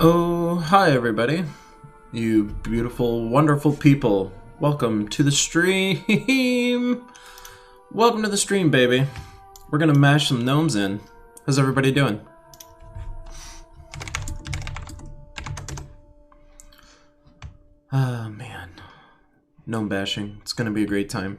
Oh, hi everybody. You beautiful, wonderful people. Welcome to the stream. Welcome to the stream, baby. We're gonna mash some gnomes in. How's everybody doing? Oh, man. Gnome bashing. It's gonna be a great time.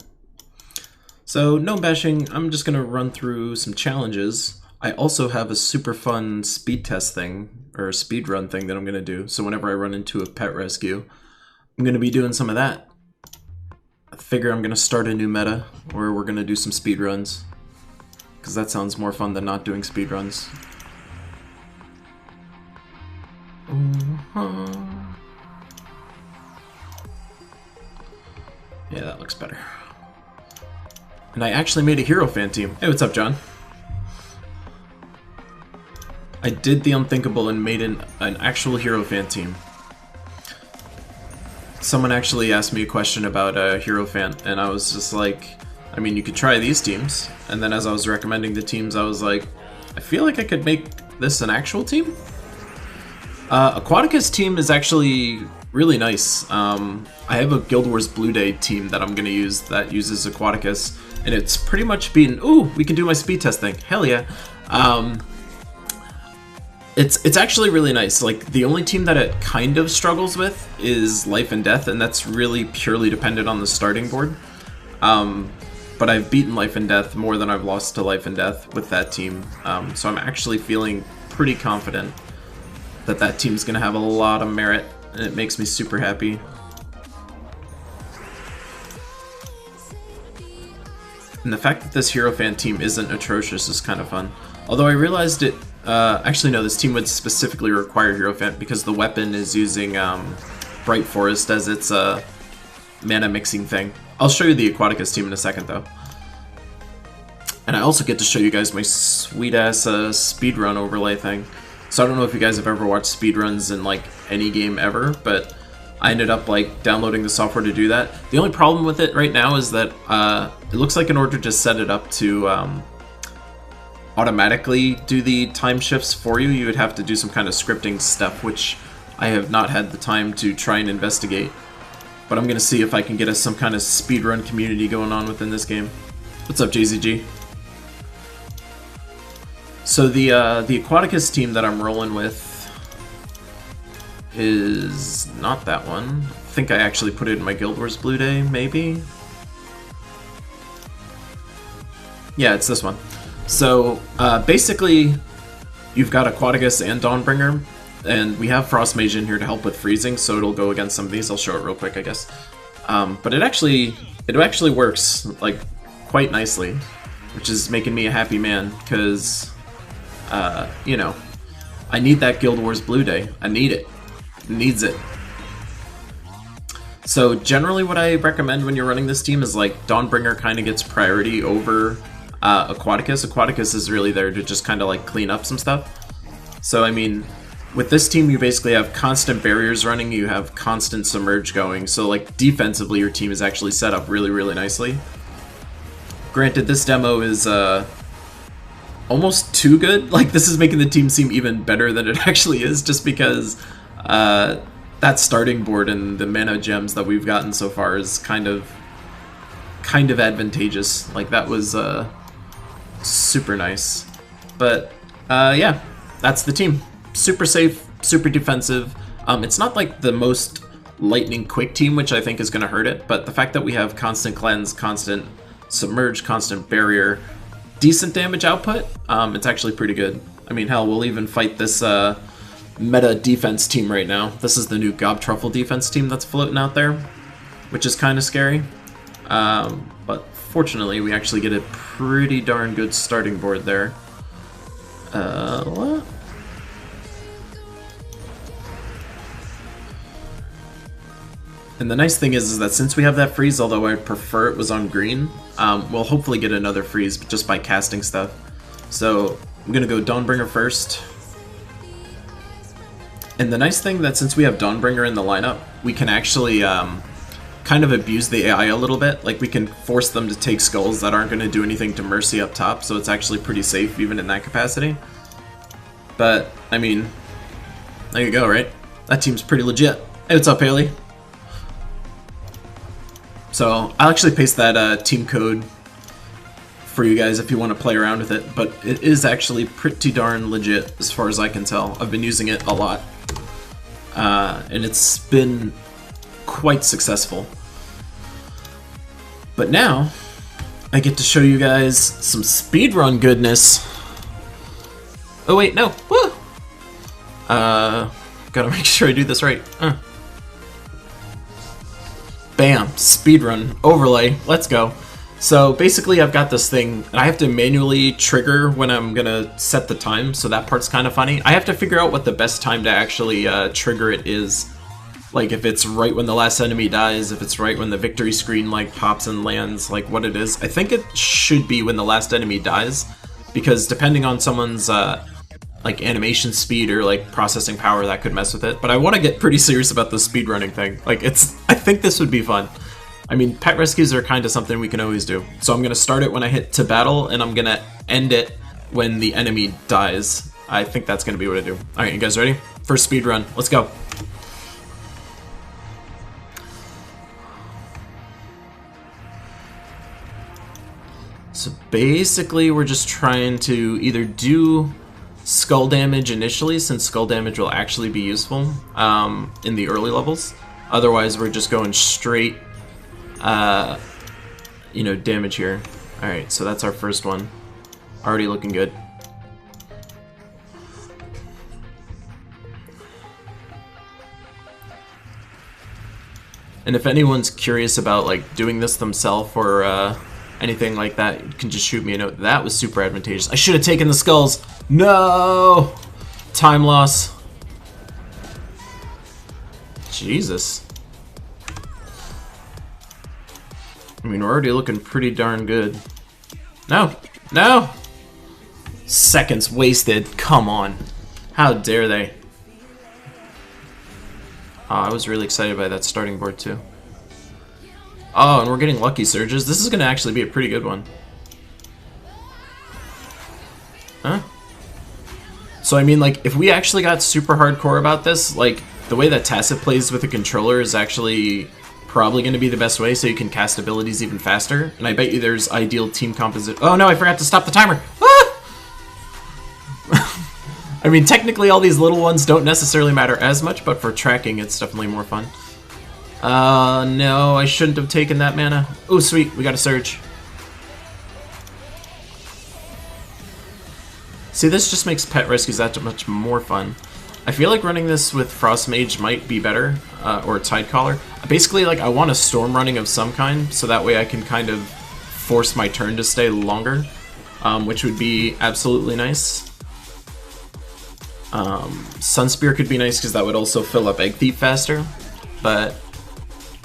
So, gnome bashing, I'm just gonna run through some challenges. I also have a super fun speed test thing, or a speed run thing that I'm going to do. So whenever I run into a pet rescue, I'm going to be doing some of that. I figure I'm going to start a new meta where we're going to do some speed runs. Because that sounds more fun than not doing speed runs. Yeah, that looks better. And I actually made a hero fan team. Hey, what's up, John? I did the unthinkable and made an actual hero fan team. Someone actually asked me a question about a hero fan, and I was just like, I mean, you could try these teams. And then as I was recommending the teams, I was like, I feel like I could make this an actual team. Aquaticus team is actually really nice. I have a Guild Wars Blue Day team that I'm going to use that uses Aquaticus, and it's pretty much been, ooh, we can do my speed test thing. Hell yeah. It's actually really nice. Like, the only team that it kind of struggles with is Life and Death, and that's really purely dependent on the starting board. But I've beaten Life and Death more than I've lost to Life and Death with that team. So I'm actually feeling pretty confident that that team's going to have a lot of merit, and it makes me super happy. And the fact that this hero fan team isn't atrocious is kind of fun. Although I realized it, actually no, this team would specifically require hero fan because the weapon is using Bright Forest as its mana mixing thing. I'll show you the Aquaticus team in a second though. And I also get to show you guys my sweet ass speedrun overlay thing. So I don't know if you guys have ever watched speedruns in like any game ever, but I ended up like downloading the software to do that. The only problem with it right now is that it looks like in order to set it up to automatically do the time shifts for you, you would have to do some kind of scripting stuff, which I have not had the time to try and investigate. But I'm gonna see if I can get us some kind of speedrun community going on within this game. What's up, JZG? So the Aquaticus team that I'm rolling with is not that one. I think I actually put it in my Guild Wars Blue Day, maybe? Yeah, it's this one. So, basically, you've got Aquaticus and Dawnbringer, and we have Frost Mage in here to help with freezing, so it'll go against some of these. I'll show it real quick, I guess. But it actually works, like, quite nicely, which is making me a happy man, because, you know, I need that Guild Wars Blue Day. I need it. It needs it. So, generally what I recommend when you're running this team is, like, Dawnbringer kind of gets priority over Aquaticus. Aquaticus is really there to just kind of like clean up some stuff. So I mean, with this team you basically have constant barriers running, you have constant submerge going, so like defensively your team is actually set up really, really nicely. Granted, this demo is almost too good. Like, this is making the team seem even better than it actually is, just because that starting board and the mana gems that we've gotten so far is kind of advantageous. Like, that was super nice. But yeah, that's the team. Super safe, super defensive. It's not like the most lightning quick team, which I think is going to hurt it, but the fact that we have constant cleanse, constant submerge, constant barrier, decent damage output, it's actually pretty good. I mean, hell, we'll even fight this meta defense team right now. This is the new Gobtruffle defense team that's floating out there, which is kind of scary. But fortunately, we actually get a pretty darn good starting board there. What? And the nice thing is that since we have that freeze, although I prefer it was on green, we'll hopefully get another freeze just by casting stuff. So I'm gonna go Dawnbringer first. And the nice thing that since we have Dawnbringer in the lineup, we can actually kind of abuse the AI a little bit. Like, we can force them to take skulls that aren't going to do anything to Mercy up top, so it's actually pretty safe even in that capacity. But, I mean, There you go, right? That team's pretty legit. Hey, what's up, Haley? So, I'll actually paste that team code for you guys if you want to play around with it, but it is actually pretty darn legit as far as I can tell. I've been using it a lot, and it's been quite successful. But now, I get to show you guys some speedrun goodness. Oh wait, no, woo! Gotta make sure I do this right. Bam, speedrun overlay, let's go. So basically I've got this thing, and I have to manually trigger when I'm gonna set the time, so that part's kind of funny. I have to figure out what the best time to actually trigger it is. Like if it's right when the last enemy dies, if it's right when the victory screen like pops and lands, like what it is. I think it should be when the last enemy dies, because depending on someone's like animation speed or like processing power, that could mess with it. But I want to get pretty serious about the speedrunning thing. Like I think this would be fun. I mean, pet rescues are kind of something we can always do. So I'm going to start it when I hit to battle, and I'm going to end it when the enemy dies. I think that's going to be what I do. Alright, you guys ready? First speedrun. Let's go. So basically, we're just trying to either do skull damage initially, since skull damage will actually be useful in the early levels. Otherwise, we're just going straight you know, damage here. Alright, so that's our first one. Already looking good. And if anyone's curious about like doing this themselves or anything like that, you can just shoot me a note. That was super advantageous. I should have taken the skulls. No! Time loss. Jesus. I mean, we're already looking pretty darn good. No! No! Seconds wasted. Come on. How dare they? Oh, I was really excited by that starting board, too. Oh, and we're getting lucky surges. This is going to actually be a pretty good one. Huh? So, I mean, like, if we actually got super hardcore about this, like, the way that Tacit plays with the controller is actually probably going to be the best way, so you can cast abilities even faster. And I bet you there's ideal team composition. Oh no, I forgot to stop the timer! Ah! I mean, technically all these little ones don't necessarily matter as much, but for tracking it's definitely more fun. No, I shouldn't have taken that mana. Oh sweet, we got a surge. See, this just makes pet rescues that much more fun. I feel like running this with Frost Mage might be better, or Tidecaller. Basically, like, I want a storm running of some kind, so that way I can kind of force my turn to stay longer, which would be absolutely nice. Sunspear could be nice because that would also fill up Egg Thief faster, but,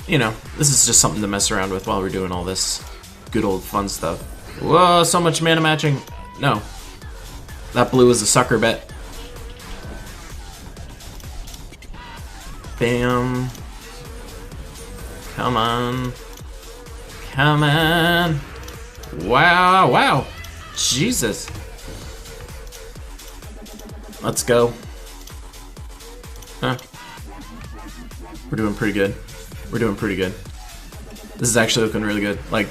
you know, this is just something to mess around with while we're doing all this good old fun stuff. Whoa, so much mana matching. No. That blue is a sucker bet. Bam. Come on. Come on. Wow, wow. Jesus. Let's go. Huh. We're doing pretty good. We're doing pretty good. This is actually looking really good. Like,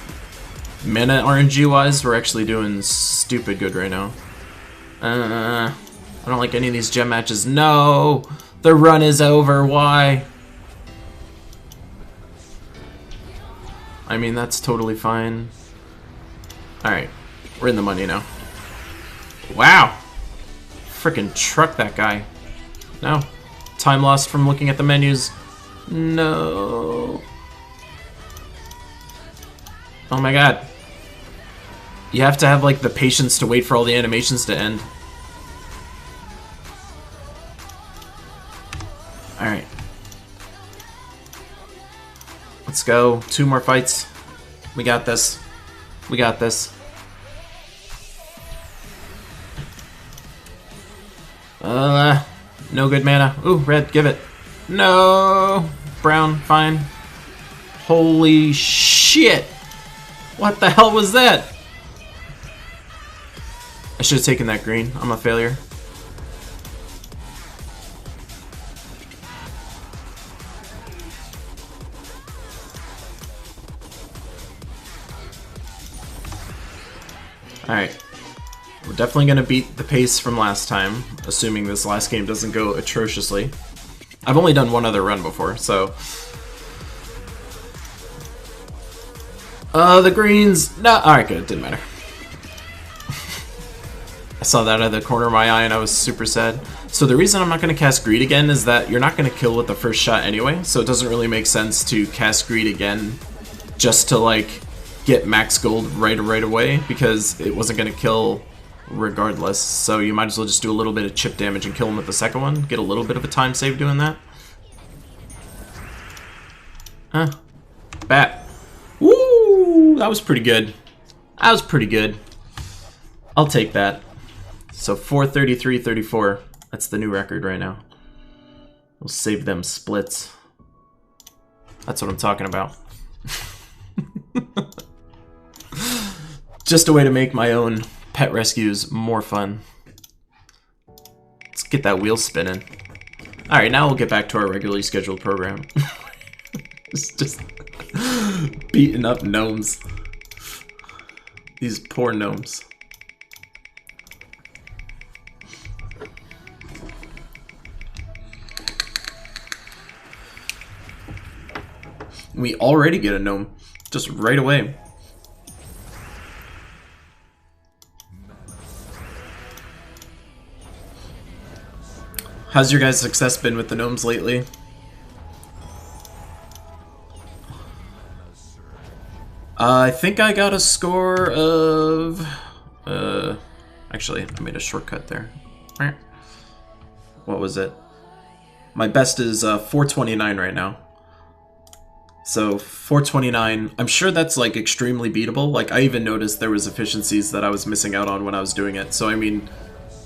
mana RNG wise, we're actually doing stupid good right now. I don't like any of these gem matches. No! The run is over. Why? I mean, that's totally fine. Alright. We're in the money now. Wow! Frickin' truck that guy. No. Time lost from looking at the menus. No. Oh my god. You have to have, like, the patience to wait for all the animations to end. Alright. Let's go. 2 more fights. We got this. We got this. No good mana. Ooh, red, give it. No! Brown, fine. Holy shit! What the hell was that? I should have taken that green. I'm a failure. Alright. We're definitely going to beat the pace from last time, assuming this last game doesn't go atrociously. I've only done one other run before, so... the greens... No, alright, good. It didn't matter. I saw that out of the corner of my eye and I was super sad. So the reason I'm not going to cast Greed again is that you're not going to kill with the first shot anyway, so it doesn't really make sense to cast Greed again just to, like, get max gold right away, because it wasn't going to kill regardless. So you might as well just do a little bit of chip damage and kill him with the second one. Get a little bit of a time save doing that. Bat. Woo! That was pretty good. That was pretty good. I'll take that. So 433.34. That's the new record right now. We'll save them splits. That's what I'm talking about. Just a way to make my own pet rescues more fun. Let's get that wheel spinning. Alright, now we'll get back to our regularly scheduled program. It's just beating up gnomes. These poor gnomes. We already get a gnome, just right away. How's your guys' success been with the gnomes lately? I think I got a score of... actually, I made a shortcut there. What was it? My best is 429 right now. So 429, I'm sure that's like extremely beatable. Like I even noticed there was efficiencies that I was missing out on when I was doing it. So I mean,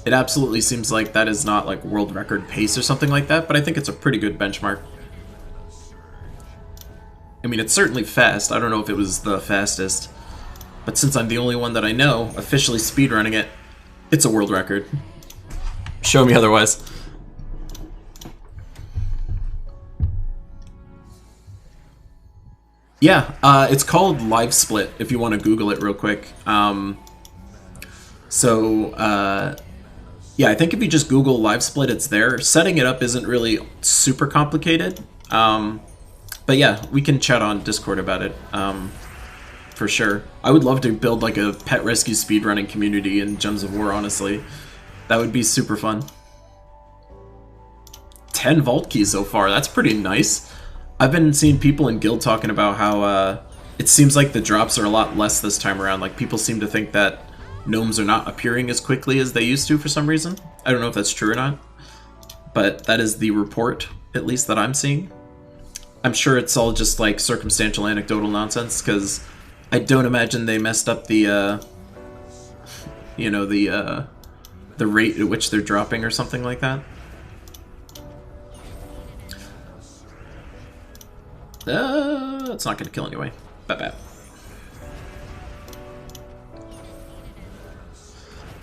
it absolutely seems like that is not like world record pace or something like that, but I think it's a pretty good benchmark. I mean, it's certainly fast. I don't know if it was the fastest, but since I'm the only one that I know officially speedrunning it, it's a world record. Show me otherwise. Yeah, it's called Live Split, if you want to Google it real quick. Yeah, I think if you just Google Live Split, it's there. Setting it up isn't really super complicated. But yeah, we can chat on Discord about it, for sure. I would love to build like a pet rescue speedrunning community in Gems of War, honestly. That would be super fun. 10 vault keys so far, that's pretty nice. I've been seeing people in Guild talking about how it seems like the drops are a lot less this time around. Like people seem to think that gnomes are not appearing as quickly as they used to for some reason. I don't know if that's true or not, but that is the report, at least, that I'm seeing. I'm sure it's all just like circumstantial anecdotal nonsense, because I don't imagine they messed up the you know, the rate at which they're dropping or something like that. It's not gonna kill anyway. Bye-bye.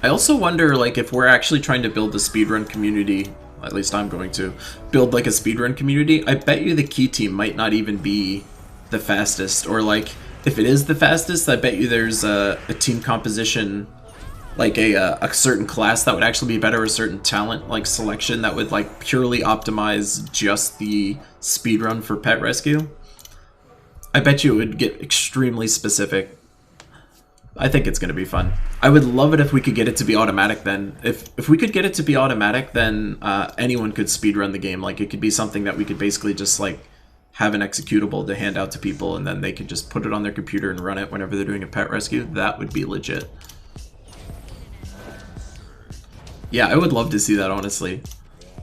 I also wonder, like, if we're actually trying to build a speedrun community, at least I'm going to, build, like, a speedrun community, I bet you the key team might not even be the fastest. Or, like, if it is the fastest, I bet you there's a team composition, like a certain class that would actually be better, a certain talent, like, selection that would, like, purely optimize just the speedrun for pet rescue. I bet you it would get extremely specific. I think it's going to be fun. I would love it if we could get it to be automatic then. If we could get it to be automatic, then anyone could speedrun the game. Like, it could be something that we could basically just, like, have an executable to hand out to people, and then they could just put it on their computer and run it whenever they're doing a pet rescue. That would be legit. Yeah, I would love to see that, honestly.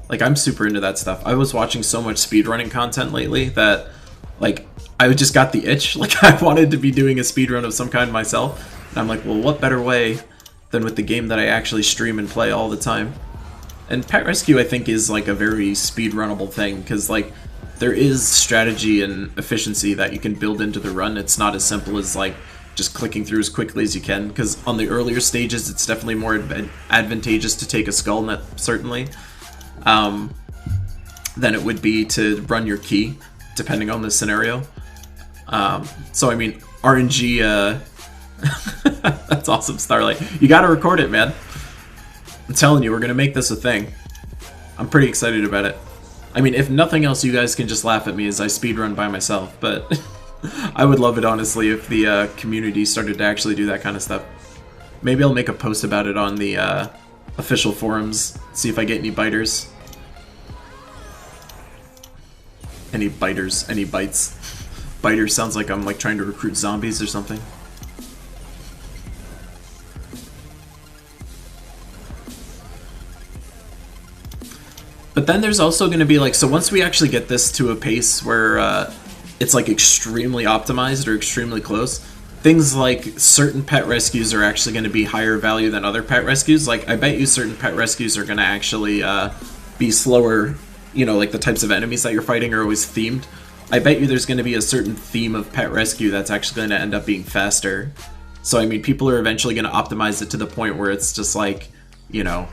Like, I'm super into that stuff. I was watching so much speedrunning content lately that, like, I just got the itch. Like, I wanted to be doing a speedrun of some kind myself. And I'm like, well, what better way than with the game that I actually stream and play all the time? And Pet Rescue, I think, is, like, a very speedrunnable thing, because, like, there is strategy and efficiency that you can build into the run. It's not as simple as, like, just clicking through as quickly as you can, because on the earlier stages, it's definitely more advantageous to take a skull net, certainly, than it would be to run your key, depending on the scenario. So, I mean, RNG That's awesome, Starlight. You gotta record it, man. I'm telling you, we're gonna make this a thing. I'm pretty excited about it. I mean, if nothing else, you guys can just laugh at me as I speedrun by myself, but I would love it, honestly, if the community started to actually do that kind of stuff. Maybe I'll make a post about it on the official forums, see if I get any biters. Any biters, any bites. Biters sounds like I'm like trying to recruit zombies or something. But then there's also going to be like, so once we actually get this to a pace where it's like extremely optimized or extremely close, things like certain pet rescues are actually going to be higher value than other pet rescues. Like, I bet you certain pet rescues are going to actually be slower, you know, like the types of enemies that you're fighting are always themed. I bet you there's going to be a certain theme of pet rescue that's actually going to end up being faster. So, I mean, people are eventually going to optimize it to the point where it's just like, you know,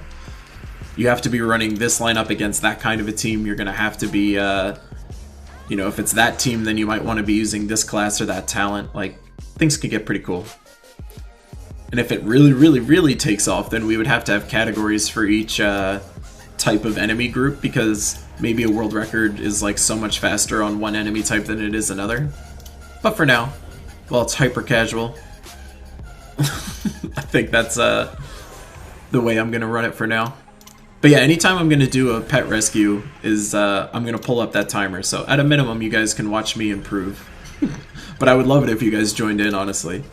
you have to be running this lineup against that kind of a team. You're going to have to be, you know, if it's that team, then you might want to be using this class or that talent. Like, things could get pretty cool. And if it really, really, really takes off, then we would have to have categories for each type of enemy group, because maybe a world record is like so much faster on one enemy type than it is another. But for now, well, it's hyper casual. I think that's the way I'm going to run it for now. But yeah, anytime I'm going to do a pet rescue is I'm going to pull up that timer. So at a minimum, you guys can watch me improve. But I would love it if you guys joined in, honestly.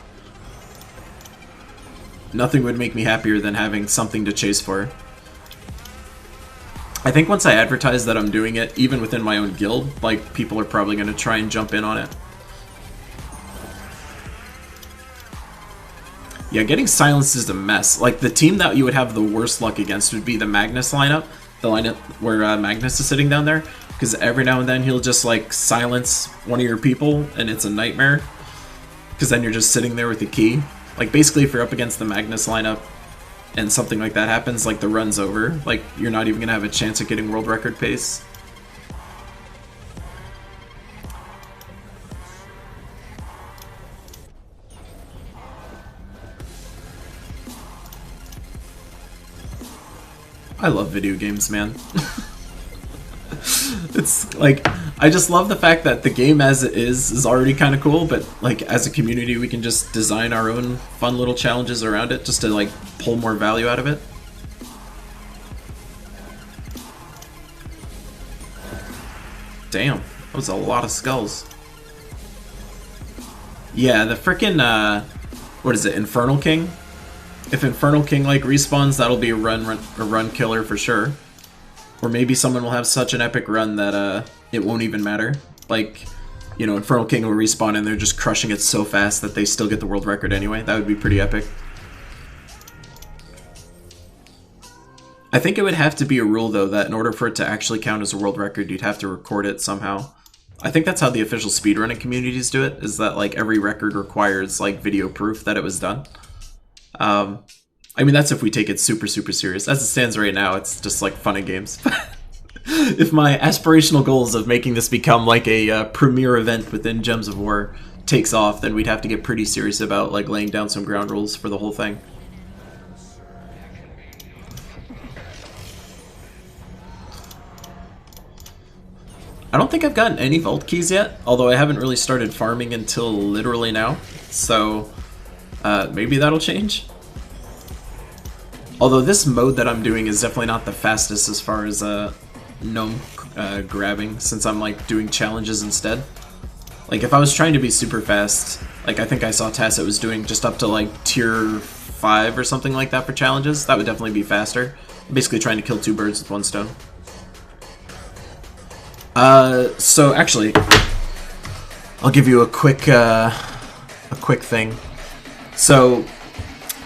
Nothing would make me happier than having something to chase for. I think once I advertise that I'm doing it, even within my own guild, like, people are probably going to try and jump in on it. Yeah, getting silenced is a mess. Like, the team that you would have the worst luck against would be the Magnus lineup. The lineup where Magnus is sitting down there. Because every now and then he'll just, like, silence one of your people, and it's a nightmare. Because then you're just sitting there with the key. Like, basically, if you're up against the Magnus lineup and something like that happens, like, the run's over. Like, you're not even going to have a chance at getting world record pace. I love video games, man. It's like, I just love the fact that the game as it is already kind of cool, but like as a community we can just design our own fun little challenges around it just to like pull more value out of it. Damn, that was a lot of skulls. Yeah, the frickin' what is it, Infernal King? If Infernal King like respawns, that'll be a run killer for sure. Or maybe someone will have such an epic run that it won't even matter. Like, you know, Infernal King will respawn and they're just crushing it so fast that they still get the world record anyway. That would be pretty epic. I think it would have to be a rule though that in order for it to actually count as a world record, you'd have to record it somehow. I think that's how the official speedrunning communities do it, is that like every record requires like video proof that it was done. I mean, that's if we take it super, super serious. As it stands right now, it's just like fun and games. If my aspirational goals of making this become like a premier event within Gems of War takes off, then we'd have to get pretty serious about like laying down some ground rules for the whole thing. I don't think I've gotten any vault keys yet, although I haven't really started farming until literally now, so maybe that'll change. Although this mode that I'm doing is definitely not the fastest as far as gnome grabbing, since I'm like doing challenges instead. Like if I was trying to be super fast, like I think I saw Tacit was doing just up to like tier 5 or something like that for challenges, that would definitely be faster. I'm basically trying to kill 2 birds with 1 stone. So actually, I'll give you a quick thing. So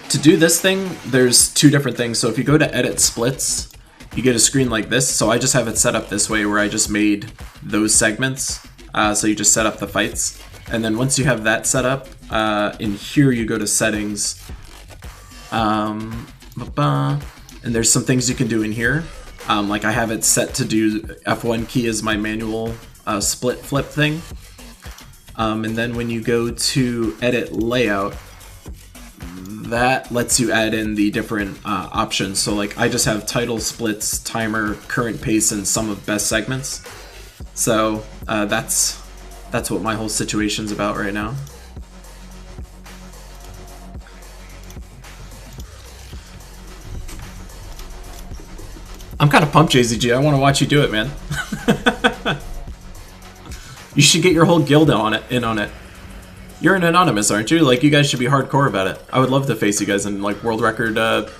to do this thing, there's 2 different things. So if you go to edit splits, you get a screen like this. So I just have it set up this way where I just made those segments. So you just set up the fights. And then once you have that set up, in here you go to settings. And there's some things you can do in here. Like I have it set to do F1 key as my manual split flip thing. And then when you go to edit layout, that lets you add in the different options. So like I just have title, splits, timer, current pace, and sum of best segments. So that's what my whole situation's about right now. I'm kind of pumped, JZG. I want to watch you do it, man. You should get your whole guild on it. You're an anonymous, aren't you? Like, you guys should be hardcore about it. I would love to face you guys in, like, world record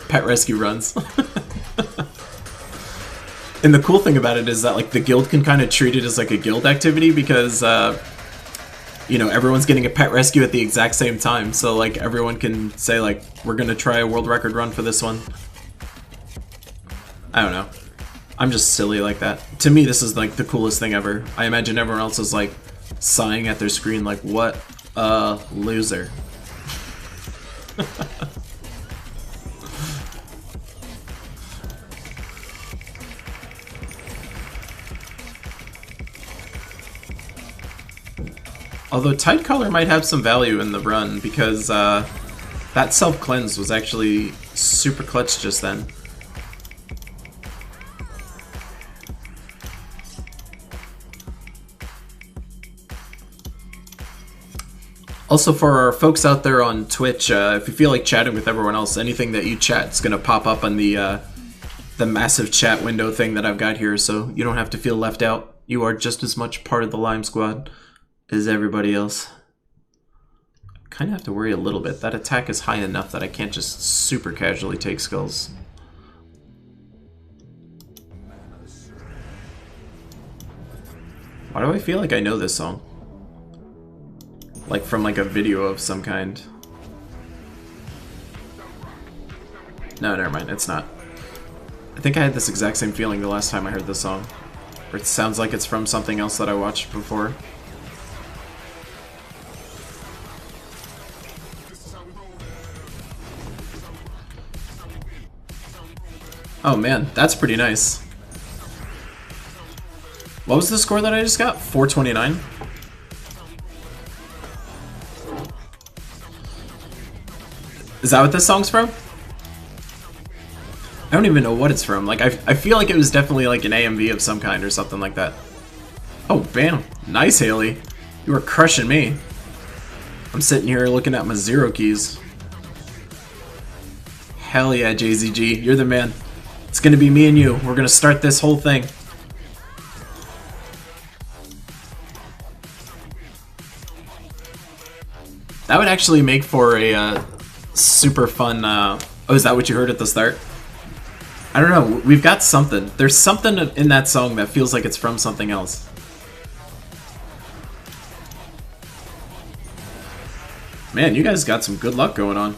pet rescue runs. And the cool thing about it is that, like, the guild can kind of treat it as, like, a guild activity because, you know, everyone's getting a pet rescue at the exact same time. So, like, everyone can say, like, we're gonna try a world record run for this one. I don't know. I'm just silly like that. To me, this is, like, the coolest thing ever. I imagine everyone else is, like, sighing at their screen, like, what a loser. Although Tide Color might have some value in the run because that self-cleanse was actually super clutch just then. Also, for our folks out there on Twitch, if you feel like chatting with everyone else, anything that you chat is going to pop up on the massive chat window thing that I've got here, so you don't have to feel left out. You are just as much part of the Lime Squad as everybody else. Kind of have to worry a little bit. That attack is high enough that I can't just super casually take skulls. Why do I feel like I know this song? Like from like a video of some kind. No, never mind, it's not. I think I had this exact same feeling the last time I heard this song. Or it sounds like it's from something else that I watched before. Oh man, that's pretty nice. What was the score that I just got? 429? Is that what this song's from? I don't even know what it's from. Like, I feel like it was definitely like an AMV of some kind or something like that. Oh, bam. Nice, Haley. You were crushing me. I'm sitting here looking at my 0 keys. Hell yeah, JZG. You're the man. It's gonna be me and you. We're gonna start this whole thing. That would actually make for a super fun... oh, is that what you heard at the start? I don't know. We've got something. There's something in that song that feels like it's from something else. Man, you guys got some good luck going on.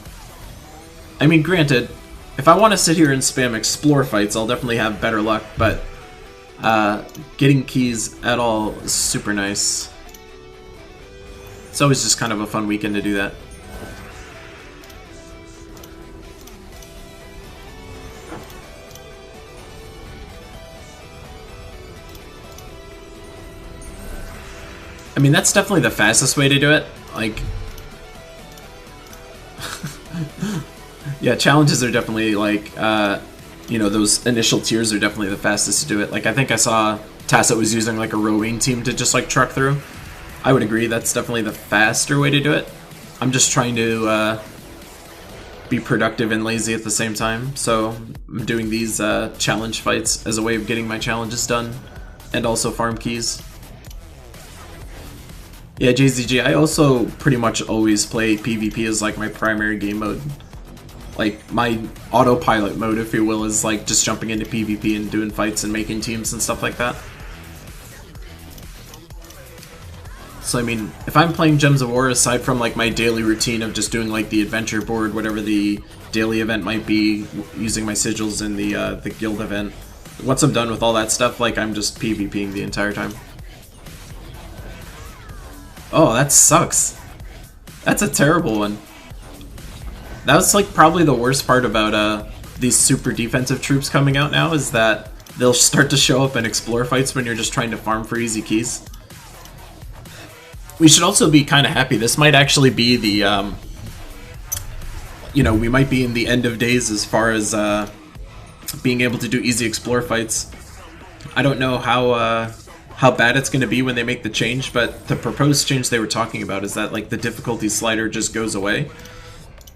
I mean, granted, if I want to sit here and spam explore fights, I'll definitely have better luck, but getting keys at all is super nice. It's always just kind of a fun weekend to do that. I mean, that's definitely the fastest way to do it. Like, yeah, challenges are definitely like, you know, those initial tiers are definitely the fastest to do it. Like, I think I saw Tacit was using like a rowing team to just like truck through. I would agree, that's definitely the faster way to do it. I'm just trying to be productive and lazy at the same time, so I'm doing these challenge fights as a way of getting my challenges done, and also farm keys. Yeah, JZG, I also pretty much always play PvP as like my primary game mode. Like, my autopilot mode, if you will, is like just jumping into PvP and doing fights and making teams and stuff like that. So I mean, if I'm playing Gems of War, aside from like my daily routine of just doing like the adventure board, whatever the daily event might be, using my sigils in the guild event, once I'm done with all that stuff, like I'm just PvPing the entire time. Oh, that sucks. That's a terrible one. That was like probably the worst part about these super defensive troops coming out now, is that they'll start to show up in explore fights when you're just trying to farm for easy keys. We should also be kind of happy. This might actually be the you know, we might be in the end of days as far as being able to do easy explore fights. I don't know how bad it's going to be when they make the change, but the proposed change they were talking about is that like the difficulty slider just goes away.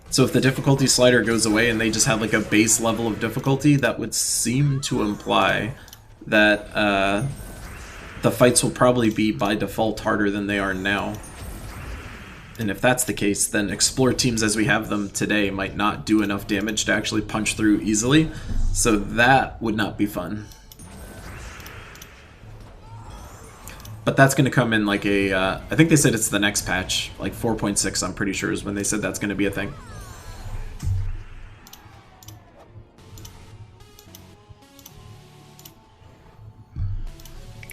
So if the difficulty slider goes away and they just have like a base level of difficulty, that would seem to imply that the fights will probably be by default harder than they are now. And if that's the case, then explore teams as we have them today might not do enough damage to actually punch through easily. So that would not be fun. But that's going to come in like a, I think they said it's the next patch, like 4.6 I'm pretty sure is when they said that's going to be a thing.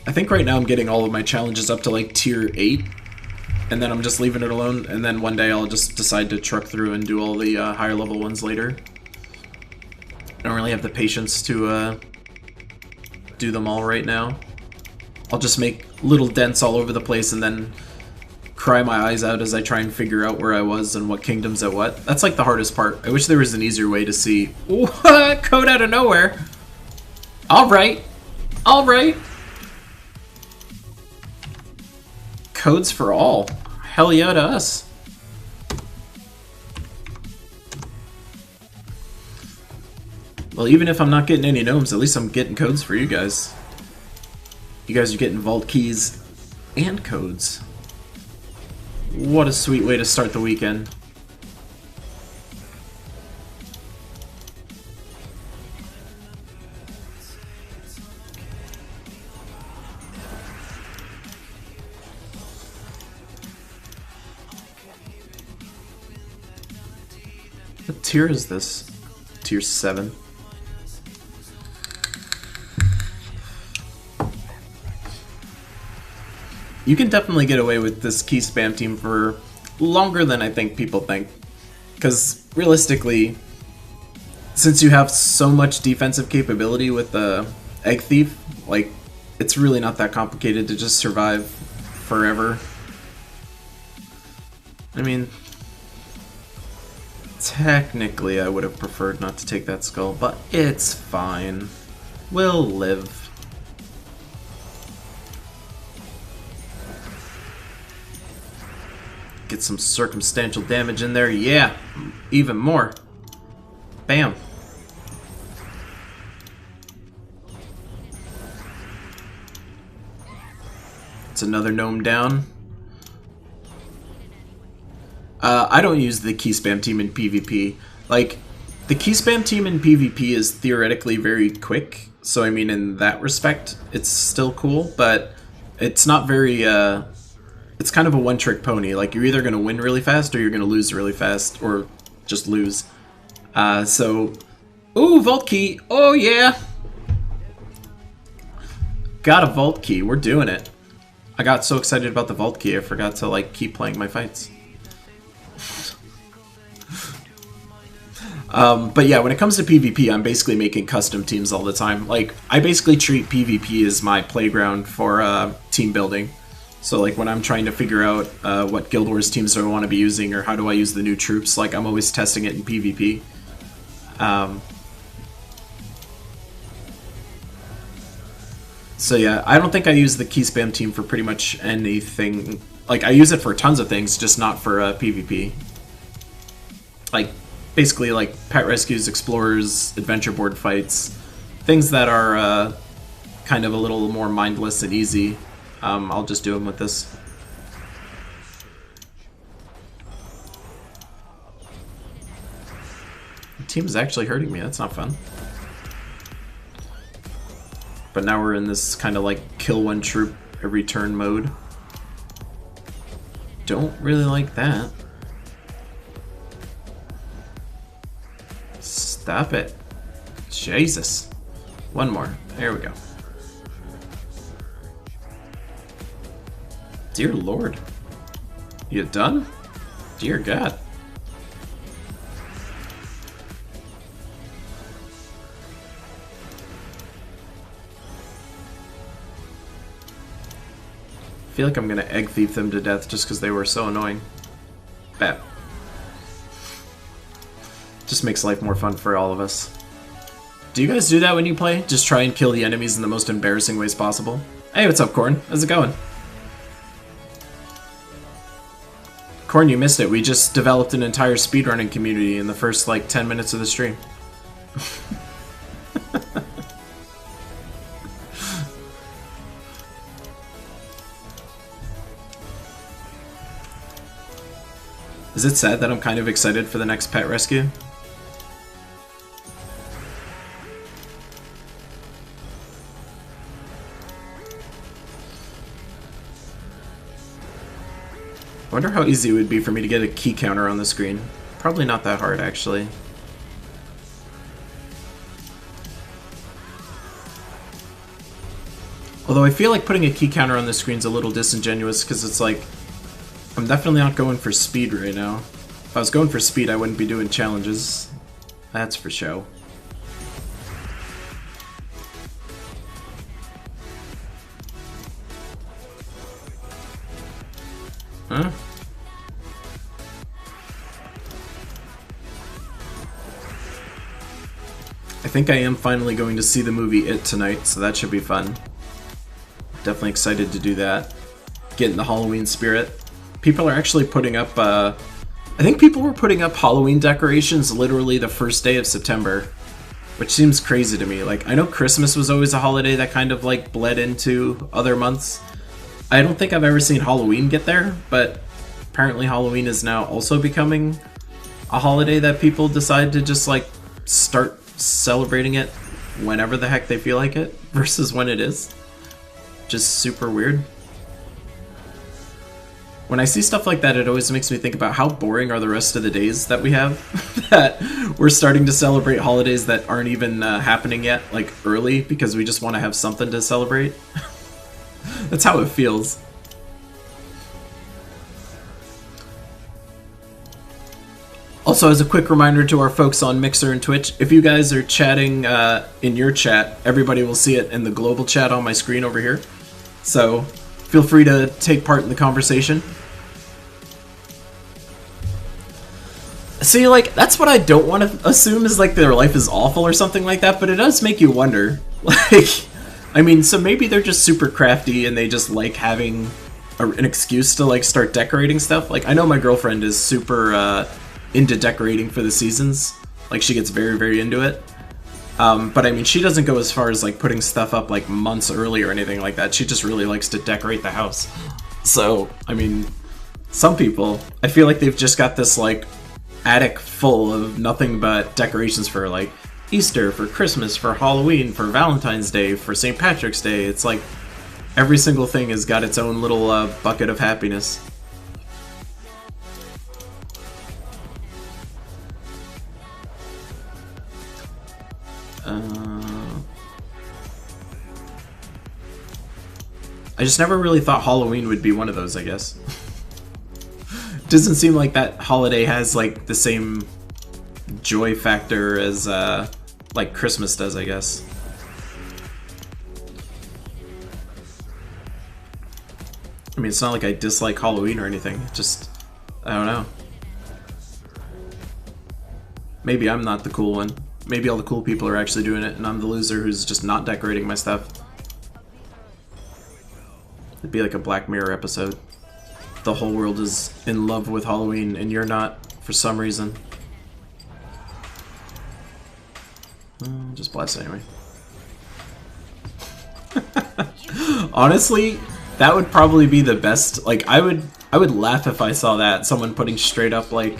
I think right now I'm getting all of my challenges up to like tier 8. And then I'm just leaving it alone, and then one day I'll just decide to truck through and do all the higher level ones later. I don't really have the patience to do them all right now. I'll just make little dents all over the place and then cry my eyes out as I try and figure out where I was and what kingdoms at what. That's like the hardest part. I wish there was an easier way to see. What? Code out of nowhere. Alright. Alright. Codes for all. Hell yeah to us. Well, even if I'm not getting any gnomes, at least I'm getting codes for you guys. You guys are getting vault keys and codes. What a sweet way to start the weekend. What tier is this? Tier 7. You can definitely get away with this key spam team for longer than I think people think. Because realistically, since you have so much defensive capability with the Egg Thief, like, it's really not that complicated to just survive forever. I mean, technically I would have preferred not to take that skull, but it's fine. We'll live. Get some circumstantial damage in there. Yeah, even more. Bam. It's another gnome down. I don't use the key spam team in PvP. Like, the key spam team in PvP is theoretically very quick, so I mean in that respect it's still cool, but it's not very it's kind of a one-trick pony. Like, you're either going to win really fast or you're going to lose really fast, or just lose. So, ooh, vault key. Oh yeah, got a vault key. We're doing it. I got so excited about the vault key I forgot to like keep playing my fights. But yeah, when it comes to PvP, I'm basically making custom teams all the time. Like, I basically treat PvP as my playground for team building. So like when I'm trying to figure out what Guild Wars teams do I want to be using, or how do I use the new troops, like I'm always testing it in PvP. So yeah, I don't think I use the key spam team for pretty much anything. Like, I use it for tons of things, just not for PvP. Like, basically like pet rescues, explorers, adventure board fights, things that are kind of a little more mindless and easy. I'll just do them with this. The team is actually hurting me, that's not fun. But now we're in this kind of like kill one troop every turn mode. Don't really like that. Stop it. Jesus. One more. There we go. Dear Lord. You done? Dear God. I feel like I'm gonna egg thief them to death just because they were so annoying. Bap. Just makes life more fun for all of us. Do you guys do that when you play? Just try and kill the enemies in the most embarrassing ways possible? Hey, what's up, Corn? How's it going? Corn, you missed it. We just developed an entire speedrunning community in the first, like, 10 minutes of the stream. Is it sad that I'm kind of excited for the next pet rescue? I wonder how easy it would be for me to get a key counter on the screen. Probably not that hard, actually. Although I feel like putting a key counter on the screen is a little disingenuous because it's like, I'm definitely not going for speed right now. If I was going for speed, I wouldn't be doing challenges. That's for show. Huh? I think I am finally going to see the movie It tonight, so that should be fun. Definitely excited to do that. Get in the Halloween spirit. People are actually putting up, I think people were putting up Halloween decorations literally the first day of September, which seems crazy to me. Like, I know Christmas was always a holiday that kind of, like, bled into other months. I don't think I've ever seen Halloween get there, but apparently Halloween is now also becoming a holiday that people decide to just, like, start celebrating it whenever the heck they feel like it versus when it is. Just super weird. When I see stuff like that, it always makes me think about how boring are the rest of the days that we have. That we're starting to celebrate holidays that aren't even happening yet, like early, because we just want to have something to celebrate. That's how it feels. Also, as a quick reminder to our folks on Mixer and Twitch, if you guys are chatting in your chat, everybody will see it in the global chat on my screen over here. So feel free to take part in the conversation. See, like, that's what I don't want to assume is, like, their life is awful or something like that, but it does make you wonder. Like, I mean, so maybe they're just super crafty and they just like having an excuse to, like, start decorating stuff. Like, I know my girlfriend is super into decorating for the seasons. Like, she gets very, very into it. But I mean, she doesn't go as far as, like, putting stuff up, like, months early or anything like that. She just really likes to decorate the house. So, I mean, some people, I feel like they've just got this, like, attic full of nothing but decorations for, like, Easter, for Christmas, for Halloween, for Valentine's Day, for St. Patrick's Day. It's like every single thing has got its own little bucket of happiness. I just never really thought Halloween would be one of those, I guess. Doesn't seem like that holiday has, like, the same joy factor as like Christmas does, I guess. I mean, it's not like I dislike Halloween or anything. Just, I don't know. Maybe I'm not the cool one. Maybe all the cool people are actually doing it, and I'm the loser who's just not decorating my stuff. It'd be like a Black Mirror episode. The whole world is in love with Halloween, and you're not, for some reason. Just blast anyway. Honestly, that would probably be the best. Like, I would laugh if I saw that, someone putting straight up, like,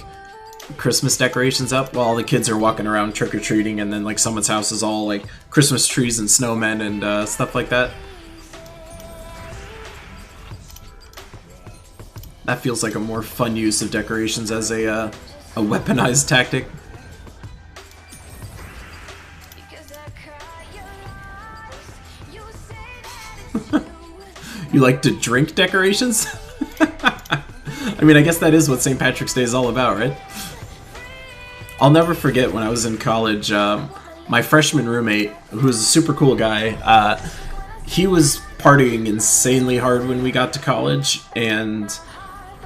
Christmas decorations up while the kids are walking around trick-or-treating, and then, like, someone's house is all, like, Christmas trees and snowmen and stuff like that. That feels like a more fun use of decorations as a weaponized tactic. You like to drink decorations? I mean, I guess that is what St. Patrick's Day is all about, right? I'll never forget when I was in college, my freshman roommate, who was a super cool guy, he was partying insanely hard when we got to college, and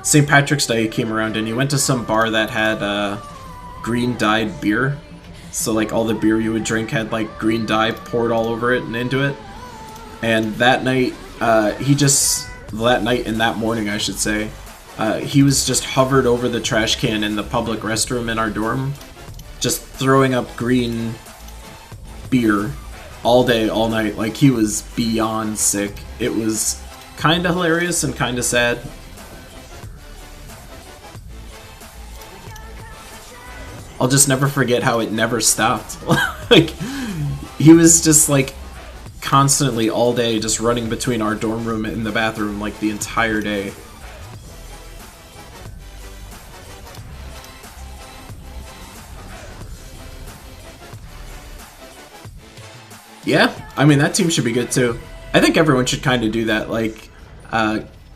St. Patrick's Day came around and he went to some bar that had green dyed beer. So like all the beer you would drink had like green dye poured all over it and into it. And that night, that night and that morning, I should say, he was just hovered over the trash can in the public restroom in our dorm, just throwing up green beer all day, all night. Like, he was beyond sick. It was kind of hilarious and kind of sad. I'll just never forget how it never stopped. Like, he was just like constantly all day just running between our dorm room and the bathroom like the entire day. Yeah, I mean, that team should be good too. I think everyone should kind of do that, like,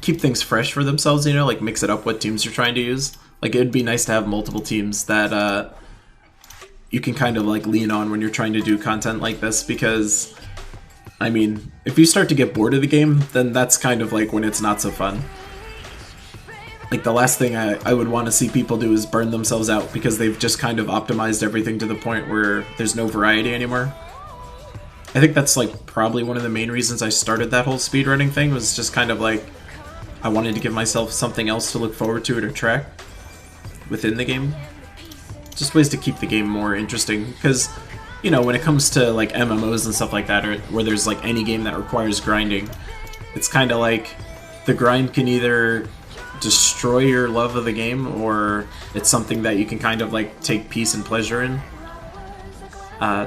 keep things fresh for themselves, you know, like mix it up what teams you're trying to use. Like, it'd be nice to have multiple teams that you can kind of like lean on when you're trying to do content like this, because, I mean, if you start to get bored of the game, then that's kind of like when it's not so fun. Like, the last thing I would want to see people do is burn themselves out because they've just kind of optimized everything to the point where there's no variety anymore. I think that's like probably one of the main reasons I started that whole speedrunning thing, was just kind of like I wanted to give myself something else to look forward to or track within the game. Just ways to keep the game more interesting, because, you know, when it comes to like MMOs and stuff like that, or where there's like any game that requires grinding, it's kind of like the grind can either destroy your love of the game, or it's something that you can kind of like take peace and pleasure in.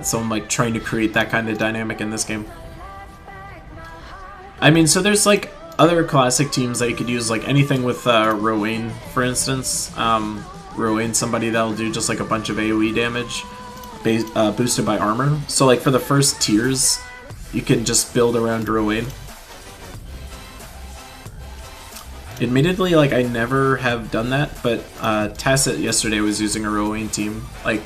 So I'm like trying to create that kind of dynamic in this game. I mean, so there's like other classic teams that you could use, like anything with Rowan, for instance. Rowan's somebody that'll do just like a bunch of AoE damage boosted by armor. So like for the first tiers, you can just build around Rowan. Admittedly, like, I never have done that, but Tacit yesterday was using a Rowan team. Like,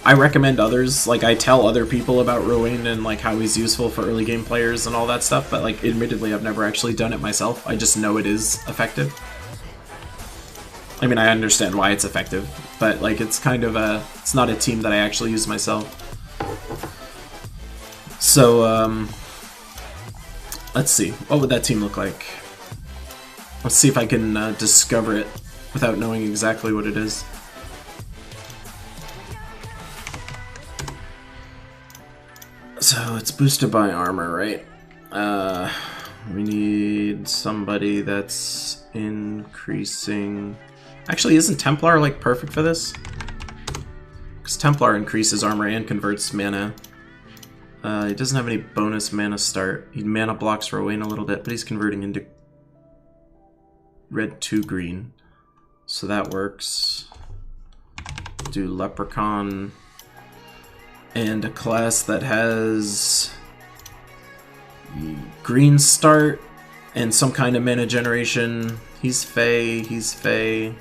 I recommend others, like, I tell other people about Rowan and like how he's useful for early game players and all that stuff, but like, admittedly, I've never actually done it myself. I just know it is effective. I mean, I understand why it's effective, but like, it's kind of it's not a team that I actually use myself. So, let's see, what would that team look like? Let's see if I can discover it without knowing exactly what it is. So it's boosted by armor, right? We need somebody that's increasing... Actually, isn't Templar like perfect for this? Because Templar increases armor and converts mana. He doesn't have any bonus mana start. He mana blocks Rowan a little bit, but he's converting into red to green. So that works. Do Leprechaun. And a class that has green start and some kind of mana generation. He's Fey, he's Fey.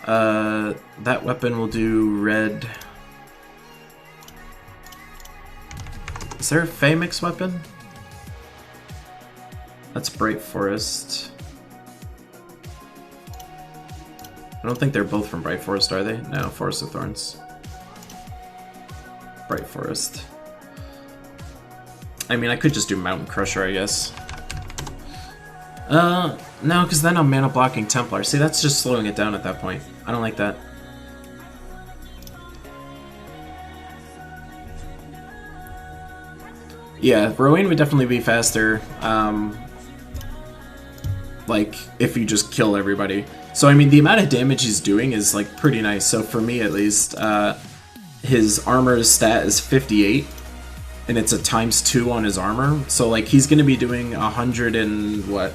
That weapon will do red. Is there a Fey mix weapon? That's Bright Forest. I don't think they're both from Bright Forest, are they? No, Forest of Thorns. Bright Forest. I mean, I could just do Mountain Crusher, I guess. No, because then I'm mana blocking Templar. See, that's just slowing it down at that point. I don't like that. Yeah, Rowan would definitely be faster, like, if you just kill everybody. So, I mean, the amount of damage he's doing is, like, pretty nice. So, for me, at least, his armor stat is 58, and it's a ×2 on his armor. So, like, he's going to be doing 100 and, what?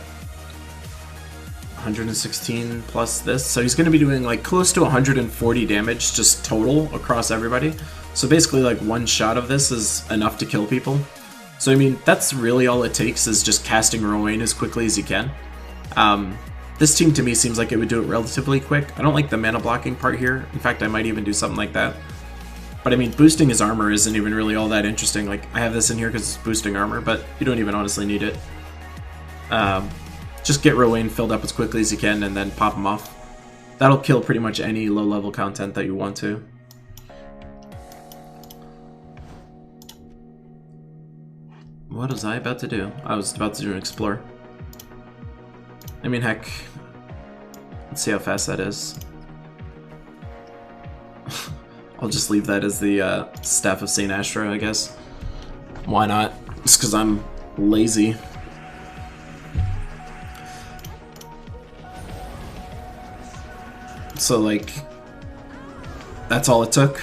116 plus this. So he's going to be doing, like, close to 140 damage just total across everybody. So basically, like, one shot of this is enough to kill people. So, I mean, that's really all it takes, is just casting Rowan as quickly as you can. This team, to me, seems like it would do it relatively quick. I don't like the mana blocking part here. In fact, I might even do something like that. But I mean, boosting his armor isn't even really all that interesting. Like, I have this in here because it's boosting armor, but you don't even honestly need it. Just get Rowan filled up as quickly as you can and then pop him off. That'll kill pretty much any low-level content that you want to. What was I about to do? I was about to do an explore. I mean, heck. Let's see how fast that is. I'll just leave that as the Staff of St. Astra, I guess. Why not? Just because I'm lazy. So, like, that's all it took.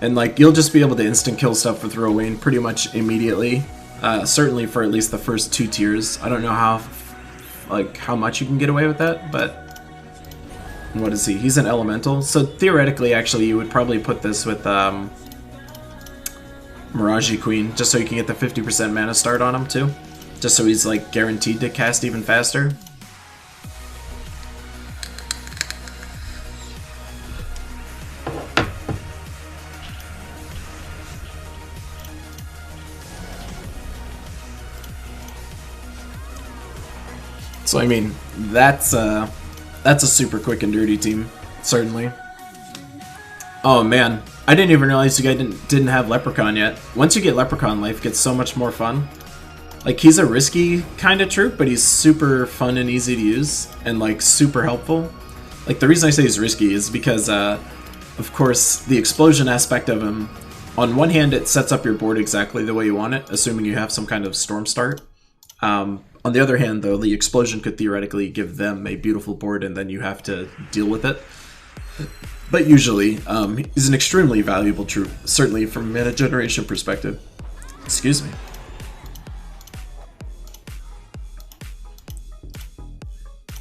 And, like, you'll just be able to instant kill stuff with Rowan pretty much immediately. Certainly for at least the first 2 tiers. I don't know how much you can get away with that, but... What is he? He's an elemental. So, theoretically, actually, you would probably put this with, Mirage Queen, just so you can get the 50% mana start on him, too. Just so he's, like, guaranteed to cast even faster. So I mean, that's a super quick and dirty team, certainly. Oh man, I didn't even realize you guys didn't have Leprechaun yet. Once you get Leprechaun, life gets so much more fun. Like, he's a risky kind of troop, but he's super fun and easy to use, and like super helpful. Like, the reason I say he's risky is because, of course, the explosion aspect of him. On one hand, it sets up your board exactly the way you want it, assuming you have some kind of storm start. On the other hand, though, the explosion could theoretically give them a beautiful board and then you have to deal with it. But usually, he's an extremely valuable troop, certainly from a mana generation perspective. Excuse me.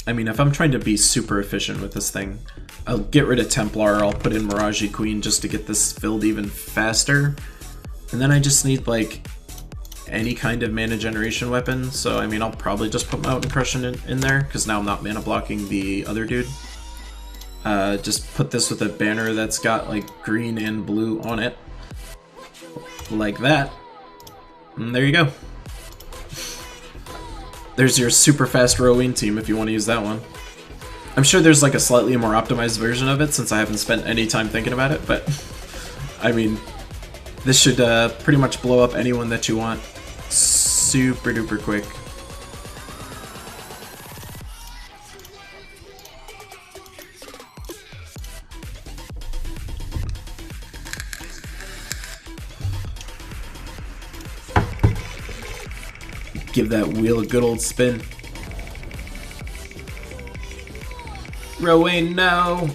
I mean, if I'm trying to be super efficient with this thing, I'll get rid of Templar, I'll put in Mirage Queen just to get this filled even faster. And then I just need, like, any kind of mana generation weapon, so I mean, I'll probably just put Mountain Crush in there, because now I'm not mana blocking the other dude. Just put this with a banner that's got, like, green and blue on it. Like that. And there you go. There's your super fast Rowan team if you want to use that one. I'm sure there's like a slightly more optimized version of it since I haven't spent any time thinking about it, but I mean, this should pretty much blow up anyone that you want super duper quick. Give that wheel a good old spin. Rowan, no!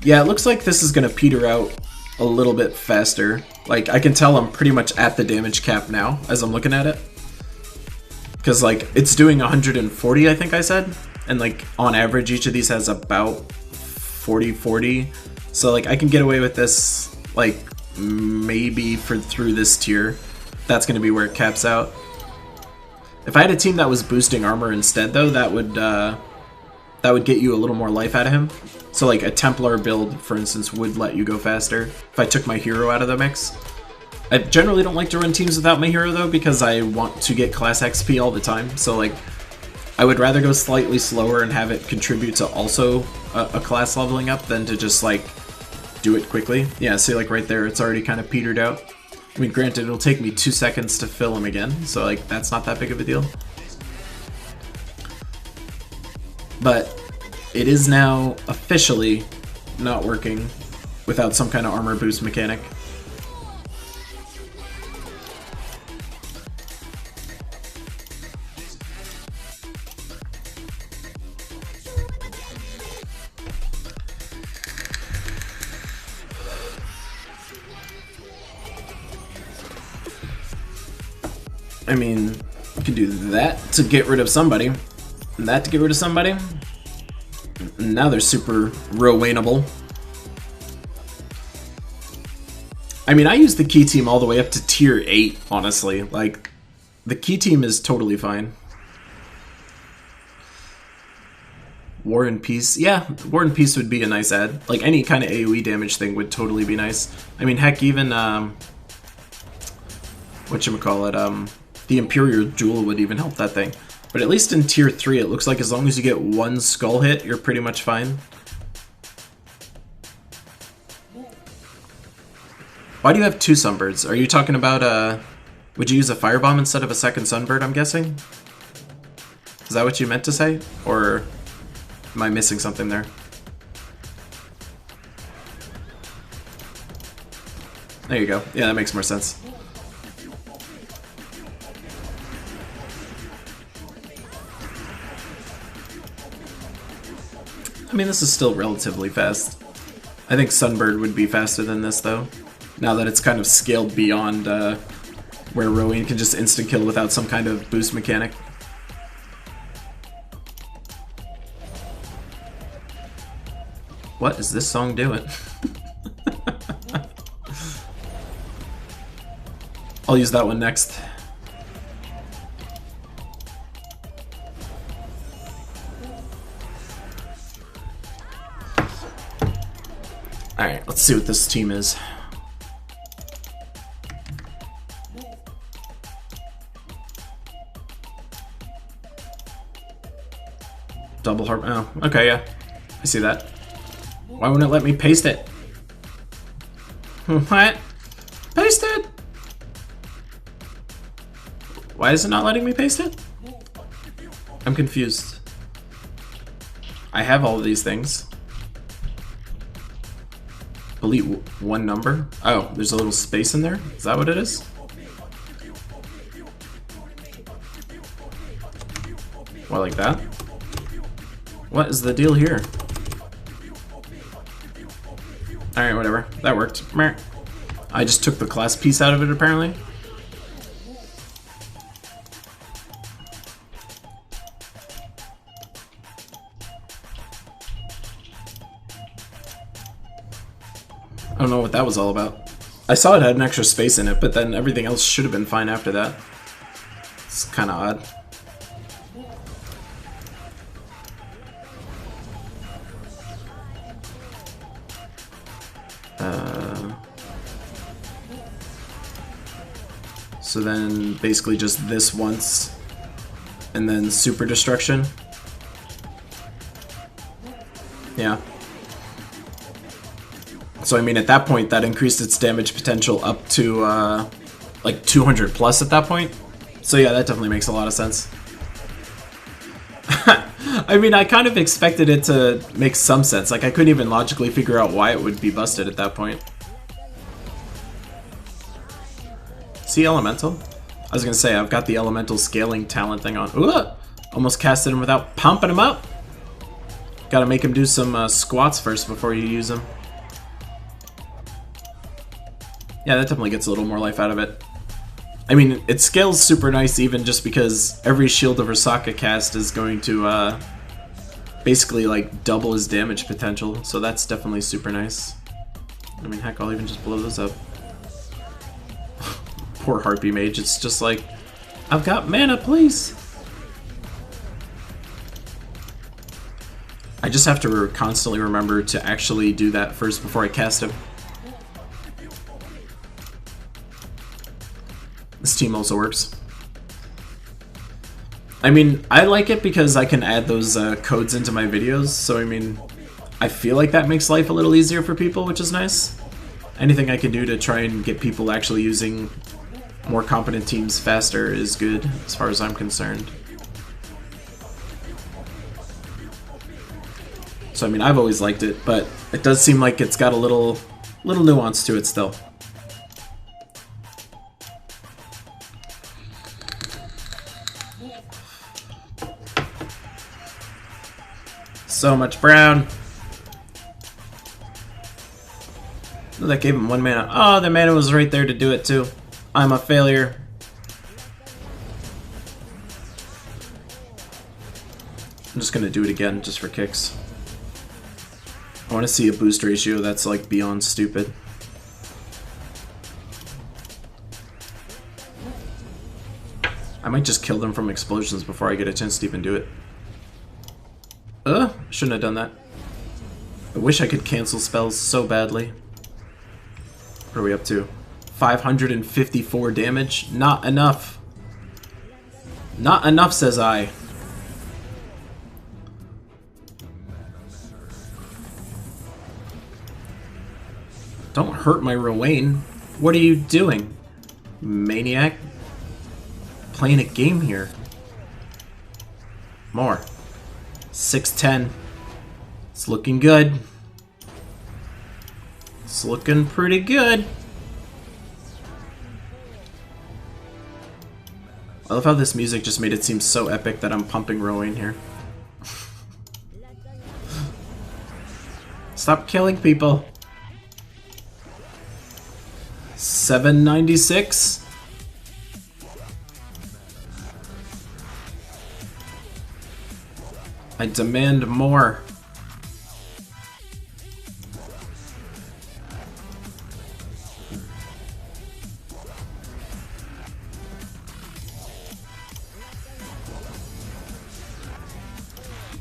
Yeah, it looks like this is gonna peter out a little bit faster. Like, I can tell I'm pretty much at the damage cap now as I'm looking at it. Because, like, it's doing 140, I think I said. And, like, on average, each of these has about 40-40. So, like, I can get away with this, like, maybe through this tier. That's going to be where it caps out. If I had a team that was boosting armor instead, though, that would get you a little more life out of him. So, like, a Templar build, for instance, would let you go faster if I took my hero out of the mix. I generally don't like to run teams without my hero, though, because I want to get class XP all the time. So, like, I would rather go slightly slower and have it contribute to also a class leveling up than to just, like, do it quickly. Yeah, see, like, right there, it's already kind of petered out. I mean, granted, it'll take me 2 seconds to fill him again, so, like, that's not that big of a deal. But it is now officially not working without some kind of armor boost mechanic. I mean, you can do that to get rid of somebody, and that to get rid of somebody. Now they're super Rowanable. I mean, I use the key team all the way up to tier 8, honestly. Like, the key team is totally fine. War and Peace. Yeah, War and Peace would be a nice add. Like, any kind of AoE damage thing would totally be nice. I mean, heck, even, whatchamacallit, the Imperial Jewel would even help that thing. But at least in Tier 3, it looks like as long as you get one skull hit, you're pretty much fine. Why do you have 2 sunbirds? Are you talking about, would you use a firebomb instead of a second sunbird, I'm guessing? Is that what you meant to say? Or am I missing something there? There you go. Yeah, that makes more sense. I mean, this is still relatively fast. I think Sunbird would be faster than this, though. Now that it's kind of scaled beyond where Rowan can just instant kill without some kind of boost mechanic. What is this song doing? I'll use that one next. Alright, let's see what this team is. Double harp. Oh, okay, yeah. I see that. Why wouldn't it let me paste it? What? Paste it? Why is it not letting me paste it? I'm confused. I have all of these things. Delete one number? Oh, there's a little space in there? Is that what it is? What, like that? What is the deal here? Alright, whatever. That worked. I just took the class piece out of it, apparently. I don't know what that was all about. I saw it had an extra space in it, but then everything else should have been fine after that. It's kind of odd. So then basically just this once, and then super destruction. Yeah. So I mean, at that point, that increased its damage potential up to like 200 plus at that point. So yeah, that definitely makes a lot of sense. I mean, I kind of expected it to make some sense. Like, I couldn't even logically figure out why it would be busted at that point. See Elemental? I was gonna say, I've got the Elemental scaling talent thing on. Ooh! Almost casted him without pumping him up! Gotta make him do some squats first before you use him. Yeah, that definitely gets a little more life out of it. I mean, it scales super nice even just because every Shield of Rasaka cast is going to basically like double his damage potential, so that's definitely super nice. I mean, heck, I'll even just blow those up. Poor Harpy Mage, it's just like, I've got mana, please! I just have to constantly remember to actually do that first before I cast him. This team also works. I mean, I like it because I can add those codes into my videos, so I mean, I feel like that makes life a little easier for people, which is nice. Anything I can do to try and get people actually using more competent teams faster is good, as far as I'm concerned. So I mean, I've always liked it, but it does seem like it's got a little nuance to it still. So much brown. Oh, that gave him 1 mana. Oh, the mana was right there to do it too. I'm a failure. I'm just gonna do it again just for kicks. I want to see a boost ratio that's like beyond stupid. I might just kill them from explosions before I get a chance to even do it. Shouldn't have done that. I wish I could cancel spells so badly. What are we up to? 554 damage? Not enough. Not enough, says I. Don't hurt my Rowan. What are you doing? Maniac? Playing a game here. More. 610. It's looking good. It's looking pretty good. I love how this music just made it seem so epic that I'm pumping Rowan here. Stop killing people. 796. I demand more.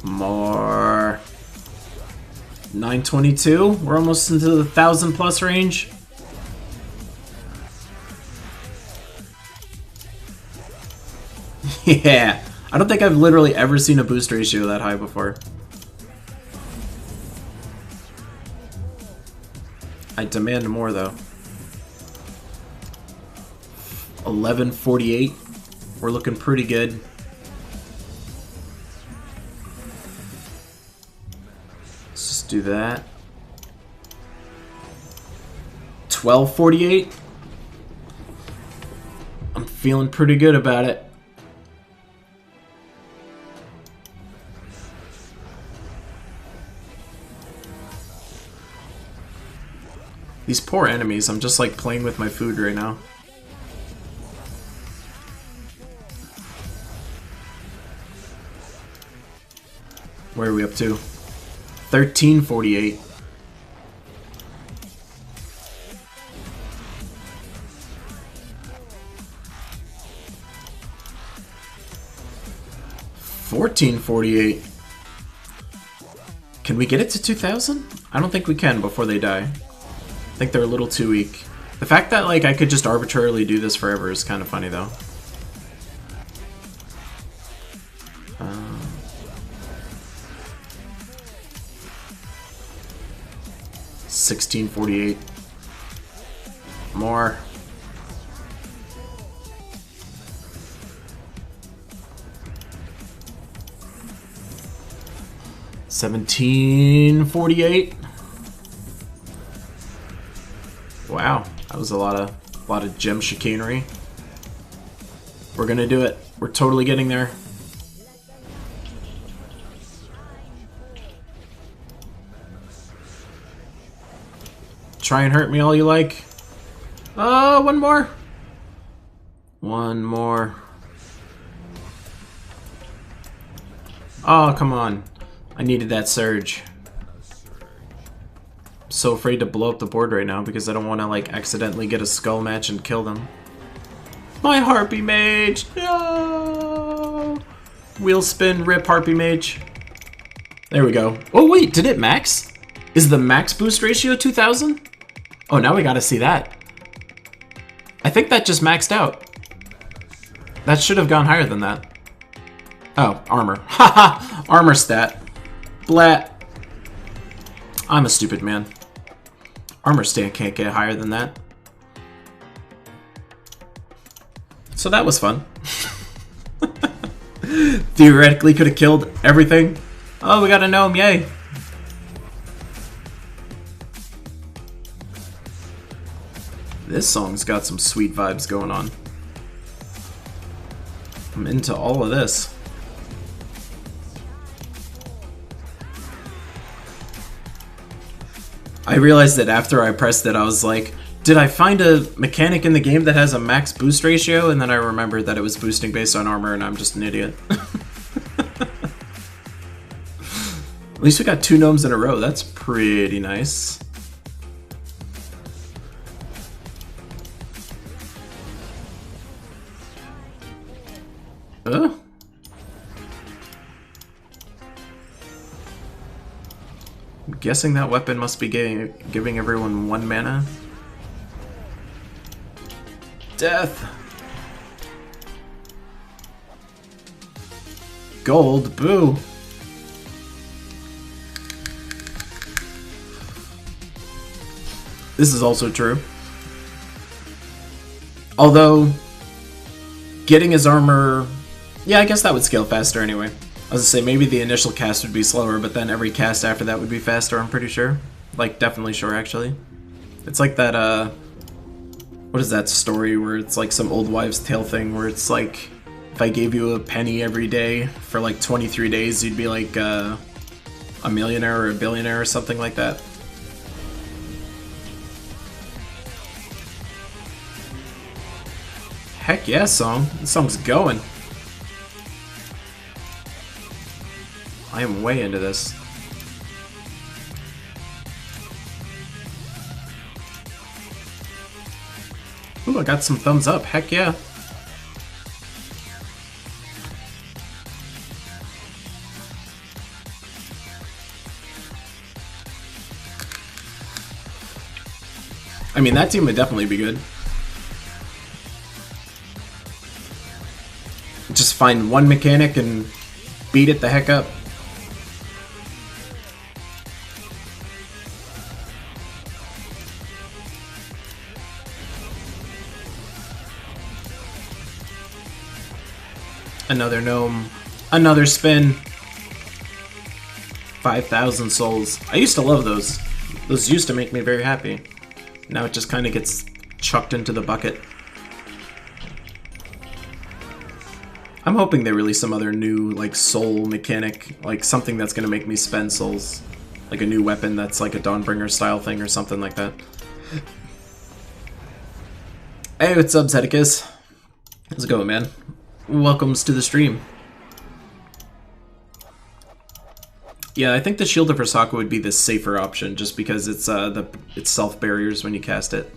More. 922. We're almost into the 1,000+ range. Yeah. I don't think I've literally ever seen a boost ratio that high before. I demand more though. 1148. We're looking pretty good. Let's just do that. 1248. I'm feeling pretty good about it. These poor enemies, I'm just like playing with my food right now. Where are we up to? 1348. $14.48. Can we get it to 2,000? I don't think we can before they die. I think they're a little too weak. The fact that like I could just arbitrarily do this forever is kind of funny though. 1648. More. $17.48. Wow, that was a lot of gem chicanery. We're gonna do it. We're totally getting there. Try and hurt me all you like. Oh, one more. One more. Oh, come on. I needed that surge. I'm so afraid to blow up the board right now because I don't want to like accidentally get a skull match and kill them. My Harpy Mage! No! Wheel spin, rip Harpy Mage. There we go. Oh wait, did it max? Is the max boost ratio 2,000? Oh, now we gotta see that. I think that just maxed out. That should have gone higher than that. Oh, armor. Haha! Armor stat. Blat. I'm a stupid man. Armor stat can't get higher than that. So that was fun. Theoretically could have killed everything. Oh, we got a gnome, yay. This song's got some sweet vibes going on. I'm into all of this. I realized that after I pressed it, I was like, did I find a mechanic in the game that has a max boost ratio? And then I remembered that it was boosting based on armor and I'm just an idiot. At least we got 2 gnomes in a row. That's pretty nice. guessing that weapon must be giving everyone 1 mana. Death! Gold, boo! This is also true. Although, getting his armor... Yeah, I guess that would scale faster anyway. I was gonna say, maybe the initial cast would be slower, but then every cast after that would be faster, I'm pretty sure. Like, definitely sure, actually. It's like that, what is that story where it's like some old wives' tale thing where it's like, if I gave you a penny every day for like 23 days, you'd be like, a millionaire or a billionaire or something like that. Heck yeah, song. This song's going. I am way into this. Ooh, I got some thumbs up. Heck yeah. I mean, that team would definitely be good. Just find one mechanic and beat it the heck up. Another gnome. Another spin. 5,000 souls. I used to love those. Those used to make me very happy. Now it just kind of gets chucked into the bucket. I'm hoping they release some other new, like, soul mechanic. Like, something that's gonna make me spend souls. Like a new weapon that's like a Dawnbringer style thing or something like that. Hey, what's up, Zedicus? How's it going, man? Welcomes to the stream. Yeah, I think the Shield of Rosaka would be the safer option, just because it's it's self barriers when you cast it.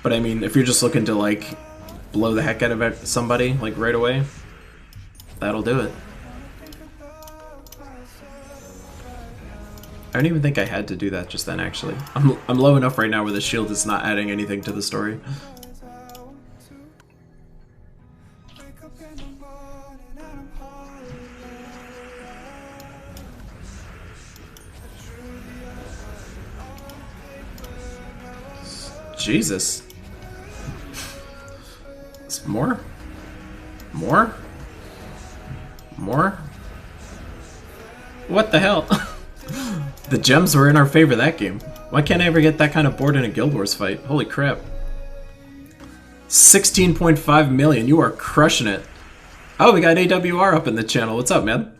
But I mean, if you're just looking to like blow the heck out of somebody like right away, that'll do it. I don't even think I had to do that just then. Actually, I'm low enough right now where the shield is not adding anything to the story. Jesus. More? More? More? What the hell? The gems were in our favor that game. Why can't I ever get that kind of board in a Guild Wars fight? Holy crap. 16.5 million. You are crushing it. Oh, we got AWR up in the channel. What's up, man?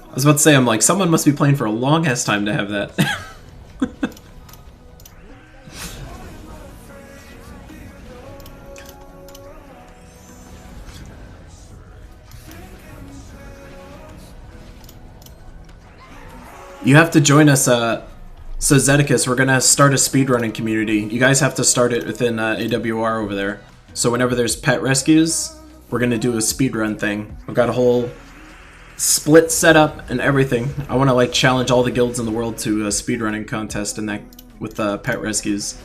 I was about to say, I'm like, someone must be playing for a long ass time to have that. You have to join us, so Zedicus, we're gonna start a speedrunning community. You guys have to start it within AWR over there. So whenever there's pet rescues, we're gonna do a speedrun thing. I've got a whole split setup and everything. I wanna like challenge all the guilds in the world to a speedrunning contest and that with pet rescues.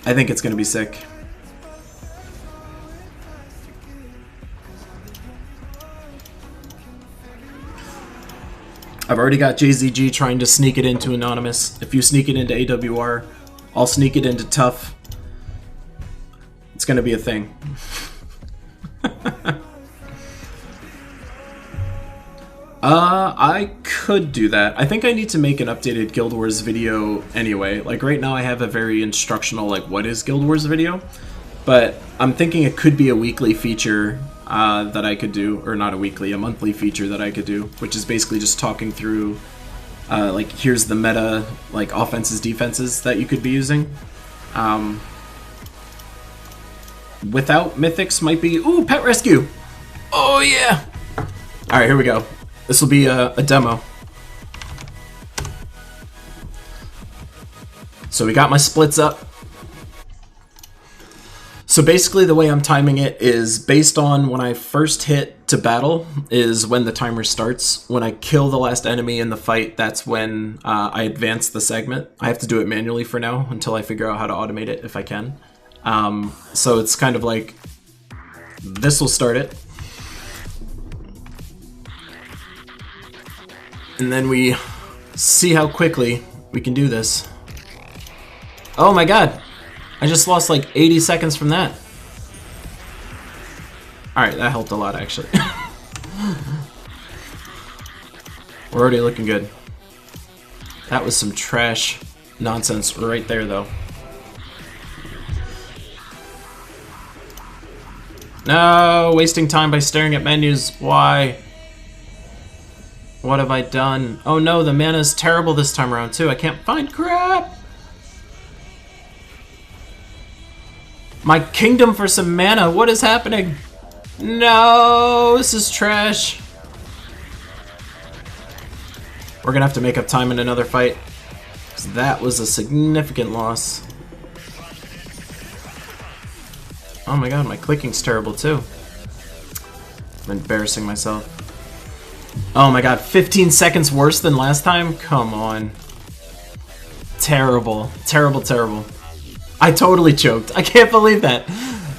I think it's gonna be sick. I've already got JZG trying to sneak it into Anonymous. If you sneak it into AWR, I'll sneak it into Tough. It's gonna be a thing. I could do that. I think I need to make an updated Guild Wars video anyway. Like right now I have a very instructional like what is Guild Wars video. But I'm thinking it could be a weekly feature that I could do, or not a weekly, a monthly feature that I could do, which is basically just talking through, like, here's the meta, like, offenses, defenses that you could be using. Without mythics might be, ooh, pet rescue! Oh yeah! Alright, here we go. This will be a demo. So we got my splits up. So basically the way I'm timing it is based on when I first hit to battle is when the timer starts. When I kill the last enemy in the fight, that's when I advance the segment. I have to do it manually for now until I figure out how to automate it if I can. So it's kind of like, this will start it. And then we see how quickly we can do this. Oh my god! I just lost like 80 seconds from that. Alright, that helped a lot actually. We're already looking good. That was some trash nonsense right there though. No! Wasting time by staring at menus. Why? What have I done? Oh no, the mana is terrible this time around too. I can't find crap! My kingdom for some mana, what is happening? No, this is trash. We're gonna have to make up time in another fight, 'cause that was a significant loss. Oh my god, my clicking's terrible too. I'm embarrassing myself. Oh my god, 15 seconds worse than last time? Come on. Terrible, terrible, terrible. I totally choked. I can't believe that.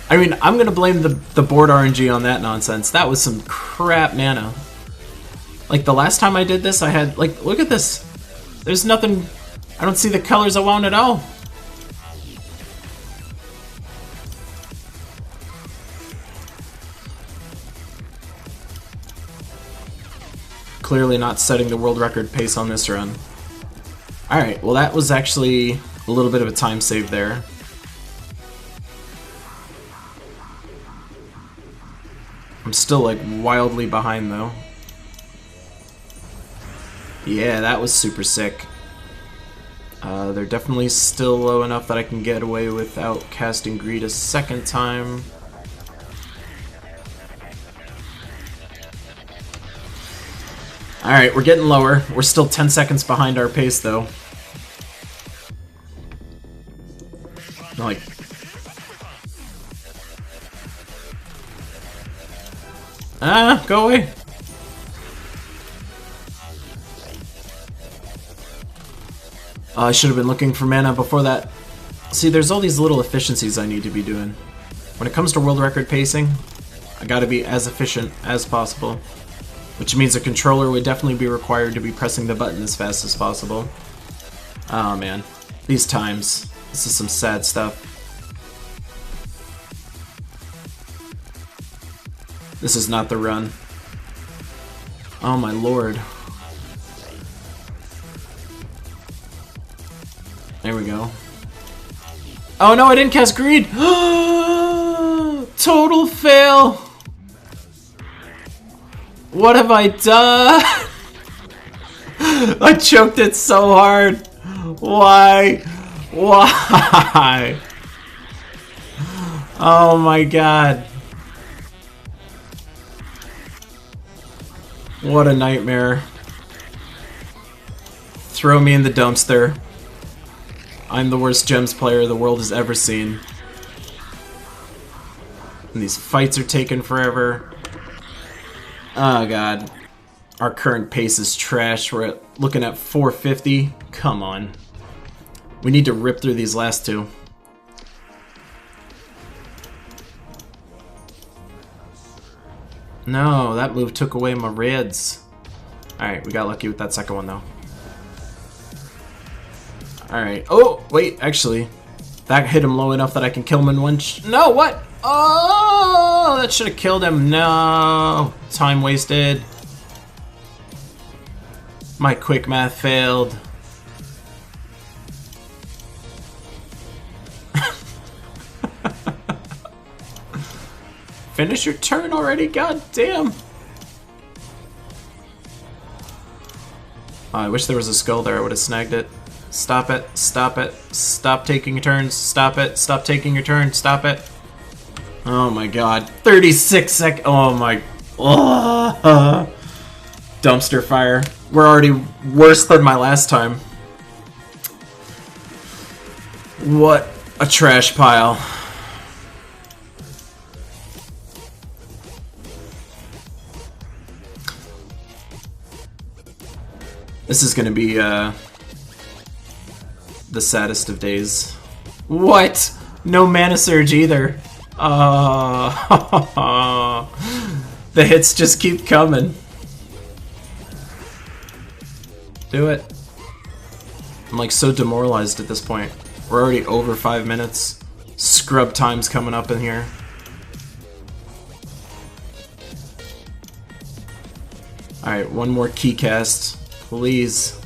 I mean, I'm gonna blame the board RNG on that nonsense. That was some crap mana. Like the last time I did this, I had, like, look at this. There's nothing, I don't see the colors I want at all. Clearly not setting the world record pace on this run. Alright, well that was actually a little bit of a time save there. I'm still like wildly behind though. Yeah, that was super sick. They're definitely still low enough that I can get away without casting Greed a second time. Alright, we're getting lower. We're still 10 seconds behind our pace though. Like, go away. I should have been looking for mana before that. See, there's all these little efficiencies I need to be doing. When it comes to world record pacing, I gotta be as efficient as possible. Which means a controller would definitely be required to be pressing the button as fast as possible. Oh man, these times. This is some sad stuff. This is not the run. Oh my lord. There we go. Oh no, I didn't cast Greed! Total fail! What have I done? I choked it so hard. Why? Why? Oh my god. What a nightmare. Throw me in the dumpster. I'm the worst gems player the world has ever seen. And these fights are taking forever. Oh god. Our current pace is trash. We're looking at 450. Come on. We need to rip through these last two. No, that move took away my reds. Alright, we got lucky with that second one though. Alright. Oh, wait, actually. That hit him low enough that I can kill him in one No, what? Oh, that should have killed him. No. Time wasted. My quick math failed. Finish your turn already? God damn. Oh, I wish there was a skull there. I would have snagged it. Stop it. Stop it. Stop taking your turns. Stop it. Stop taking your turn. Stop it. Oh my god. 36 seconds. Oh my. Oh. Dumpster fire. We're already worse than my last time. What a trash pile. This is gonna be the saddest of days. What? No mana surge either. The hits just keep coming. Do it. I'm like so demoralized at this point. We're already over 5 minutes. Scrub time's coming up in here. Alright, one more key cast, please.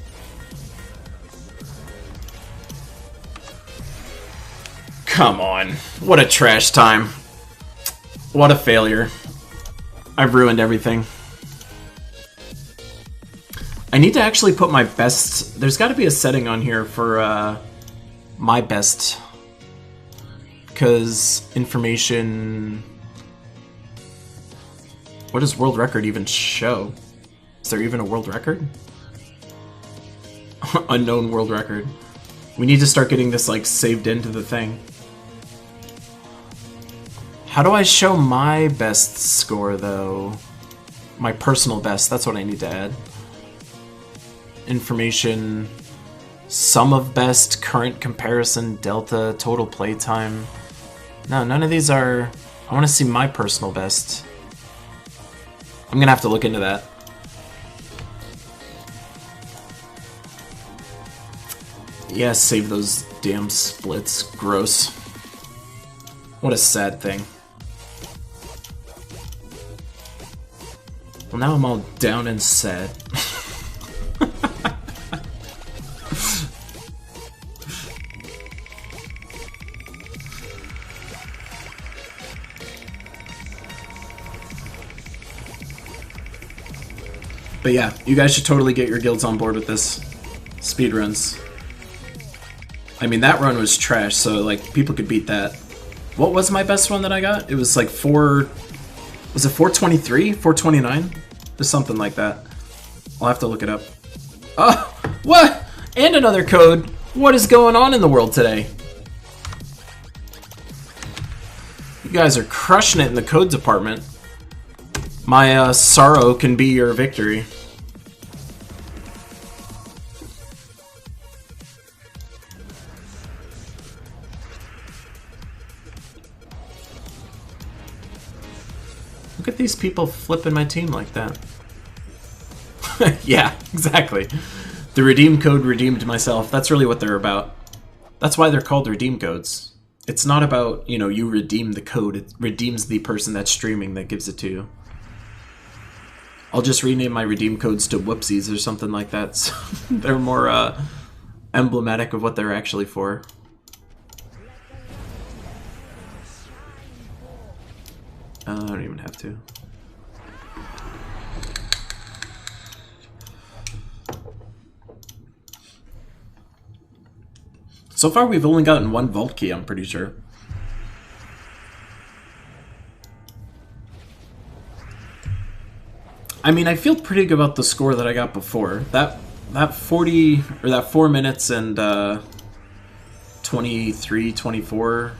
Come on. What a trash time. What a failure. I've ruined everything. I need to actually put my best... There's got to be a setting on here for my best. Because information... What does world record even show? Is there even a world record? Unknown world record. We need to start getting this like saved into the thing. How do I show my best score though? My personal best, that's what I need to add. Information, sum of best, current comparison, delta, total playtime. No, none of these are... I want to see my personal best. I'm gonna have to look into that. Yeah, save those damn splits. Gross. What a sad thing. Well, now I'm all down and sad. But yeah, you guys should totally get your guilds on board with this. Speedruns. I mean, that run was trash, so like people could beat that. What was my best one that I got? It was like 4... Was it 423? 429? Or something like that. I'll have to look it up. Oh! What? And another code! What is going on in the world today? You guys are crushing it in the code department. My sorrow can be your victory. Look at these people flipping my team like that. Yeah, exactly. The redeem code redeemed myself. That's really what they're about. That's why they're called redeem codes. It's not about, you know, you redeem the code. It redeems the person that's streaming that gives it to you. I'll just rename my redeem codes to whoopsies or something like that. So they're more emblematic of what they're actually for. I don't even have to. So far we've only gotten one vault key, I'm pretty sure. I mean, I feel pretty good about the score that I got before. That 40 or that 4 minutes and 23, 24.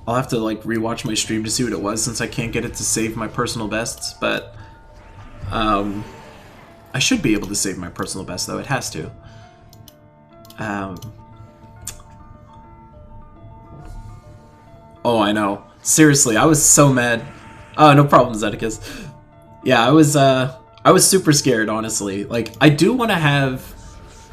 I'll have to like rewatch my stream to see what it was since I can't get it to save my personal bests, but I should be able to save my personal best though. It has to. Oh, I know. Seriously, I was so mad. Oh, no problem, Zeticus. Yeah, I was super scared, honestly. Like, I do want to have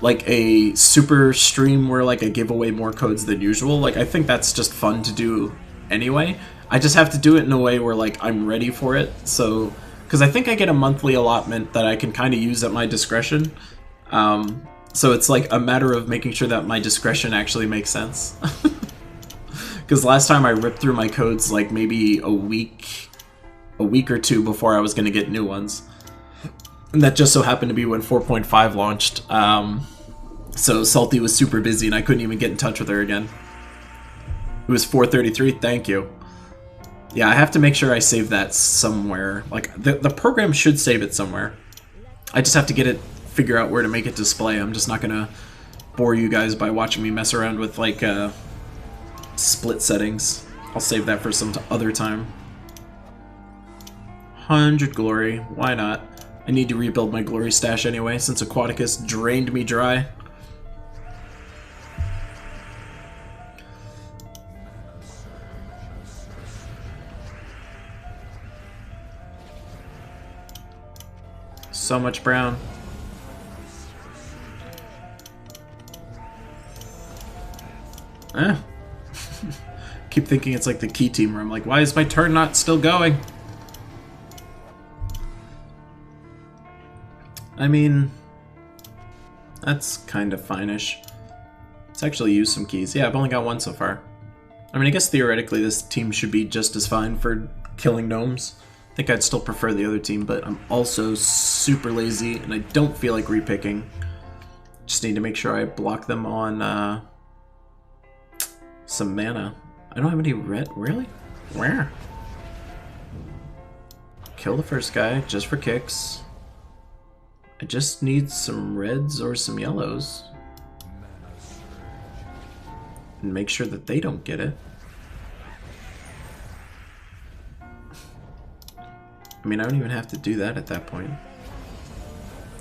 like a super stream where like I give away more codes than usual. Like, I think that's just fun to do anyway. I just have to do it in a way where like I'm ready for it. So, because I think I get a monthly allotment that I can kind of use at my discretion. So it's like a matter of making sure that my discretion actually makes sense. Because last time I ripped through my codes like maybe a week or two before I was going to get new ones. And that just so happened to be when 4.5 launched. So Salty was super busy and I couldn't even get in touch with her again. It was 4:33, thank you. Yeah, I have to make sure I save that somewhere. Like, the program should save it somewhere. I just have to figure out where to make it display. I'm just not gonna bore you guys by watching me mess around with, like, split settings. I'll save that for some other time. 100 glory, why not? I need to rebuild my glory stash anyway, since Aquaticus drained me dry. So much brown. Keep thinking it's like the key team where I'm like, why is my turn not still going? I mean, that's kind of fine-ish. Let's actually use some keys. Yeah, I've only got one so far. I mean, I guess theoretically this team should be just as fine for killing gnomes. I think I'd still prefer the other team, but I'm also super lazy and I don't feel like repicking. Just need to make sure I block them on some mana. I don't have any red. Really? Where? Kill the first guy just for kicks. I just need some reds or some yellows. And make sure that they don't get it. I mean, I don't even have to do that at that point.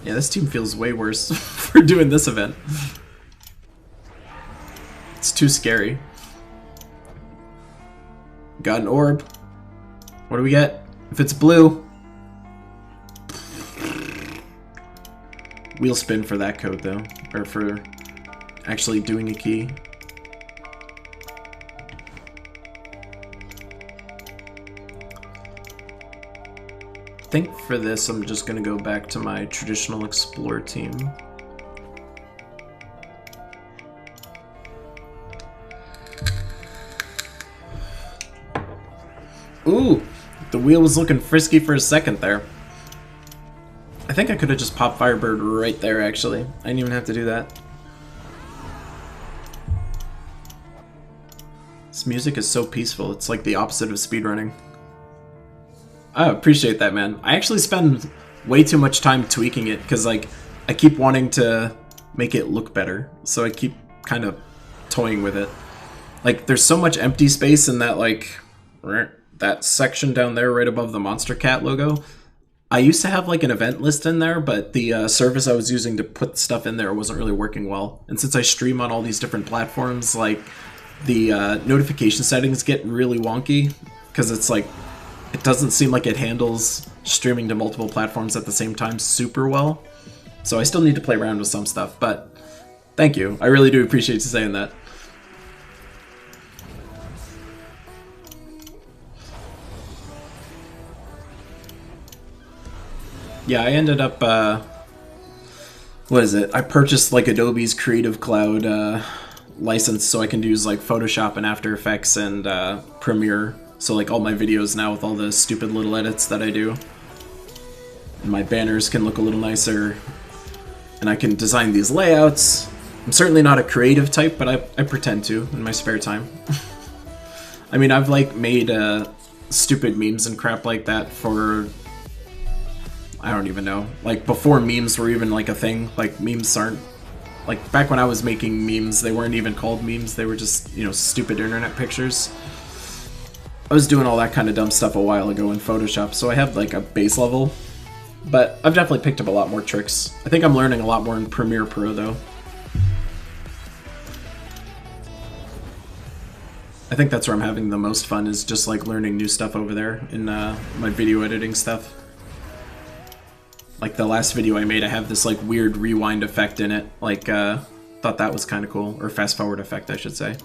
Yeah, this team feels way worse for doing this event. It's too scary. Got an orb. What do we get? If it's blue. Wheel spin for that code though. Or for actually doing a key. I think for this I'm just gonna go back to my traditional explorer team. Ooh, the wheel was looking frisky for a second there. I think I could have just popped Firebird right there, actually. I didn't even have to do that. This music is so peaceful. It's like the opposite of speedrunning. I appreciate that, man. I actually spend way too much time tweaking it because, like, I keep wanting to make it look better. So I keep kind of toying with it. Like, there's so much empty space in that, like, that section down there right above the Monster Cat logo. I used to have like an event list in there, but the service I was using to put stuff in there wasn't really working well. And since I stream on all these different platforms, like the notification settings get really wonky because it's like, it doesn't seem like it handles streaming to multiple platforms at the same time super well. So I still need to play around with some stuff, but thank you. I really do appreciate you saying that. Yeah, I ended up, what is it? I purchased like Adobe's Creative Cloud license so I can use like Photoshop and After Effects and Premiere. So like all my videos now with all the stupid little edits that I do. And my banners can look a little nicer. And I can design these layouts. I'm certainly not a creative type, but I pretend to in my spare time. I mean, I've like made stupid memes and crap like that for... I don't even know. Like, before memes were even, like, a thing. Like, memes aren't... Like, back when I was making memes, they weren't even called memes. They were just, you know, stupid internet pictures. I was doing all that kind of dumb stuff a while ago in Photoshop, so I have, like, a base level. But I've definitely picked up a lot more tricks. I think I'm learning a lot more in Premiere Pro, though. I think that's where I'm having the most fun, is just, like, learning new stuff over there in my video editing stuff. Like the last video I made, I have this like weird rewind effect in it. Like, thought that was kind of cool. Or fast forward effect, I should say.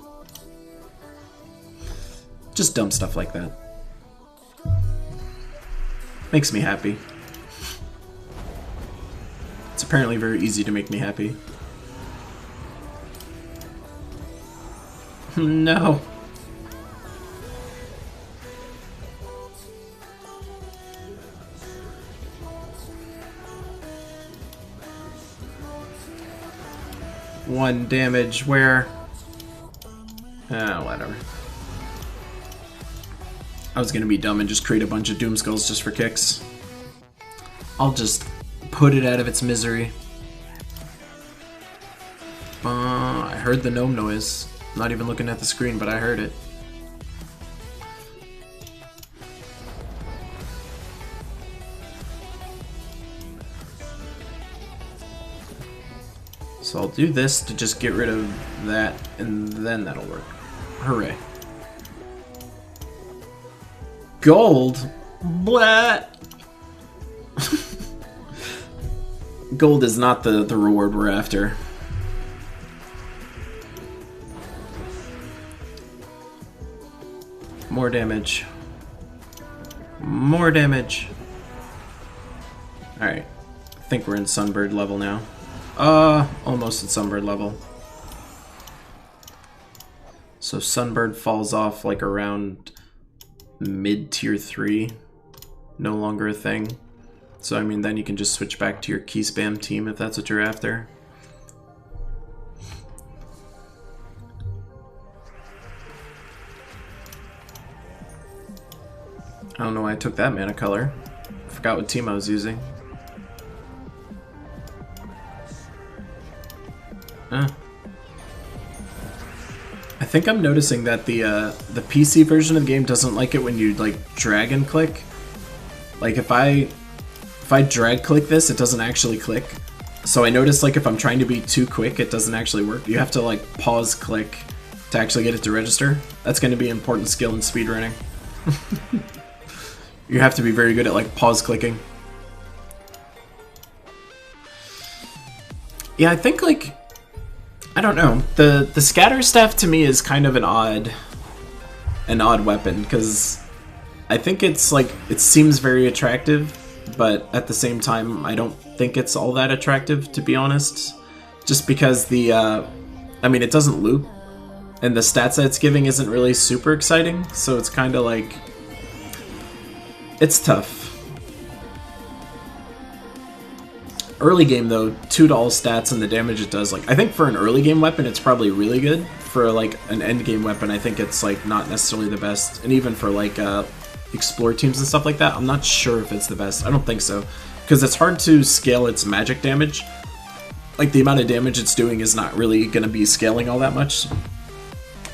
Just dumb stuff like that. Makes me happy. It's apparently very easy to make me happy. No. One damage, where? Whatever. I was gonna be dumb and just create a bunch of Doom Skulls just for kicks. I'll just put it out of its misery. I heard the gnome noise. I'm not even looking at the screen, but I heard it. So I'll do this to just get rid of that, and then that'll work. Hooray. Gold? Blah! Gold is not the reward we're after. More damage. More damage. Alright. I think we're in Sunbird level now. Almost at Sunbird level. So Sunbird falls off like around mid-tier 3. No longer a thing. So I mean, then you can just switch back to your key spam team if that's what you're after. I don't know why I took that mana color. Forgot what team I was using. I think I'm noticing that the PC version of the game doesn't like it when you like drag and click. Like if I drag click this, it doesn't actually click. So I noticed like if I'm trying to be too quick, it doesn't actually work. You have to like pause click to actually get it to register. That's going to be an important skill in speedrunning. You have to be very good at like pause clicking. Yeah, I think like, I don't know. The scatter staff to me is kind of an odd weapon, because I think it's like, it seems very attractive, but at the same time I don't think it's all that attractive, to be honest. Just because the I mean, it doesn't loop, and the stats that it's giving isn't really super exciting, so it's kind of like, it's tough. Early game though, 2 to all stats and the damage it does, like I think for an early game weapon it's probably really good. For like an end game weapon I think it's like not necessarily the best, and even for like explore teams and stuff like that, I'm not sure if it's the best. I don't think so, because it's hard to scale its magic damage. Like the amount of damage it's doing is not really going to be scaling all that much.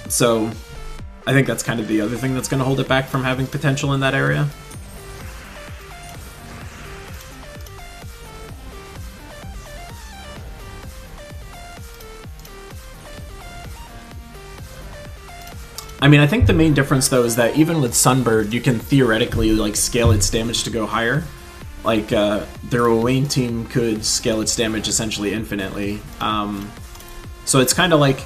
So I think that's kind of the other thing that's going to hold it back from having potential in that area. I mean, I think the main difference though is that even with Sunbird, you can theoretically like scale its damage to go higher. Like their Wayne team could scale its damage essentially infinitely. So it's kind of like,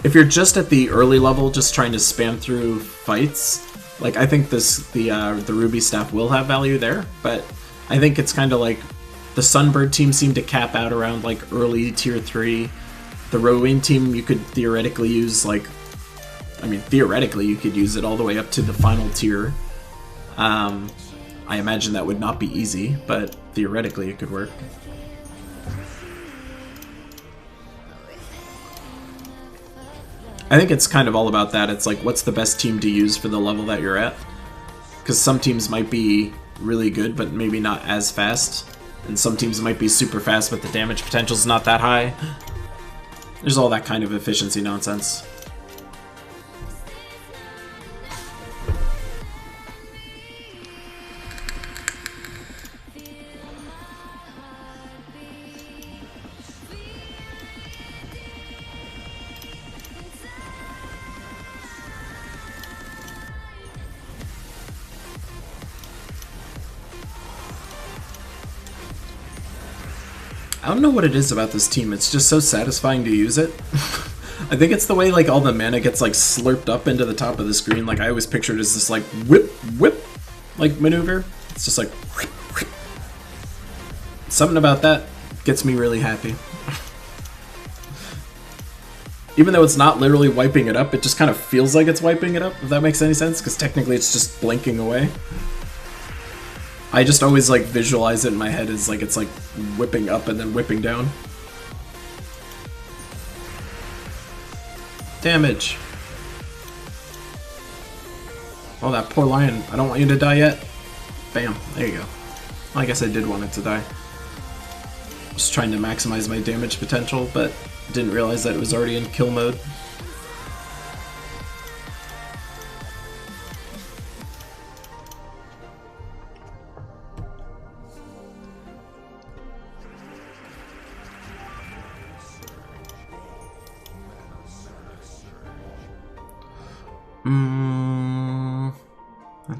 if you're just at the early level, just trying to spam through fights, like I think the Ruby staff will have value there. But I think it's kind of like the Sunbird team seemed to cap out around like early tier 3. The Rowan team you could theoretically use like, I mean, theoretically, you could use it all the way up to the final tier. I imagine that would not be easy, but theoretically it could work. I think it's kind of all about that. It's like, what's the best team to use for the level that you're at? Because some teams might be really good, but maybe not as fast. And some teams might be super fast, but the damage potential's not that high. There's all that kind of efficiency nonsense. I don't know what it is about this team, it's just so satisfying to use it. I think it's the way like all the mana gets like slurped up into the top of the screen. Like I always pictured as this like whip like maneuver. It's just like whip, whip. Something about that gets me really happy. Even though it's not literally wiping it up, it just kind of feels like it's wiping it up, if that makes any sense, because technically it's just blinking away. I just always like visualize it in my head as like it's like whipping up and then whipping down. Damage. Oh, that poor lion. I don't want you to die yet. Bam. There you go. Well, I guess I did want it to die. Just trying to maximize my damage potential, but didn't realize that it was already in kill mode.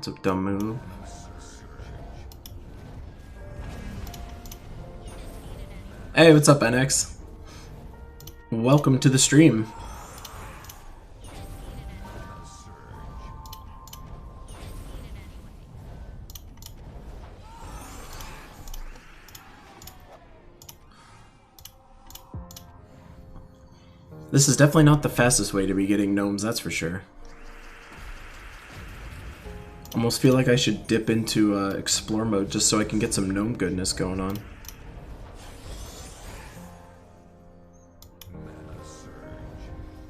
That's a dumb move. Hey, what's up, NX? Welcome to the stream. This is definitely not the fastest way to be getting gnomes, that's for sure. Almost feel like I should dip into explore mode just so I can get some gnome goodness going on.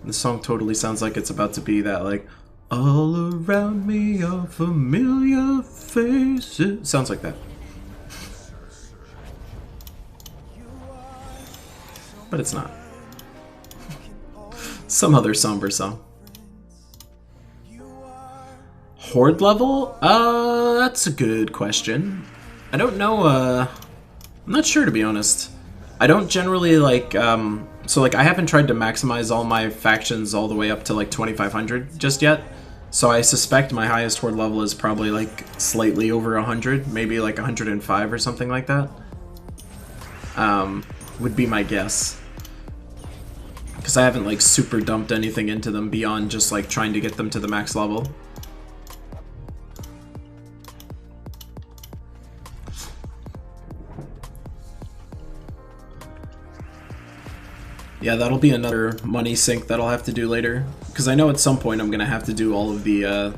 This song totally sounds like it's about to be that, like, all around me are familiar faces. Sounds like that. But it's not. Some other somber song. Horde level? That's a good question. I don't know, I'm not sure, to be honest. I don't generally, like, so, like, I haven't tried to maximize all my factions all the way up to, like, 2500 just yet. So I suspect my highest horde level is probably, like, slightly over 100, maybe, like, 105 or something like that. Would be my guess. Because I haven't, like, super dumped anything into them beyond just, like, trying to get them to the max level. Yeah, that'll be another money sink that I'll have to do later. Because I know at some point I'm going to have to do all of the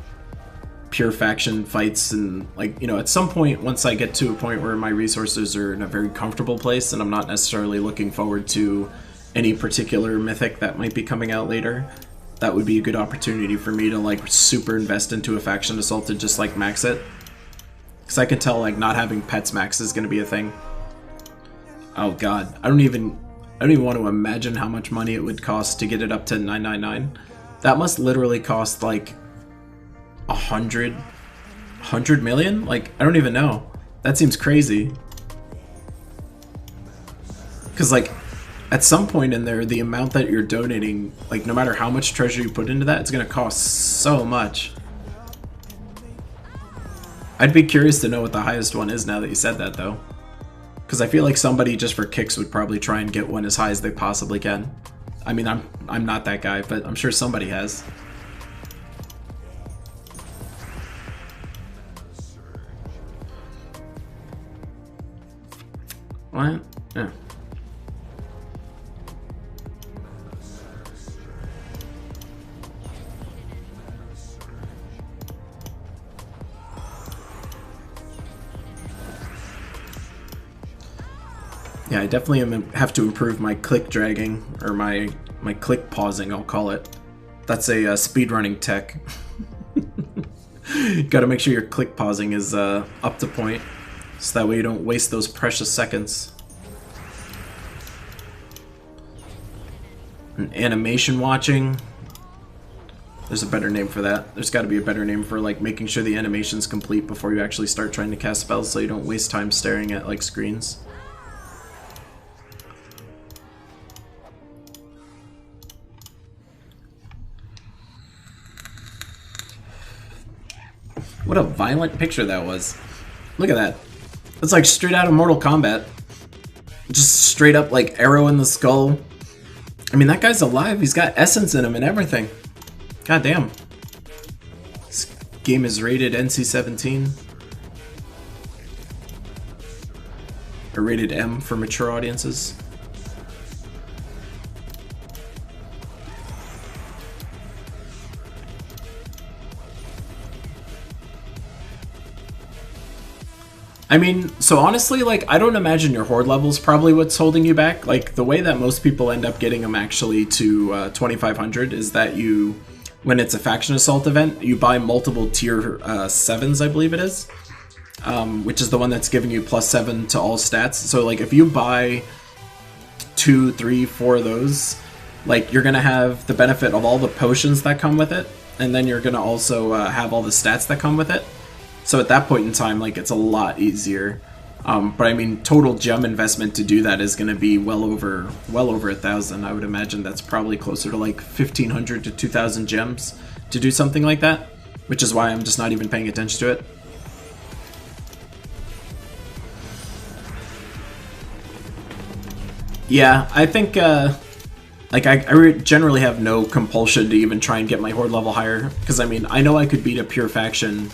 pure faction fights. And, like, you know, at some point, once I get to a point where my resources are in a very comfortable place and I'm not necessarily looking forward to any particular mythic that might be coming out later, that would be a good opportunity for me to, like, super invest into a faction assault and just, like, max it. Because I can tell, like, not having pets max is going to be a thing. Oh god, I don't even want to imagine how much money it would cost to get it up to 999. That must literally cost, like, 100 million? Like, I don't even know. That seems crazy. Because, like, at some point in there, the amount that you're donating, like, no matter how much treasure you put into that, it's going to cost so much. I'd be curious to know what the highest one is now that you said that, though. Because I feel like somebody just for kicks would probably try and get one as high as they possibly can. I mean, I'm not that guy, but I'm sure somebody has. What? Yeah. Yeah, I definitely have to improve my click dragging, or my click pausing, I'll call it. That's a speedrunning tech. Gotta make sure your click pausing is up to point, so that way you don't waste those precious seconds. And animation watching. There's a better name for that. There's gotta be a better name for, like, making sure the animation's complete before you actually start trying to cast spells, so you don't waste time staring at, like, screens. What a violent picture that was. Look at that. It's like straight out of Mortal Kombat. Just straight up, like, arrow in the skull. I mean, that guy's alive. He's got essence in him and everything. God damn. This game is rated NC-17. Or rated M for mature audiences. I mean, so honestly, like, I don't imagine your horde level's probably what's holding you back. Like, the way that most people end up getting them actually to 2500 is that you, when it's a faction assault event, you buy multiple tier 7s, I believe it is, which is the one that's giving you +7 to all stats. So, like, if you buy 2, 3, 4 of those, like, you're gonna have the benefit of all the potions that come with it, and then you're gonna also have all the stats that come with it. So at that point in time, like, it's a lot easier. But I mean, total gem investment to do that is going to be well over 1,000. I would imagine that's probably closer to like 1,500 to 2,000 gems to do something like that. which is why I'm just not even paying attention to it. Yeah, I think, like, I generally have no compulsion to even try and get my horde level higher, because, I mean, I know I could beat a pure faction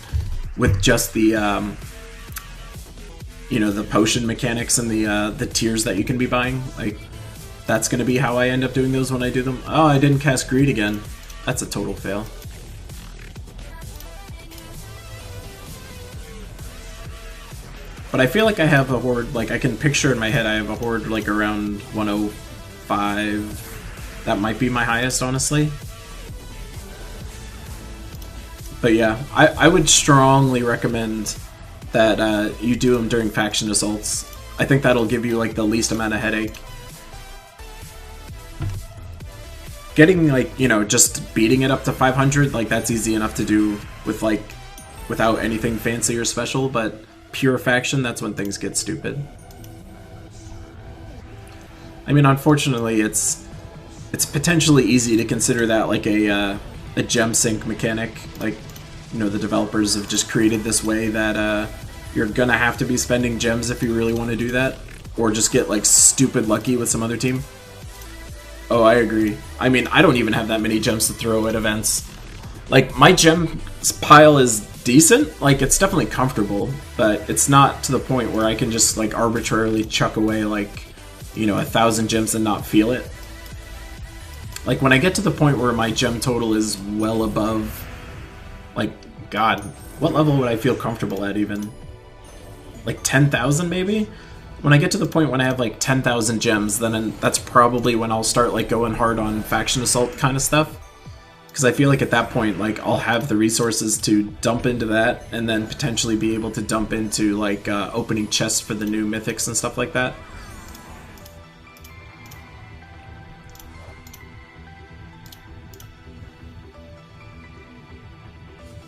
with just the, you know, the potion mechanics and the tiers that you can be buying. Like, that's going to be how I end up doing those when I do them. Oh, I didn't cast Greed again. That's a total fail. But I feel like I have a horde, like, I can picture in my head I have a horde, like, around 105. That might be my highest, honestly. But yeah, I would strongly recommend that you do them during faction assaults. I think that'll give you, like, the least amount of headache. Getting, like, you know, just beating it up to 500, like, that's easy enough to do with, like, without anything fancy or special, but pure faction, that's when things get stupid. I mean, unfortunately, it's potentially easy to consider that like a gem sink mechanic. Like, you know, the developers have just created this way that you're gonna have to be spending gems if you really want to do that, or just get like stupid lucky with some other team. Oh, I agree. I mean, I don't even have that many gems to throw at events. Like, my gem pile is decent, like, it's definitely comfortable, but it's not to the point where I can just, like, arbitrarily chuck away, like, you know, 1,000 gems and not feel it. Like, when I get to the point where my gem total is well above, like, God, what level would I feel comfortable at even? Like 10,000 maybe? When I get to the point when I have like 10,000 gems, then that's probably when I'll start like going hard on faction assault kind of stuff. Because I feel like at that point, like, I'll have the resources to dump into that, and then potentially be able to dump into like opening chests for the new mythics and stuff like that.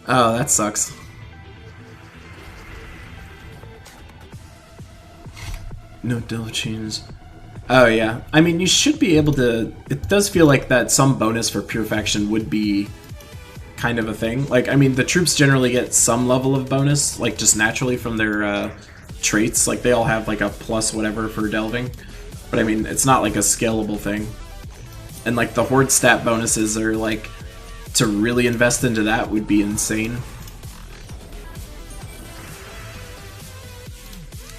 Oh, that sucks. No Delchines. Oh yeah, I mean, you should be able to. It does feel like that some bonus for pure faction would be kind of a thing. Like, I mean, the troops generally get some level of bonus, like just naturally from their traits. Like, they all have like a plus whatever for delving, but I mean, it's not like a scalable thing. And like the horde stat bonuses are like, to really invest into that would be insane.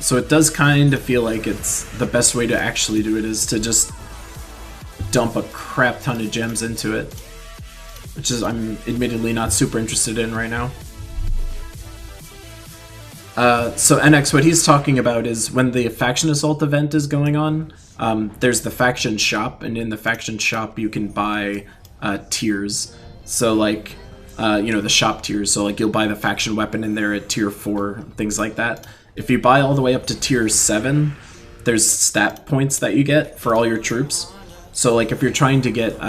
So it does kind of feel like it's the best way to actually do it is to just dump a crap ton of gems into it, which is I'm admittedly not super interested in right now. So NX, what he's talking about is when the Faction Assault event is going on, there's the Faction Shop, and in the Faction Shop you can buy tiers. So like, you know, the shop tiers, so like you'll buy the faction weapon in there at tier 4, things like that. If you buy all the way up to tier 7, there's stat points that you get for all your troops. So like if you're trying to get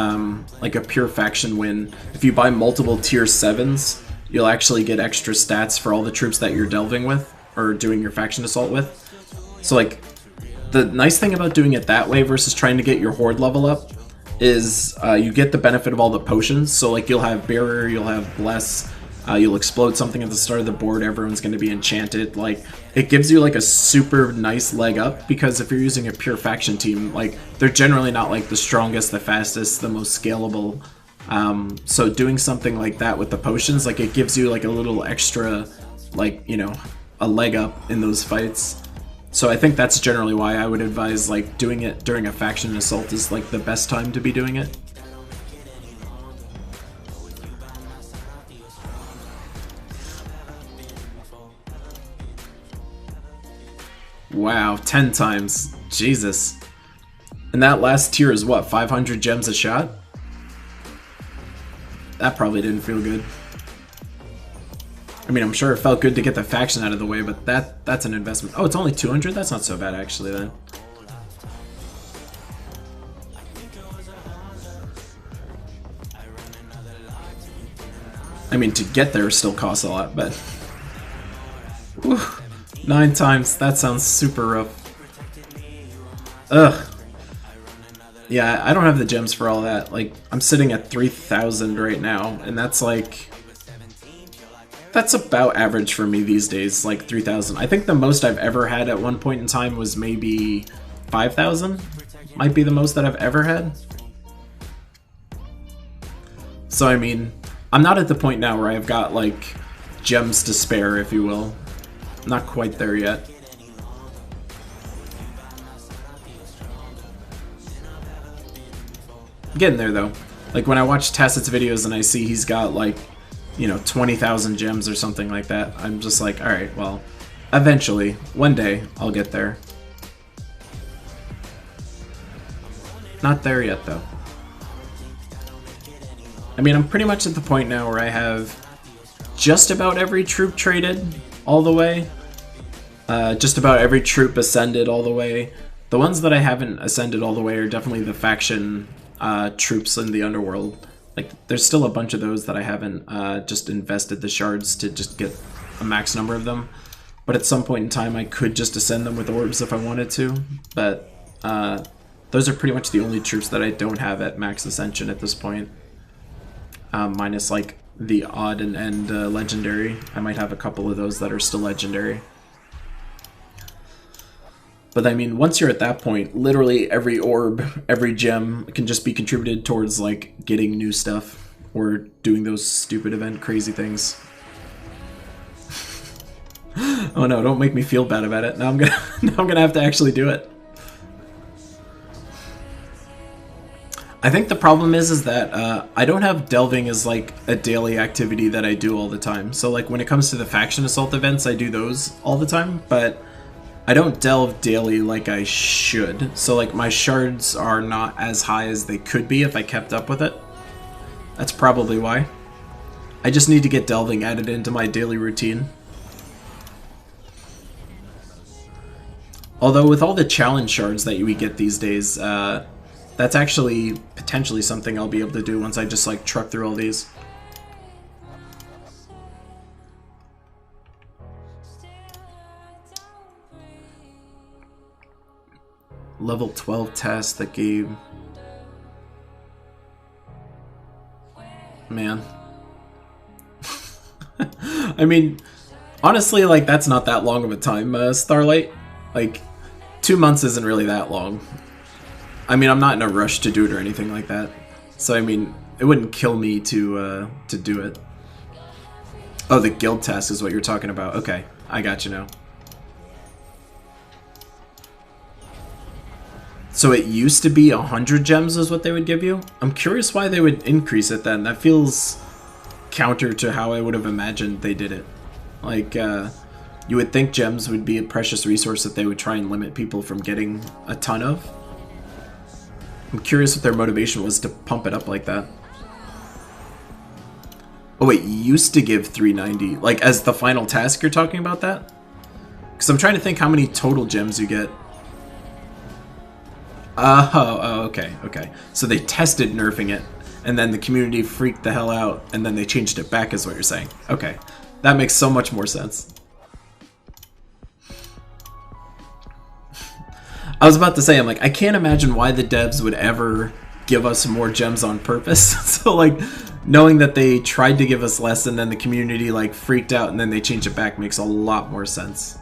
like a pure faction win, if you buy multiple tier 7s, you'll actually get extra stats for all the troops that you're delving with, or doing your faction assault with. So like, the nice thing about doing it that way versus trying to get your horde level up is you get the benefit of all the potions. So like, you'll have Bearer, you'll have Bless, you'll explode something at the start of the board, everyone's going to be enchanted. Like, it gives you like a super nice leg up, because if you're using a pure faction team, like, they're generally not like the strongest, the fastest, the most scalable. So doing something like that with the potions, like, it gives you like a little extra, like, you know, a leg up in those fights. So I think that's generally why I would advise like doing it during a faction assault is like the best time to be doing it. Wow, 10 times. Jesus. And that last tier is what, 500 gems a shot? That probably didn't feel good. I mean, I'm sure it felt good to get the faction out of the way, but that's an investment. Oh, it's only 200? That's not so bad, actually, then. I mean, to get there still costs a lot, but... Whew. 9 times. That sounds super rough. Ugh. Yeah, I don't have the gems for all that. Like, I'm sitting at 3,000 right now, and that's like... That's about average for me these days, like 3,000. I think the most I've ever had at one point in time was maybe 5,000. Might be the most that I've ever had. So I mean, I'm not at the point now where I've got like gems to spare, if you will. Not quite there yet. Getting there though. Like when I watch Tacit's videos and I see he's got like, you know, 20,000 gems or something like that, I'm just like, alright, well, eventually, one day, I'll get there. Not there yet though. I mean, I'm pretty much at the point now where I have just about every troop traded all the way. Just about every troop ascended all the way. The ones that I haven't ascended all the way are definitely the faction troops in the underworld. Like, there's still a bunch of those that I haven't just invested the shards to just get a max number of them. But at some point in time, I could just ascend them with orbs if I wanted to. But those are pretty much the only troops that I don't have at max ascension at this point. Minus, like, the odd and end legendary. I might have a couple of those that are still legendary. But I mean, once you're at that point, literally every orb, every gem can just be contributed towards like getting new stuff or doing those stupid event crazy things. Oh no, don't make me feel bad about it. Now I'm gonna have to actually do it. I think the problem is that I don't have delving as like a daily activity that I do all the time. So like when it comes to the faction assault events, I do those all the time, but I don't delve daily like I should, so like my shards are not as high as they could be if I kept up with it. That's probably why. I just need to get delving added into my daily routine. Although with all the challenge shards that we get these days, that's actually potentially something I'll be able to do once I just like truck through all these. Level 12 test that gave... Man. I mean, honestly, like, that's not that long of a time, Starlight. Like, 2 months isn't really that long. I mean, I'm not in a rush to do it or anything like that. So, I mean, it wouldn't kill me to do it. Oh, the guild test is what you're talking about. Okay, I got you now. So it used to be 100 gems is what they would give you? I'm curious why they would increase it then. That feels counter to how I would have imagined they did it. Like, you would think gems would be a precious resource that they would try and limit people from getting a ton of. I'm curious what their motivation was to pump it up like that. Oh wait, used to give 390. Like, as the final task you're talking about that? Because I'm trying to think how many total gems you get. Oh, okay, okay. So they tested nerfing it, and then the community freaked the hell out, and then they changed it back is what you're saying. Okay, that makes so much more sense. I was about to say, I'm like, I can't imagine why the devs would ever give us more gems on purpose. So like, knowing that they tried to give us less and then the community like freaked out and then they changed it back makes a lot more sense.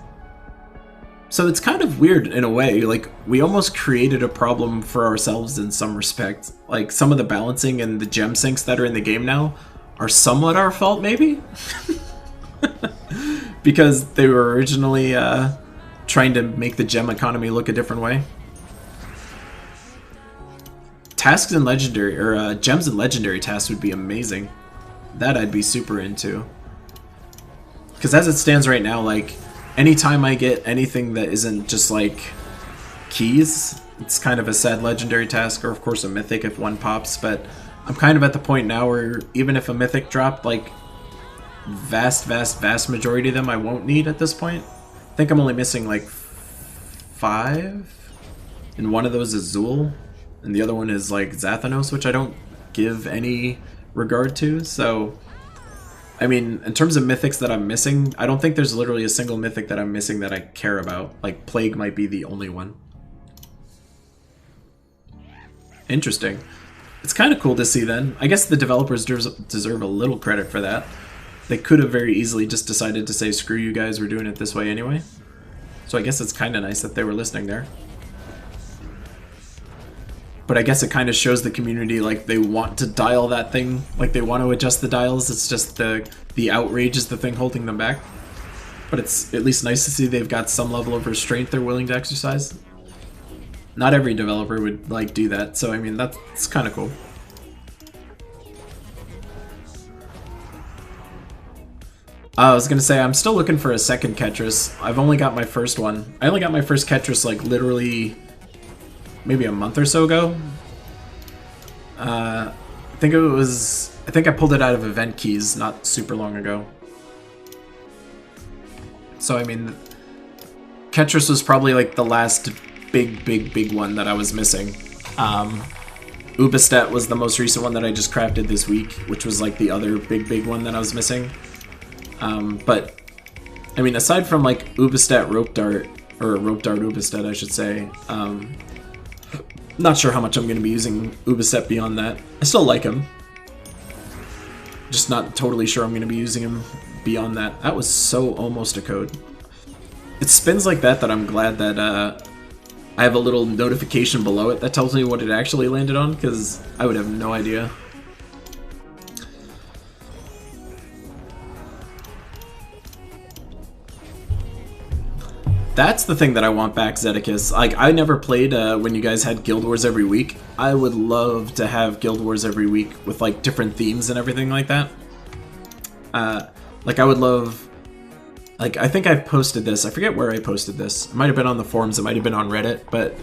So it's kind of weird in a way, like we almost created a problem for ourselves in some respect. Like some of the balancing and the gem sinks that are in the game now are somewhat our fault maybe? Because they were originally trying to make the gem economy look a different way. Tasks and legendary, or gems and legendary tasks would be amazing. That I'd be super into. Because as it stands right now, like, anytime I get anything that isn't just like keys, it's kind of a sad legendary task, or of course a mythic if one pops, but I'm kind of at the point now where even if a mythic dropped, like vast majority of them I won't need at this point. I think I'm only missing like 5, and one of those is Zool, and the other one is like Zathanos, which I don't give any regard to, so I mean, in terms of mythics that I'm missing, I don't think there's literally a single mythic that I'm missing that I care about. Like, Plague might be the only one. Interesting. It's kind of cool to see then. I guess the developers deserve a little credit for that. They could have very easily just decided to say, screw you guys, we're doing it this way anyway. So I guess it's kind of nice that they were listening there. But I guess it kind of shows the community like they want to dial that thing, like they want to adjust the dials. It's just the outrage is the thing holding them back. But it's at least nice to see they've got some level of restraint they're willing to exercise. Not every developer would like do that, so I mean that's kind of cool. I was gonna say I'm still looking for a second Ketris. I've only got my first one. I only got my first Ketris like literally maybe a month or so ago. I think I pulled it out of event keys not super long ago. So I mean, Ketris was probably like the last big one that I was missing. Ubistet was the most recent one that I just crafted this week, which was like the other big one that I was missing. But I mean, aside from like Ubistet Rope Dart, or Rope Dart Ubistet I should say, not sure how much I'm going to be using Ubistet beyond that. I still like him. Just not totally sure I'm going to be using him beyond that. That was so almost a code. It spins like that I'm glad that I have a little notification below it that tells me what it actually landed on, because I would have no idea. That's the thing that I want back, Zedicus. Like, I never played when you guys had Guild Wars every week. I would love to have Guild Wars every week with, like, different themes and everything like that. Like, I would love... Like, I think I've posted this. I forget where I posted this. It might have been on the forums. It might have been on Reddit. But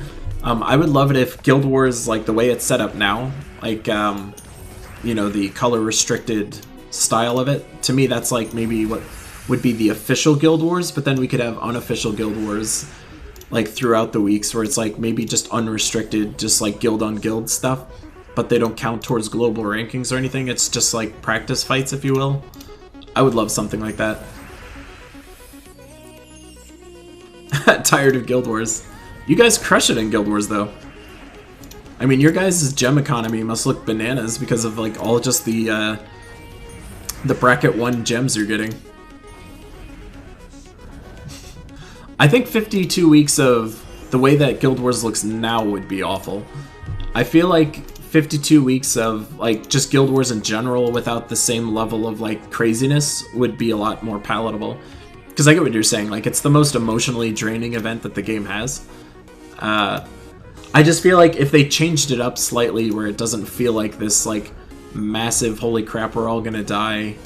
I would love it if Guild Wars, like, the way it's set up now, like, you know, the color-restricted style of it, to me, that's, like, maybe what would be the official Guild Wars, but then we could have unofficial Guild Wars, like, throughout the weeks, where it's, like, maybe just unrestricted, just, like, guild-on-guild stuff, but they don't count towards global rankings or anything. It's just, like, practice fights, if you will. I would love something like that. Tired of Guild Wars. You guys crush it in Guild Wars, though. I mean, your guys' gem economy must look bananas because of, like, all just the bracket 1 gems you're getting. I think 52 weeks of the way that Guild Wars looks now would be awful. I feel like 52 weeks of, like, just Guild Wars in general without the same level of, like, craziness would be a lot more palatable. Because I get what you're saying, like, it's the most emotionally draining event that the game has. I just feel like if they changed it up slightly where it doesn't feel like this, like, massive, holy crap, we're all gonna die,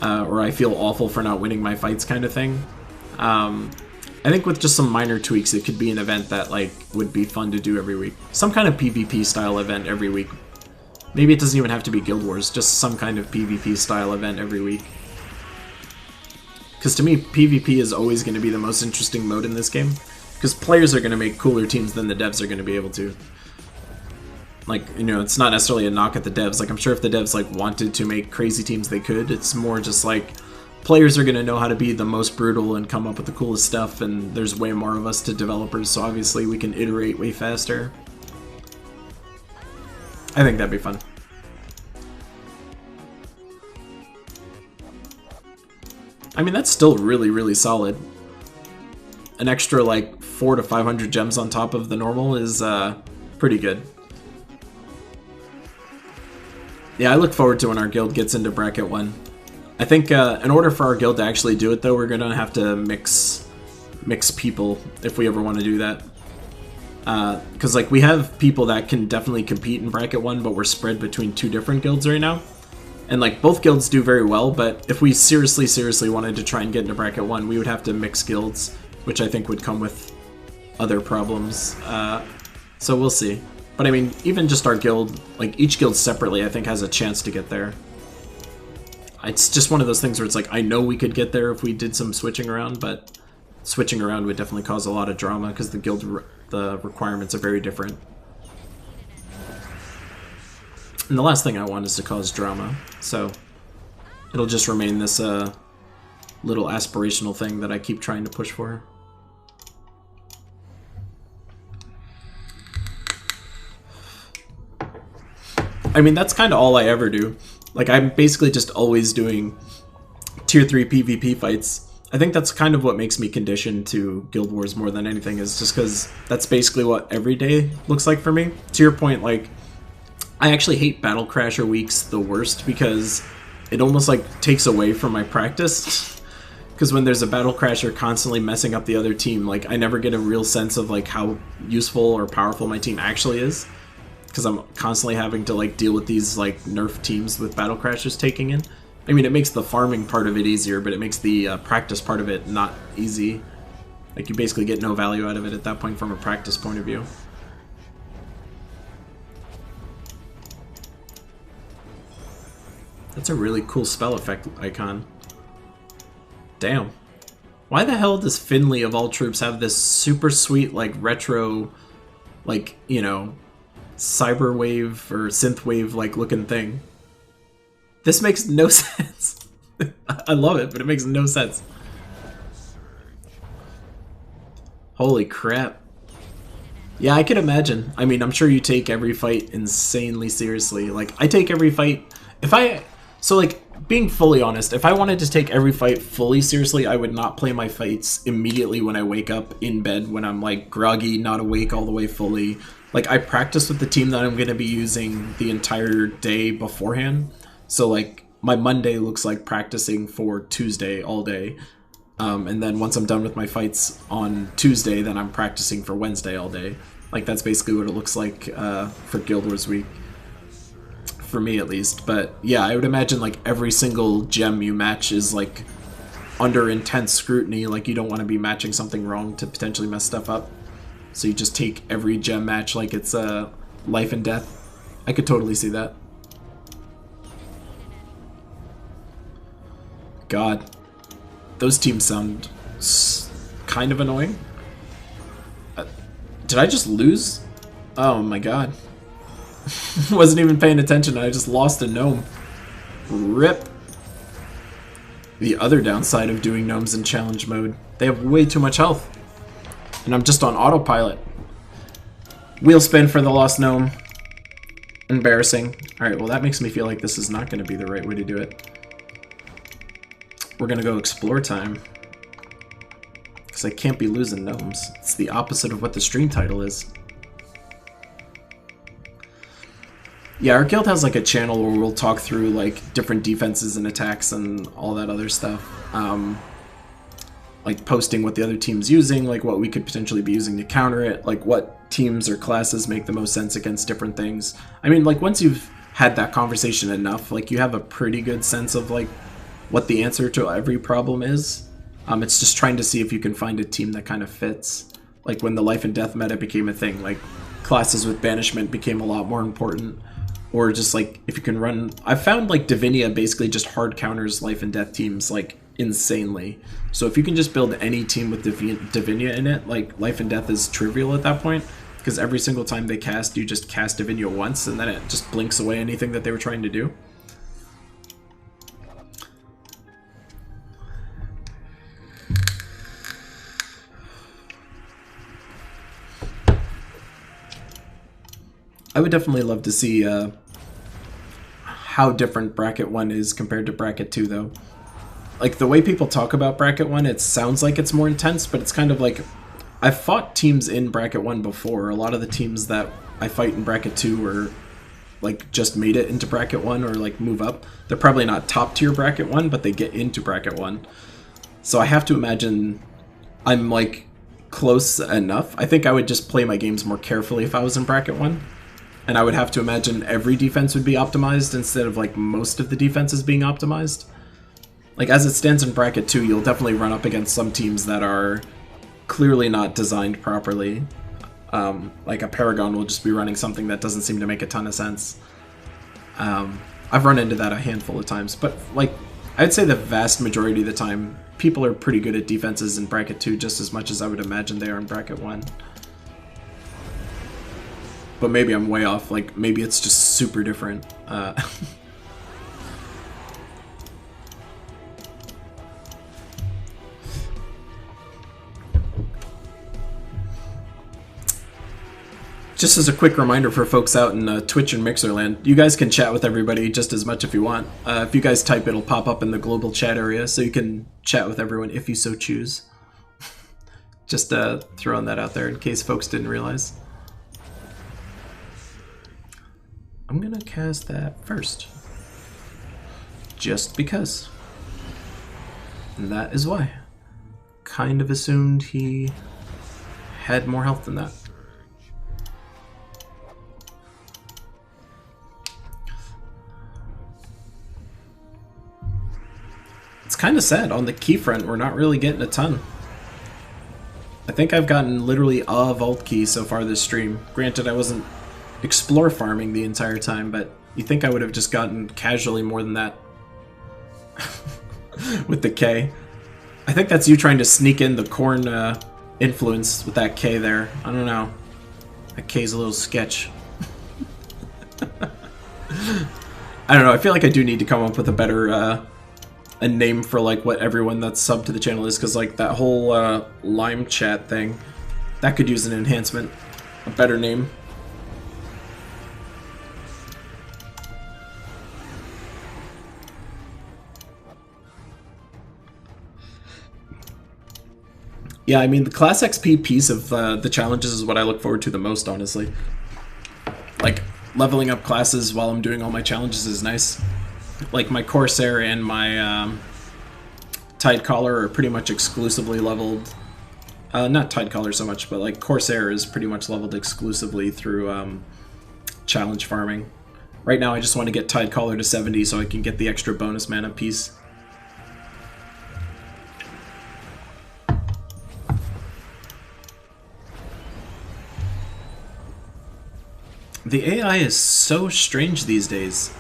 or I feel awful for not winning my fights kind of thing, I think with just some minor tweaks, it could be an event that, like, would be fun to do every week. Some kind of PvP style event every week. Maybe it doesn't even have to be Guild Wars, just some kind of PvP style event every week. Because to me, PvP is always going to be the most interesting mode in this game. Because players are going to make cooler teams than the devs are going to be able to. Like, you know, it's not necessarily a knock at the devs. Like, I'm sure if the devs, like, wanted to make crazy teams, they could. It's more just, like, players are going to know how to be the most brutal and come up with the coolest stuff, and there's way more of us to developers, so obviously we can iterate way faster. I think that'd be fun. I mean, that's still really solid. An extra, like, 400 to 500 gems on top of the normal is pretty good. Yeah, I look forward to when our guild gets into bracket 1. I think in order for our guild to actually do it, though, we're gonna have to mix people if we ever want to do that. Because, like, we have people that can definitely compete in bracket 1, but we're spread between 2 different guilds right now. And, like, both guilds do very well, but if we seriously wanted to try and get into bracket 1, we would have to mix guilds, which I think would come with other problems. So we'll see. But I mean, even just our guild, like, each guild separately, I think has a chance to get there. It's just one of those things where it's like, I know we could get there if we did some switching around, but switching around would definitely cause a lot of drama because the requirements are very different. And the last thing I want is to cause drama, so it'll just remain this little aspirational thing that I keep trying to push for. I mean, that's kind of all I ever do. Like, I'm basically just always doing tier 3 PvP fights. I think that's kind of what makes me conditioned to Guild Wars more than anything, is just because that's basically what every day looks like for me. To your point, like, I actually hate Battle Crasher weeks the worst because it almost like takes away from my practice. Because when there's a Battle Crasher constantly messing up the other team, like, I never get a real sense of like how useful or powerful my team actually is. Because I'm constantly having to like deal with these like nerf teams with Battle Crashers taking in. I mean, it makes the farming part of it easier, but it makes the practice part of it not easy. Like, you basically get no value out of it at that point from a practice point of view. That's a really cool spell effect icon. Damn. Why the hell does Finley, of all troops, have this super sweet, like, retro, like, you know, cyberwave or synthwave, like, looking thing? This makes no sense. I love it, but it makes no sense. Holy crap. Yeah, I can imagine. I mean, I'm sure you take every fight insanely seriously. Like, I take every fight... So, like, being fully honest, if I wanted to take every fight fully seriously, I would not play my fights immediately when I wake up in bed, when I'm, like, groggy, not awake all the way fully. Like, I practice with the team that I'm going to be using the entire day beforehand. So, like, my Monday looks like practicing for Tuesday all day. And then once I'm done with my fights on Tuesday, then I'm practicing for Wednesday all day. Like, that's basically what it looks like for Guild Wars Week. For me, at least. But, yeah, I would imagine, like, every single gem you match is, like, under intense scrutiny. Like, you don't want to be matching something wrong to potentially mess stuff up. So you just take every gem match like it's life and death. I could totally see that. God, those teams sound kind of annoying. Did I just lose? Oh my god. Wasn't even paying attention, I just lost a gnome. RIP. The other downside of doing gnomes in challenge mode, they have way too much health. And I'm just on autopilot. Wheel spin for the lost gnome. Embarrassing. Alright, well that makes me feel like this is not going to be the right way to do it. We're gonna go explore time. Because I can't be losing gnomes. It's the opposite of what the stream title is. Yeah, our guild has like a channel where we'll talk through like different defenses and attacks and all that other stuff. Like posting what the other team's using, like what we could potentially be using to counter it, like what teams or classes make the most sense against different things. I mean, like once you've had that conversation enough, like you have a pretty good sense of like what the answer to every problem is. It's just trying to see if you can find a team that kind of fits. Like when the life and death meta became a thing, like classes with banishment became a lot more important. Or just like if you can run, I've found like Divinia basically just hard counters life and death teams like insanely. So if you can just build any team with Divinia in it, like life and death is trivial at that point. Because every single time they cast, you just cast Divinia once and then it just blinks away anything that they were trying to do. I would definitely love to see how different Bracket 1 is compared to Bracket 2, though. Like, the way people talk about Bracket 1, it sounds like it's more intense, but it's kind of like... I've fought teams in Bracket 1 before. A lot of the teams that I fight in Bracket 2 are, like, just made it into Bracket 1 or, like, move up. They're probably not top-tier Bracket 1, but they get into Bracket 1. So I have to imagine I'm, like, close enough. I think I would just play my games more carefully if I was in Bracket 1. And I would have to imagine every defense would be optimized instead of like most of the defenses being optimized. Like as it stands in Bracket 2, you'll definitely run up against some teams that are clearly not designed properly. Like a Paragon will just be running something that doesn't seem to make a ton of sense. I've run into that a handful of times, but like I'd say the vast majority of the time, people are pretty good at defenses in Bracket 2 just as much as I would imagine they are in Bracket 1. But maybe I'm way off, like, maybe it's just super different. Just as a quick reminder for folks out in Twitch and Mixerland, you guys can chat with everybody just as much if you want. If you guys type, it'll pop up in the global chat area, so you can chat with everyone if you so choose. Just throwing that out there in case folks didn't realize. I'm gonna cast that first. Just because. And that is why. Kind of assumed he had more health than that. It's kind of sad. On the key front, we're not really getting a ton. I think I've gotten literally a vault key so far this stream. Granted, I wasn't explore farming the entire time, but you think I would have just gotten casually more than that. With the K. I think that's you trying to sneak in the corn influence with that K there. I don't know. That K's a little sketch. I don't know, I feel like I do need to come up with a better a name for like what everyone that's subbed to the channel is, because like that whole Lime chat thing, that could use an enhancement. A better name. Yeah, I mean, the Class XP piece of the challenges is what I look forward to the most, honestly. Like, leveling up classes while I'm doing all my challenges is nice. Like, my Corsair and my Tide Collar are pretty much exclusively leveled. Not Tide Collar so much, but like Corsair is pretty much leveled exclusively through challenge farming. Right now I just want to get Tide Collar to 70 so I can get the extra bonus mana piece. The AI is so strange these days.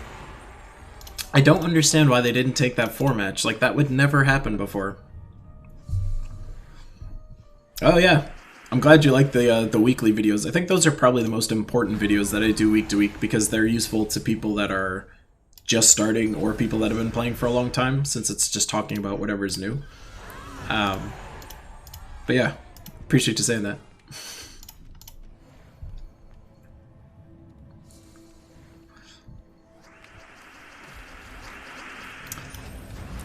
I don't understand why they didn't take that 4-match. Like, that would never happen before. Oh yeah, I'm glad you like the weekly videos. I think those are probably the most important videos that I do week to week, because they're useful to people that are just starting or people that have been playing for a long time, since it's just talking about whatever's new. But yeah, appreciate you saying that.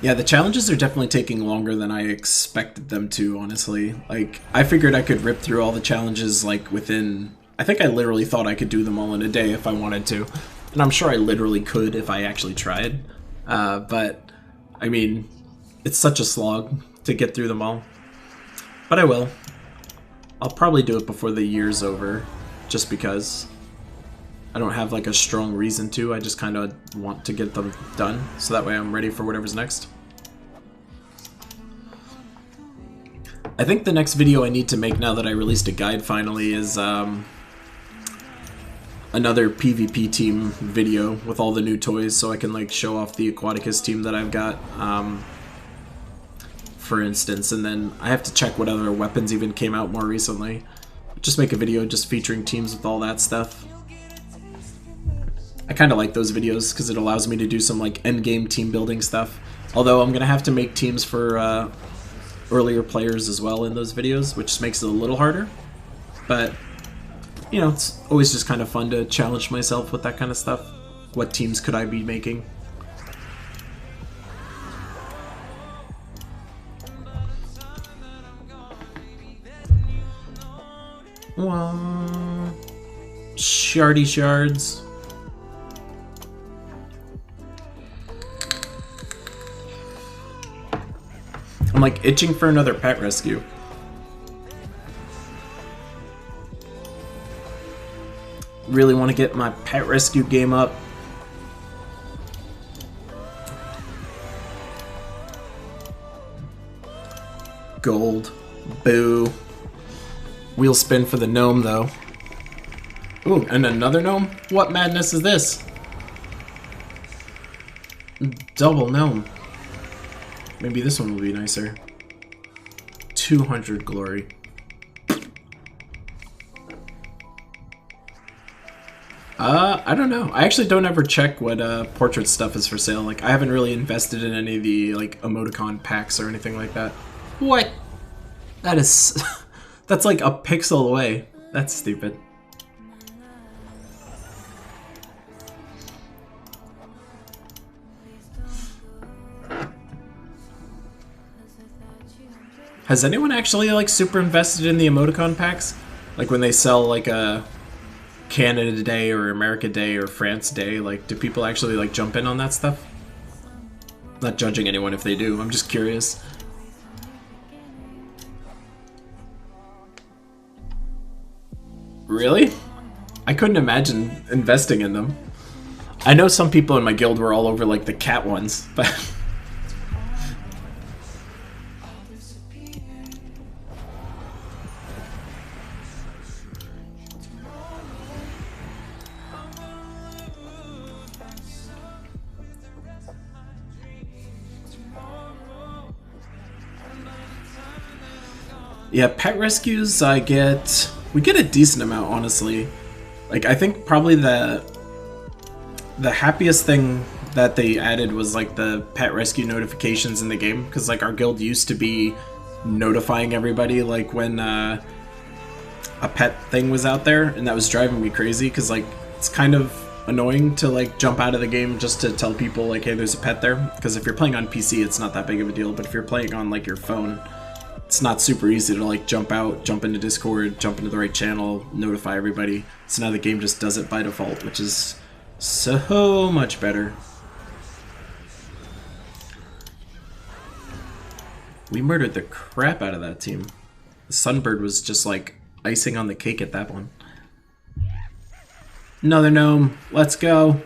Yeah, the challenges are definitely taking longer than I expected them to, honestly. Like, I figured I could rip through all the challenges, like, within... I think I literally thought I could do them all in a day if I wanted to. And I'm sure I literally could if I actually tried. But, I mean, it's such a slog to get through them all. But I will. I'll probably do it before the year's over, just because. I don't have, like, a strong reason to. I just kind of want to get them done, so that way I'm ready for whatever's next. I think the next video I need to make now that I released a guide finally is another PvP team video with all the new toys, so I can like show off the Aquaticus team that I've got, for instance, and then I have to check what other weapons even came out more recently. Just make a video just featuring teams with all that stuff. I kind of like those videos because it allows me to do some like endgame team building stuff, although I'm gonna have to make teams for earlier players as well in those videos, which makes it a little harder, but you know, it's always just kind of fun to challenge myself with that kind of stuff. What teams could I be making? Shardy shards. I'm like itching for another pet rescue. Really want to get my pet rescue game up. Gold. Boo. Wheel spin for the gnome though. Ooh, and another gnome? What madness is this? Double gnome. Maybe this one will be nicer. 200 glory. I don't know. I actually don't ever check what portrait stuff is for sale. Like, I haven't really invested in any of the like emoticon packs or anything like that. What? That is... That's like a pixel away. That's stupid. Has anyone actually like super invested in the emoticon packs? Like when they sell like a Canada Day or America Day or France Day, like do people actually like jump in on that stuff? Not judging anyone if they do, I'm just curious. Really? I couldn't imagine investing in them. I know some people in my guild were all over like the cat ones, but yeah, pet rescues we get a decent amount, honestly. Like I think probably the happiest thing that they added was like the pet rescue notifications in the game, because like our guild used to be notifying everybody like when a pet thing was out there, and that was driving me crazy because like it's kind of annoying to like jump out of the game just to tell people like, hey, there's a pet there, because if you're playing on PC it's not that big of a deal, but if you're playing on like your phone, it's not super easy to like jump out, jump into Discord, jump into the right channel, notify everybody. So now the game just does it by default, which is so much better. We murdered the crap out of that team. The Sunbird was just like icing on the cake at that one. Another gnome. Let's go.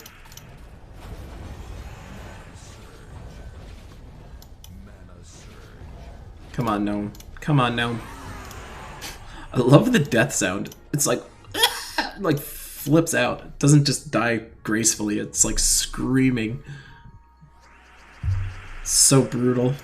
Come on, gnome. Come on, gnome. I love the death sound. It's like, like flips out. It doesn't just die gracefully. It's like screaming. So brutal.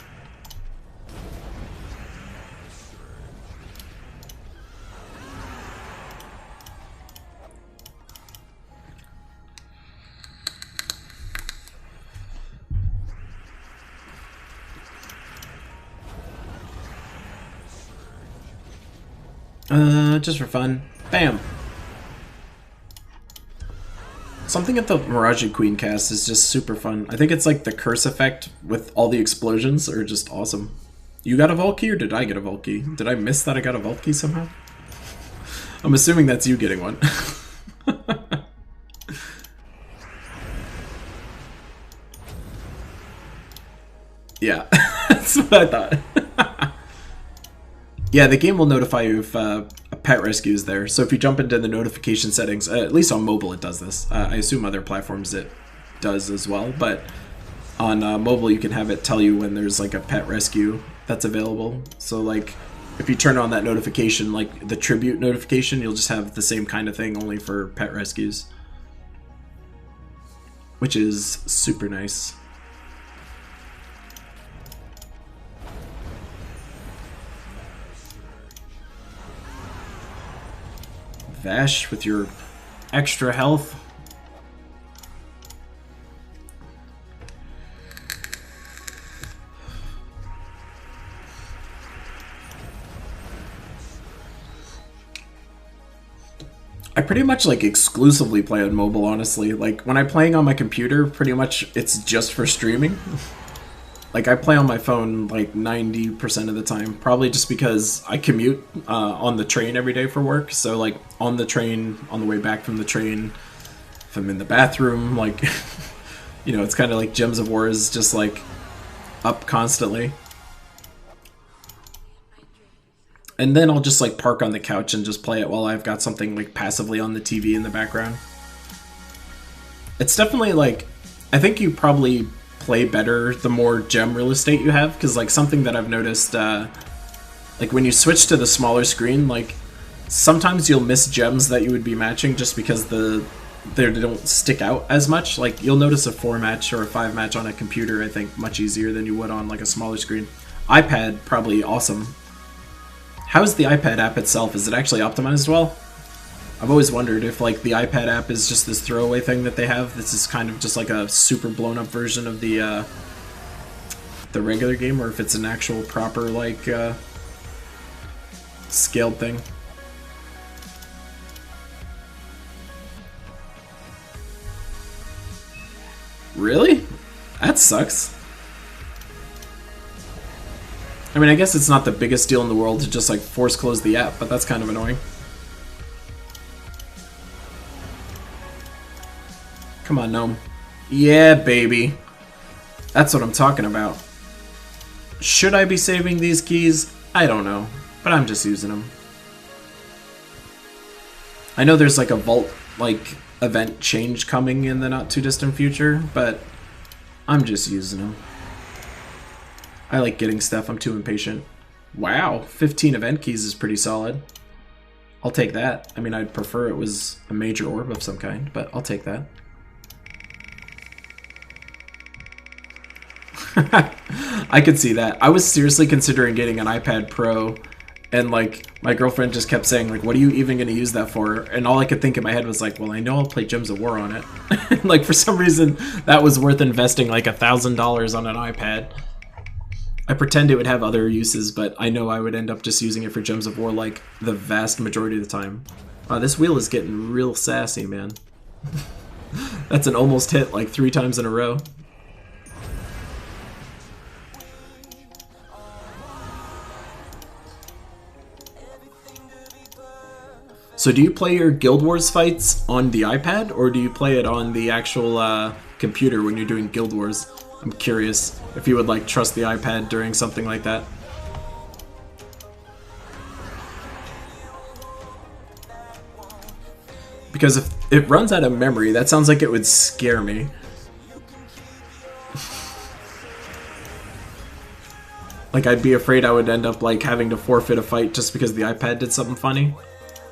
Just for fun. Bam! Something at the Mirage Queen cast is just super fun. I think it's like the curse effect with all the explosions are just awesome. You got a vault key or did I get a vault key? Did I miss that I got a vault key somehow? I'm assuming that's you getting one. Yeah, that's what I thought. Yeah, the game will notify you if a pet rescue is there. So if you jump into the notification settings, at least on mobile it does this. I assume other platforms it does as well, but on mobile you can have it tell you when there's like a pet rescue that's available. So like if you turn on that notification, like the tribute notification, you'll just have the same kind of thing only for pet rescues, which is super nice. Vash with your extra health. I pretty much like exclusively play on mobile, honestly. Like when I'm playing on my computer, pretty much it's just for streaming. Like I play on my phone like 90% of the time, probably just because I commute on the train every day for work. So like on the train, on the way back from the train, if I'm in the bathroom, like, you know, it's kind of like Gems of War is just like up constantly. And then I'll just like park on the couch and just play it while I've got something like passively on the TV in the background. It's definitely like, I think you probably play better the more gem real estate you have, because like something that I've noticed, like when you switch to the smaller screen, like sometimes you'll miss gems that you would be matching just because they don't stick out as much. Like you'll notice a 4 match or a 5 match on a computer, I think, much easier than you would on like a smaller screen. iPad, probably awesome. How's the iPad app itself? Is it actually optimized well? I've always wondered if like the iPad app is just this throwaway thing that they have. This is kind of just like a super blown up version of the regular game, or if it's an actual proper like scaled thing. Really? That sucks. I mean, I guess it's not the biggest deal in the world to just like force close the app, but that's kind of annoying. Come on, Gnome. Yeah, baby. That's what I'm talking about. Should I be saving these keys? I don't know, but I'm just using them. I know there's like a vault like event change coming in the not too distant future, but I'm just using them. I like getting stuff. I'm too impatient. Wow, 15 event keys is pretty solid. I'll take that. I mean, I'd prefer it was a major orb of some kind, but I'll take that. I could see that. I was seriously considering getting an iPad Pro, and like my girlfriend just kept saying like, what are you even going to use that for? And all I could think in my head was like, well, I know I'll play Gems of War on it. Like for some reason that was worth investing like $1,000 on an iPad. I pretend it would have other uses, but I know I would end up just using it for Gems of War like the vast majority of the time. Wow, this wheel is getting real sassy, man. That's an almost hit like 3 times in a row. So do you play your Guild Wars fights on the iPad, or do you play it on the actual computer when you're doing Guild Wars? I'm curious if you would like trust the iPad during something like that. Because if it runs out of memory, that sounds like it would scare me. Like I'd be afraid I would end up like having to forfeit a fight just because the iPad did something funny.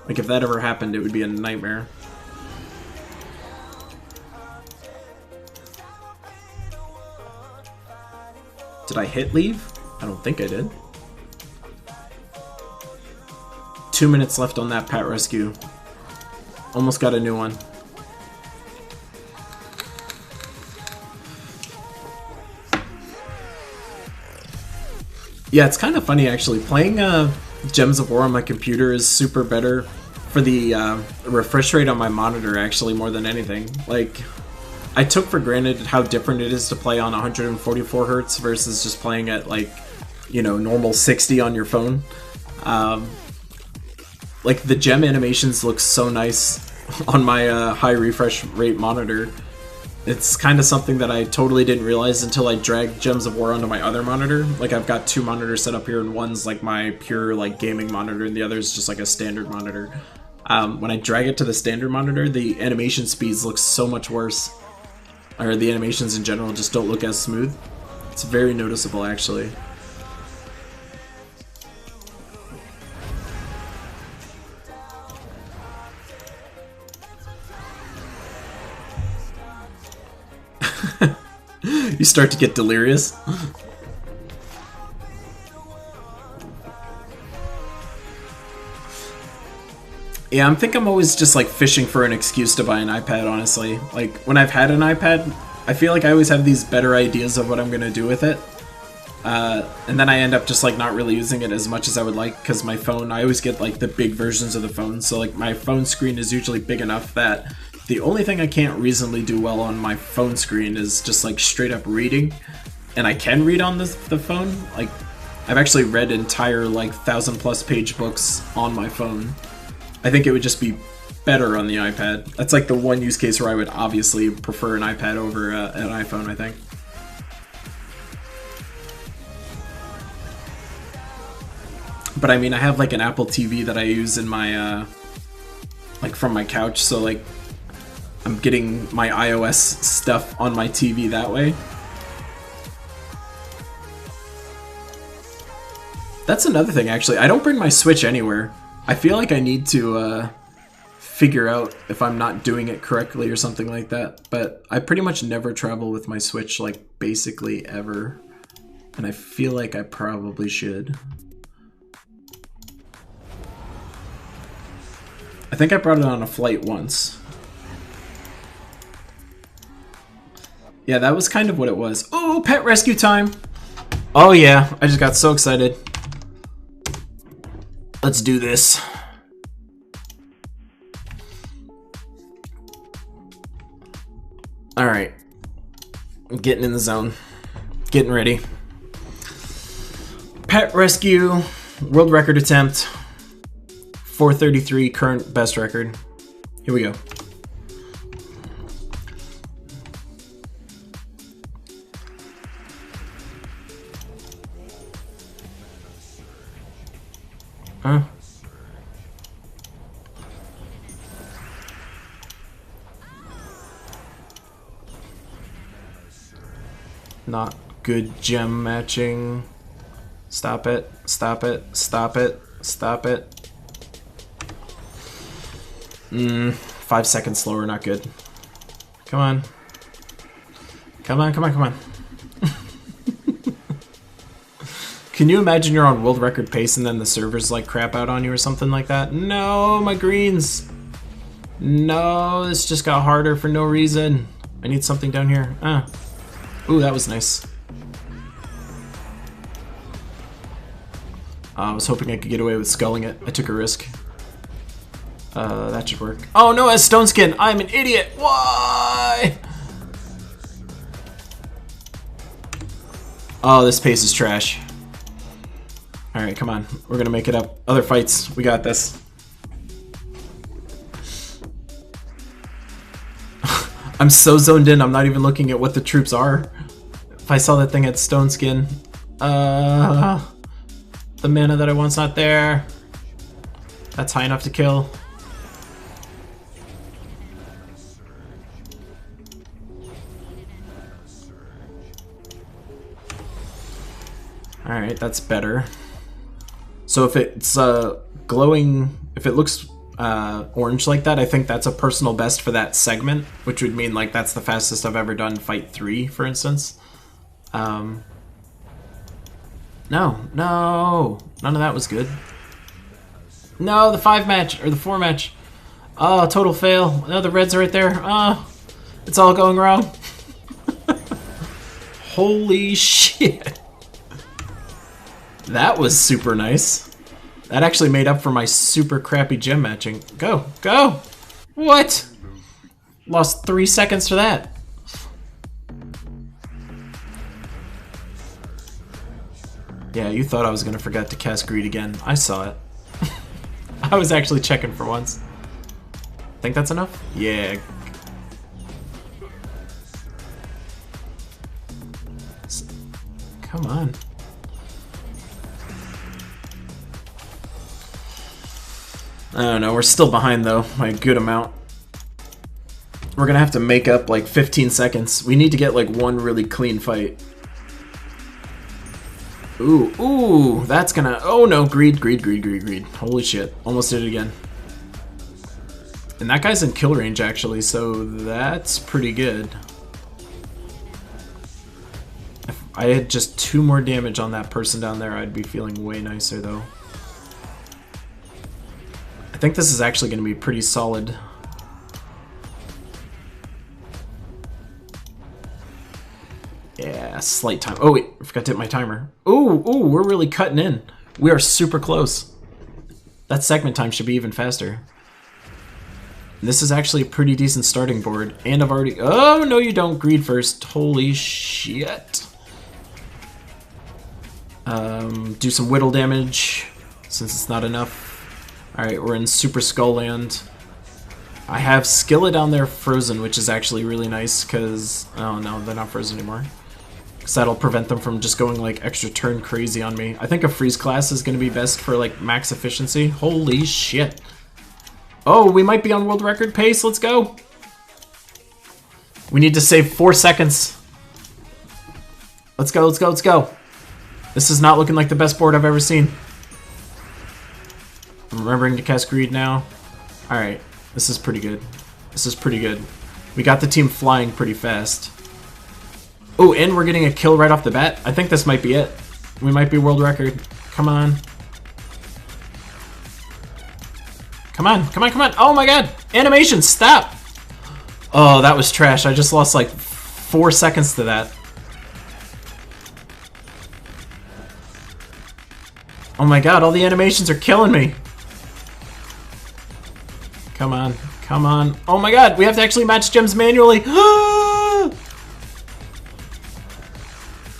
Like if that ever happened, it would be a nightmare. Did I hit leave? I don't think I did. 2 minutes left on that Pat Rescue. Almost got a new one. Yeah, it's kind of funny actually. Playing Gems of War on my computer is super better for the refresh rate on my monitor actually more than anything. Like, I took for granted how different it is to play on 144 hertz versus just playing at like, you know, normal 60 on your phone. Like the gem animations look so nice on my high refresh rate monitor. It's kind of something that I totally didn't realize until I dragged Gems of War onto my other monitor. Like I've got 2 monitors set up here, and one's like my pure like gaming monitor, and the other is just like a standard monitor. When I drag it to the standard monitor, the animation speeds look so much worse. Or the animations in general just don't look as smooth. It's very noticeable actually. You start to get delirious. Yeah, I think I'm always just like fishing for an excuse to buy an iPad, honestly. Like when I've had an iPad, I feel like I always have these better ideas of what I'm gonna do with it. And then I end up just like not really using it as much as I would like, because my phone, I always get like the big versions of the phone. So like my phone screen is usually big enough that the only thing I can't reasonably do well on my phone screen is just like straight up reading. And I can read on the phone. Like I've actually read entire like 1,000+ page books on my phone. I think it would just be better on the iPad. That's like the one use case where I would obviously prefer an iPad over an iPhone, I think. But I mean, I have like an Apple TV that I use in my, like from my couch, so like I'm getting my iOS stuff on my TV that way. That's another thing, actually. I don't bring my Switch anywhere. I feel like I need to figure out if I'm not doing it correctly or something like that. But I pretty much never travel with my Switch, like, basically ever. And I feel like I probably should. I think I brought it on a flight once. Yeah, that was kind of what it was. Oh, pet rescue time! Oh yeah, I just got so excited. Let's do this. Alright. I'm getting in the zone. Getting ready. Pet rescue, world record attempt, 433, current best record. Here we go. Huh? Not good gem matching. Stop it, stop it, stop it, stop it. 5 seconds slower, not good. Come on. Come on, come on, come on. Can you imagine you're on world record pace and then the servers like crap out on you or something like that? No, my greens. No, this just got harder for no reason. I need something down here. Ooh, that was nice. I was hoping I could get away with sculling it. I took a risk. That should work. Oh no, as stone skin. I'm an idiot. Why? Oh, this pace is trash. Alright, come on. We're gonna make it up. Other fights. We got this. I'm so zoned in, I'm not even looking at what the troops are. If I saw that thing at stone skin. The mana that I want's not there. That's high enough to kill. Alright, that's better. So if it's glowing, if it looks orange like that, I think that's a personal best for that segment, which would mean like that's the fastest I've ever done fight 3, for instance. No, none of that was good. No, the 5 match, or the 4 match. Oh, total fail. No, the reds are right there. Oh, it's all going wrong. Holy shit. That was super nice. That actually made up for my super crappy gem matching. Go, go! What? Lost 3 seconds to that. Yeah, you thought I was gonna forget to cast greed again. I saw it. I was actually checking for once. Think that's enough? Yeah. Come on. I don't know, we're still behind though, by a good amount. We're gonna have to make up like 15 seconds. We need to get like one really clean fight. Ooh, ooh, that's gonna, oh no, greed, greed, greed, greed, greed. Holy shit, almost did it again. And that guy's in kill range actually, so that's pretty good. If I had just 2 more damage on that person down there, I'd be feeling way nicer though. I think this is actually going to be pretty solid. Yeah, slight time. Oh wait, I forgot to hit my timer. Ooh, ooh, we're really cutting in. We are super close. That segment time should be even faster. And this is actually a pretty decent starting board. And I've already... Oh, no you don't. Greed first. Holy shit. Do some whittle damage, since it's not enough. Alright, we're in Super Skull Land. I have Skilla down there frozen, which is actually really nice, because... Oh no, they're not frozen anymore. Because that'll prevent them from just going, like, extra turn crazy on me. I think a freeze class is going to be best for, like, max efficiency. Holy shit. Oh, we might be on world record pace, let's go! We need to save 4 seconds. Let's go, let's go, let's go. This is not looking like the best board I've ever seen. I'm remembering to cast greed now. Alright, this is pretty good. This is pretty good. We got the team flying pretty fast. Oh, and we're getting a kill right off the bat. I think this might be it. We might be world record. Come on. Come on, come on, come on. Oh my god! Animation, stop! Oh, that was trash. I just lost like 4 seconds to that. Oh my god, all the animations are killing me. Come on, come on. Oh my god, we have to actually match gems manually.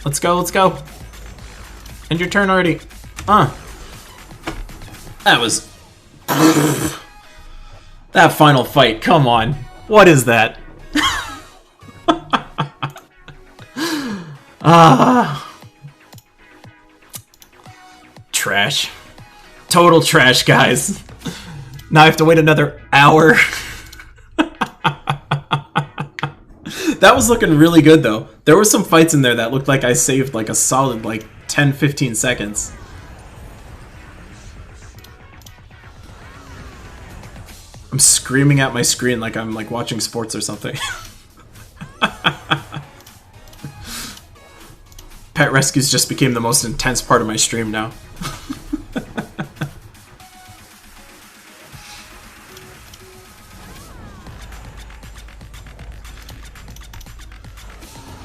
Let's go, let's go. End your turn already. That was... that final fight, come on. What is that? Trash. Total trash, guys. Now I have to wait another hour. That was looking really good, though. There were some fights in there that looked like I saved like a solid like 10-15 seconds. I'm screaming at my screen like I'm like watching sports or something. Pet rescues just became the most intense part of my stream now.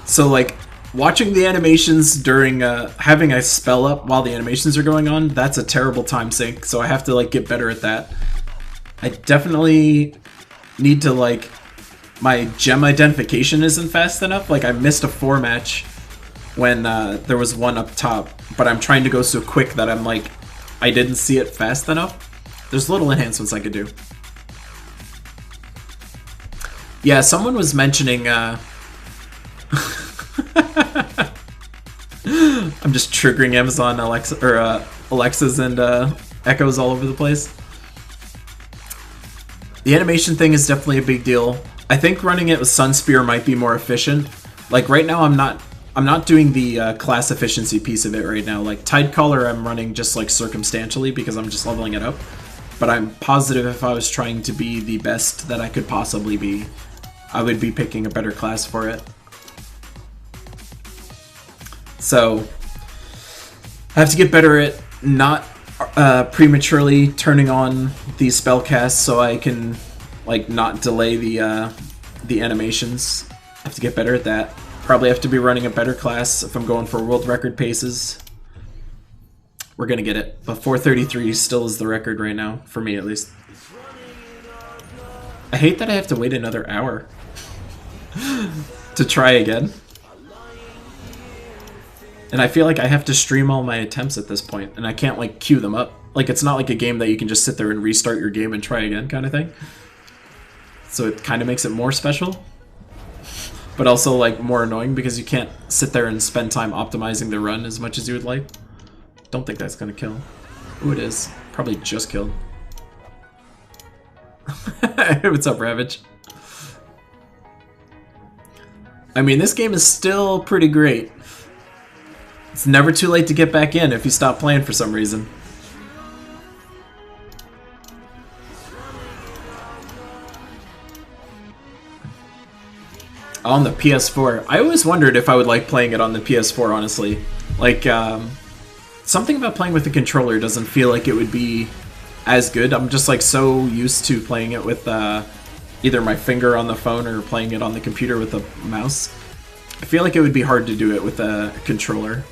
So like watching the animations during having a spell up while the animations are going on, that's a terrible time sink, so I have to like get better at that. I definitely need to like, my gem identification isn't fast enough. Like I missed a 4 match when there was one up top, but I'm trying to go so quick that I'm like, I didn't see it fast enough. There's little enhancements I could do. Yeah, someone was mentioning I'm just triggering Amazon Alexa or Alexas and Echoes all over the place. The animation thing is definitely a big deal. I think running it with Sunspear might be more efficient. Like right now, I'm not doing the class efficiency piece of it right now. Like Tidecaller, I'm running just like circumstantially because I'm just leveling it up. But I'm positive if I was trying to be the best that I could possibly be, I would be picking a better class for it. So I have to get better at not prematurely turning on these spell casts so I can like not delay the animations. I have to get better at that. Probably have to be running a better class if I'm going for world record paces. We're gonna get it, but 4:33 still is the record right now, for me at least. I hate that I have to wait another hour to try again. And I feel like I have to stream all my attempts at this point, and I can't like queue them up. Like it's not like a game that you can just sit there and restart your game and try again kind of thing. So it kind of makes it more special, but also like more annoying because you can't sit there and spend time optimizing the run as much as you would like. Don't think that's gonna kill. Ooh, it is. Probably just killed. What's up, Ravage? I mean, this game is still pretty great. It's never too late to get back in if you stop playing for some reason. On the PS4. I always wondered if I would like playing it on the PS4, honestly. Like, something about playing with the controller doesn't feel like it would be as good. I'm just like so used to playing it with either my finger on the phone or playing it on the computer with a mouse. I feel like it would be hard to do it with a controller.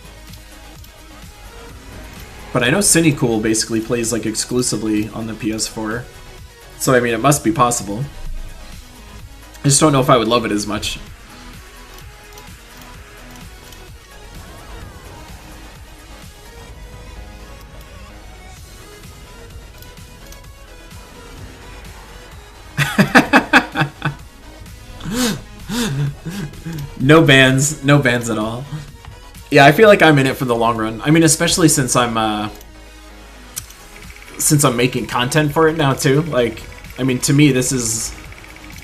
But I know Cinecool basically plays like exclusively on the PS4. So I mean, it must be possible. I just don't know if I would love it as much. No bans at all. Yeah, I feel like I'm in it for the long run. I mean, especially since I'm making content for it now too. Like, I mean, to me, this is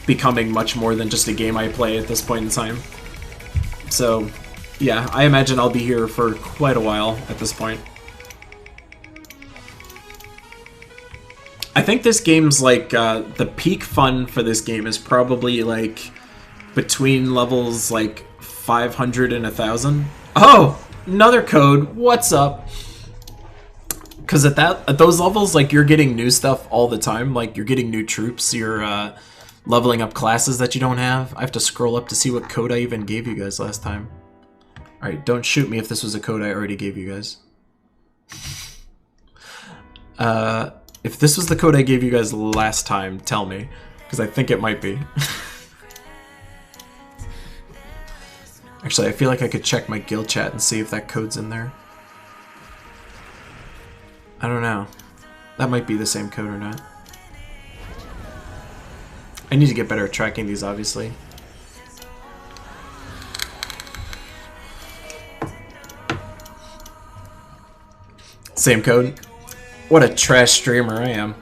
becoming much more than just a game I play at this point in time. So, yeah, I imagine I'll be here for quite a while at this point. I think this game's like, the peak fun for this game is probably like between levels like 500 and 1,000. Oh, another code. What's up? Because at those levels, like, you're getting new stuff all the time. Like, you're getting new troops. You're leveling up classes that you don't have. I have to scroll up to see what code I even gave you guys last time. All right, don't shoot me if this was a code I already gave you guys. If this was the code I gave you guys last time, tell me, because I think it might be. Actually, I feel like I could check my guild chat and see if that code's in there. I don't know. That might be the same code or not. I need to get better at tracking these, obviously. Same code. What a trash streamer I am.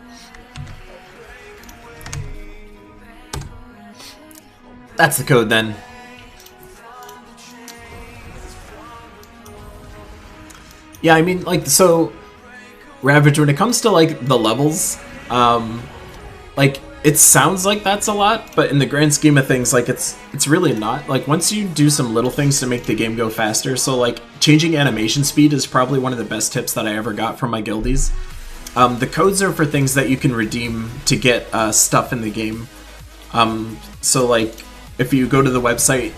That's the code then. Yeah, I mean, like, so Ravage, when it comes to like the levels, like it sounds like that's a lot, but in the grand scheme of things, like it's really not. Like once you do some little things to make the game go faster, so like changing animation speed is probably one of the best tips that I ever got from my guildies. The codes are for things that you can redeem to get stuff in the game. So like if you go to the website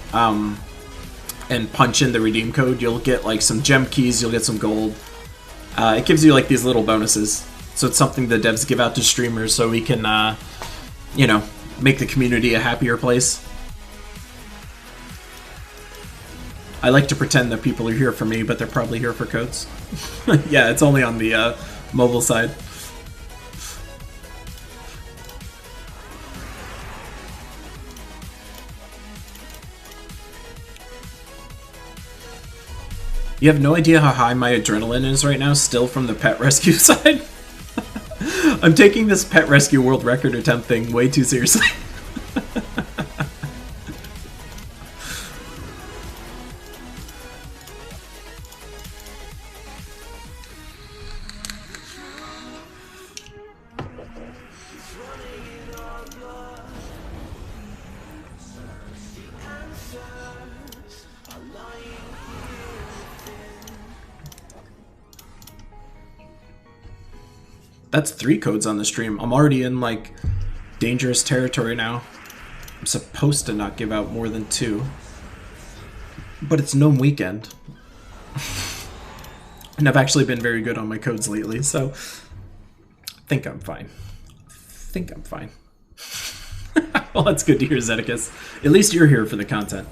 and punch in the redeem code, you'll get like some gem keys, you'll get some gold. It gives you like these little bonuses. So it's something the devs give out to streamers so we can, you know, make the community a happier place. I like to pretend that people are here for me, but they're probably here for codes. Yeah, it's only on the mobile side. You have no idea how high my adrenaline is right now, still from the pet rescue side. I'm taking this pet rescue world record attempt thing way too seriously. That's 3 codes on the stream. I'm already in, like, dangerous territory now. I'm supposed to not give out more than 2. But it's Gnome weekend. And I've actually been very good on my codes lately, so I think I'm fine. Well, that's good to hear, Zeticus. At least you're here for the content.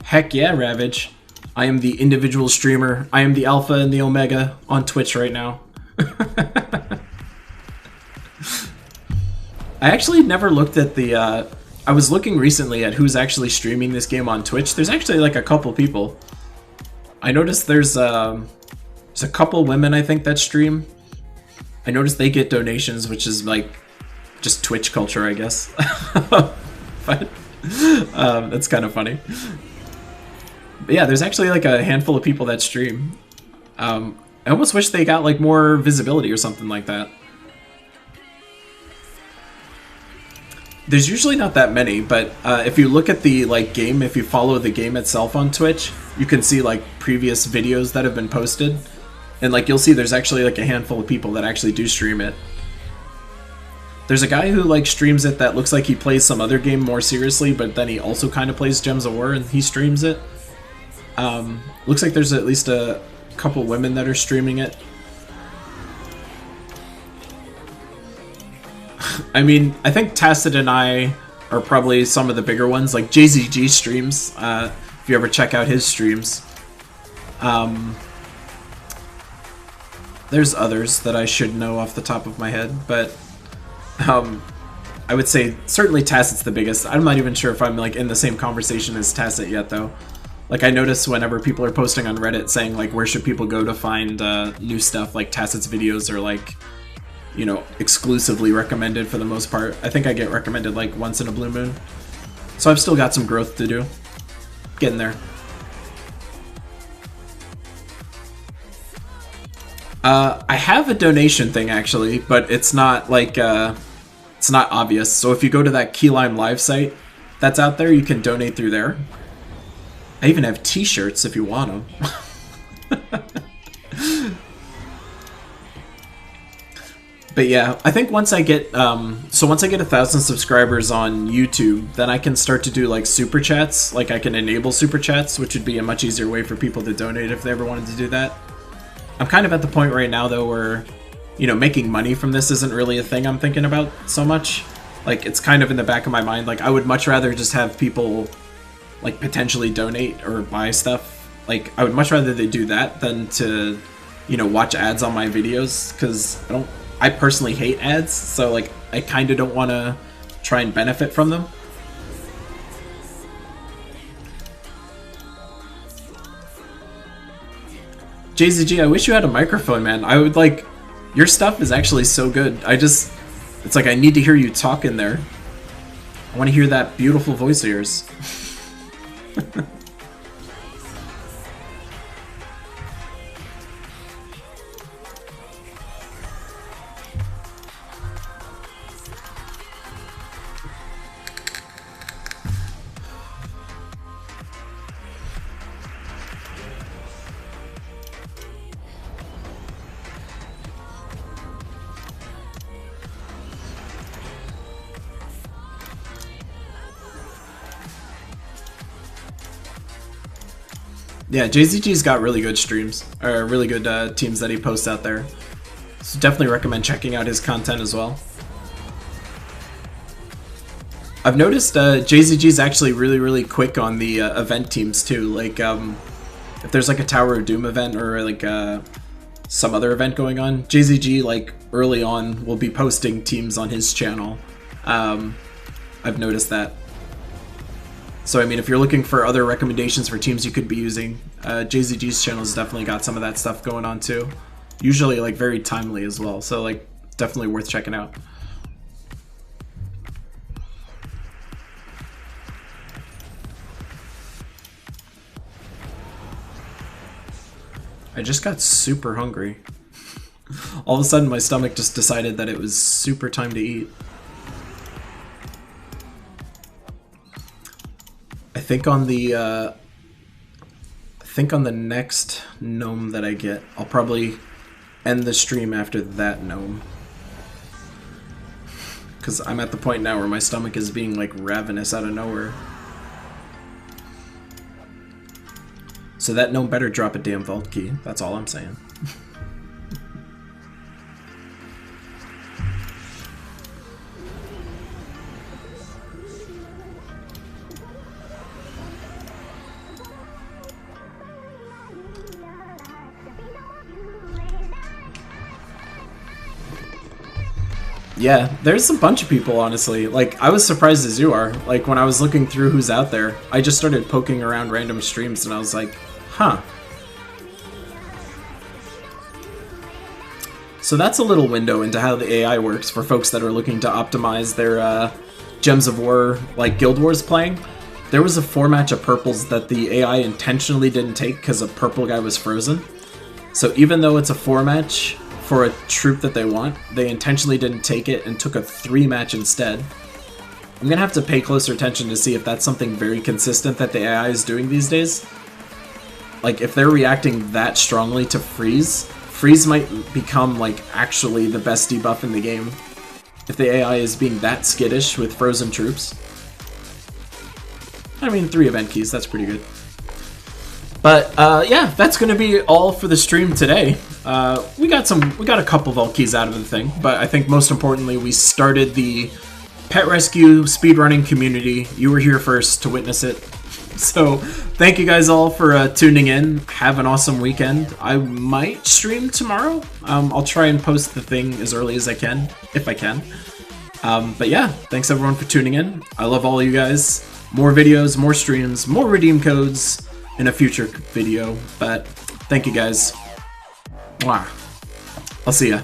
Heck yeah, Ravage. I am the individual streamer. I am the alpha and the omega on Twitch right now. I actually never looked at the... I was looking recently at who's actually streaming this game on Twitch. There's actually like a couple people. I noticed there's a couple women, I think, that stream. I noticed they get donations, which is like just Twitch culture, I guess. But that's kind of funny. But yeah, there's actually like a handful of people that stream. I almost wish they got like more visibility or something like that. There's usually not that many, but if you look at the like game, if you follow the game itself on Twitch, you can see like previous videos that have been posted, and like you'll see there's actually like a handful of people that actually do stream it. There's a guy who like streams it that looks like he plays some other game more seriously, but then he also kind of plays Gems of War and he streams it. Looks like there's at least a couple women that are streaming it. I mean, I think Tacit and I are probably some of the bigger ones, like JZG streams, if you ever check out his streams. There's others that I should know off the top of my head, but I would say certainly Tacit's the biggest. I'm not even sure if I'm like in the same conversation as Tacit yet, though. Like, I notice whenever people are posting on Reddit saying, like, where should people go to find new stuff, like, Tacit's videos are, like, you know, exclusively recommended for the most part. I think I get recommended, like, once in a blue moon. So I've still got some growth to do. Getting there. I have a donation thing, actually, but it's not, like, it's not obvious. So if you go to that Key Lime Live site that's out there, you can donate through there. I even have t-shirts if you want them. But yeah, I think once I get, once I get 1,000 subscribers on YouTube, then I can start to do like super chats. Like I can enable super chats, which would be a much easier way for people to donate if they ever wanted to do that. I'm kind of at the point right now though where, you know, making money from this isn't really a thing I'm thinking about so much. Like it's kind of in the back of my mind. Like I would much rather just have people like potentially donate or buy stuff. Like I would much rather they do that than to, you know, watch ads on my videos, because I personally hate ads, so like I kind of don't want to try and benefit from them. JZG, I wish you had a microphone, man. I would like, your stuff is actually so good. It's like I need to hear you talk in there. I want to hear that beautiful voice of yours. Yeah, JZG's got really good streams, or really good teams that he posts out there. So definitely recommend checking out his content as well. I've noticed JZG's actually really quick on the event teams too. Like if there's like a Tower of Doom event or like some other event going on, JZG like early on will be posting teams on his channel. I've noticed that. So I mean, if you're looking for other recommendations for teams you could be using, JZG's channel's definitely got some of that stuff going on too. Usually like very timely as well, so like definitely worth checking out. I just got super hungry. All of a sudden my stomach just decided that it was super time to eat. I think on the next gnome that I get, I'll probably end the stream after that gnome. Because I'm at the point now where my stomach is being like ravenous out of nowhere. So that gnome better drop a damn vault key, that's all I'm saying. Yeah, there's a bunch of people, honestly. Like, I was surprised as you are. Like, when I was looking through who's out there, I just started poking around random streams and I was like, huh. So that's a little window into how the AI works for folks that are looking to optimize their Gems of War, like Guild Wars playing. There was a 4-match of purples that the AI intentionally didn't take because a purple guy was frozen. So even though it's a 4-match for a troop that they want, they intentionally didn't take it and took a 3-match instead. I'm gonna have to pay closer attention to see if that's something very consistent that the AI is doing these days. Like, if they're reacting that strongly to freeze, freeze might become, like, actually the best debuff in the game. If the AI is being that skittish with frozen troops. I mean, 3 event keys, that's pretty good. But, yeah, that's gonna be all for the stream today. We got a couple vault keys out of the thing, but I think most importantly, we started the pet rescue speedrunning community. You were here first to witness it. So, thank you guys all for tuning in. Have an awesome weekend. I might stream tomorrow. I'll try and post the thing as early as I can, if I can. But yeah, thanks everyone for tuning in. I love all you guys. More videos, more streams, more redeem codes in a future video. But thank you guys. Mwah. I'll see ya.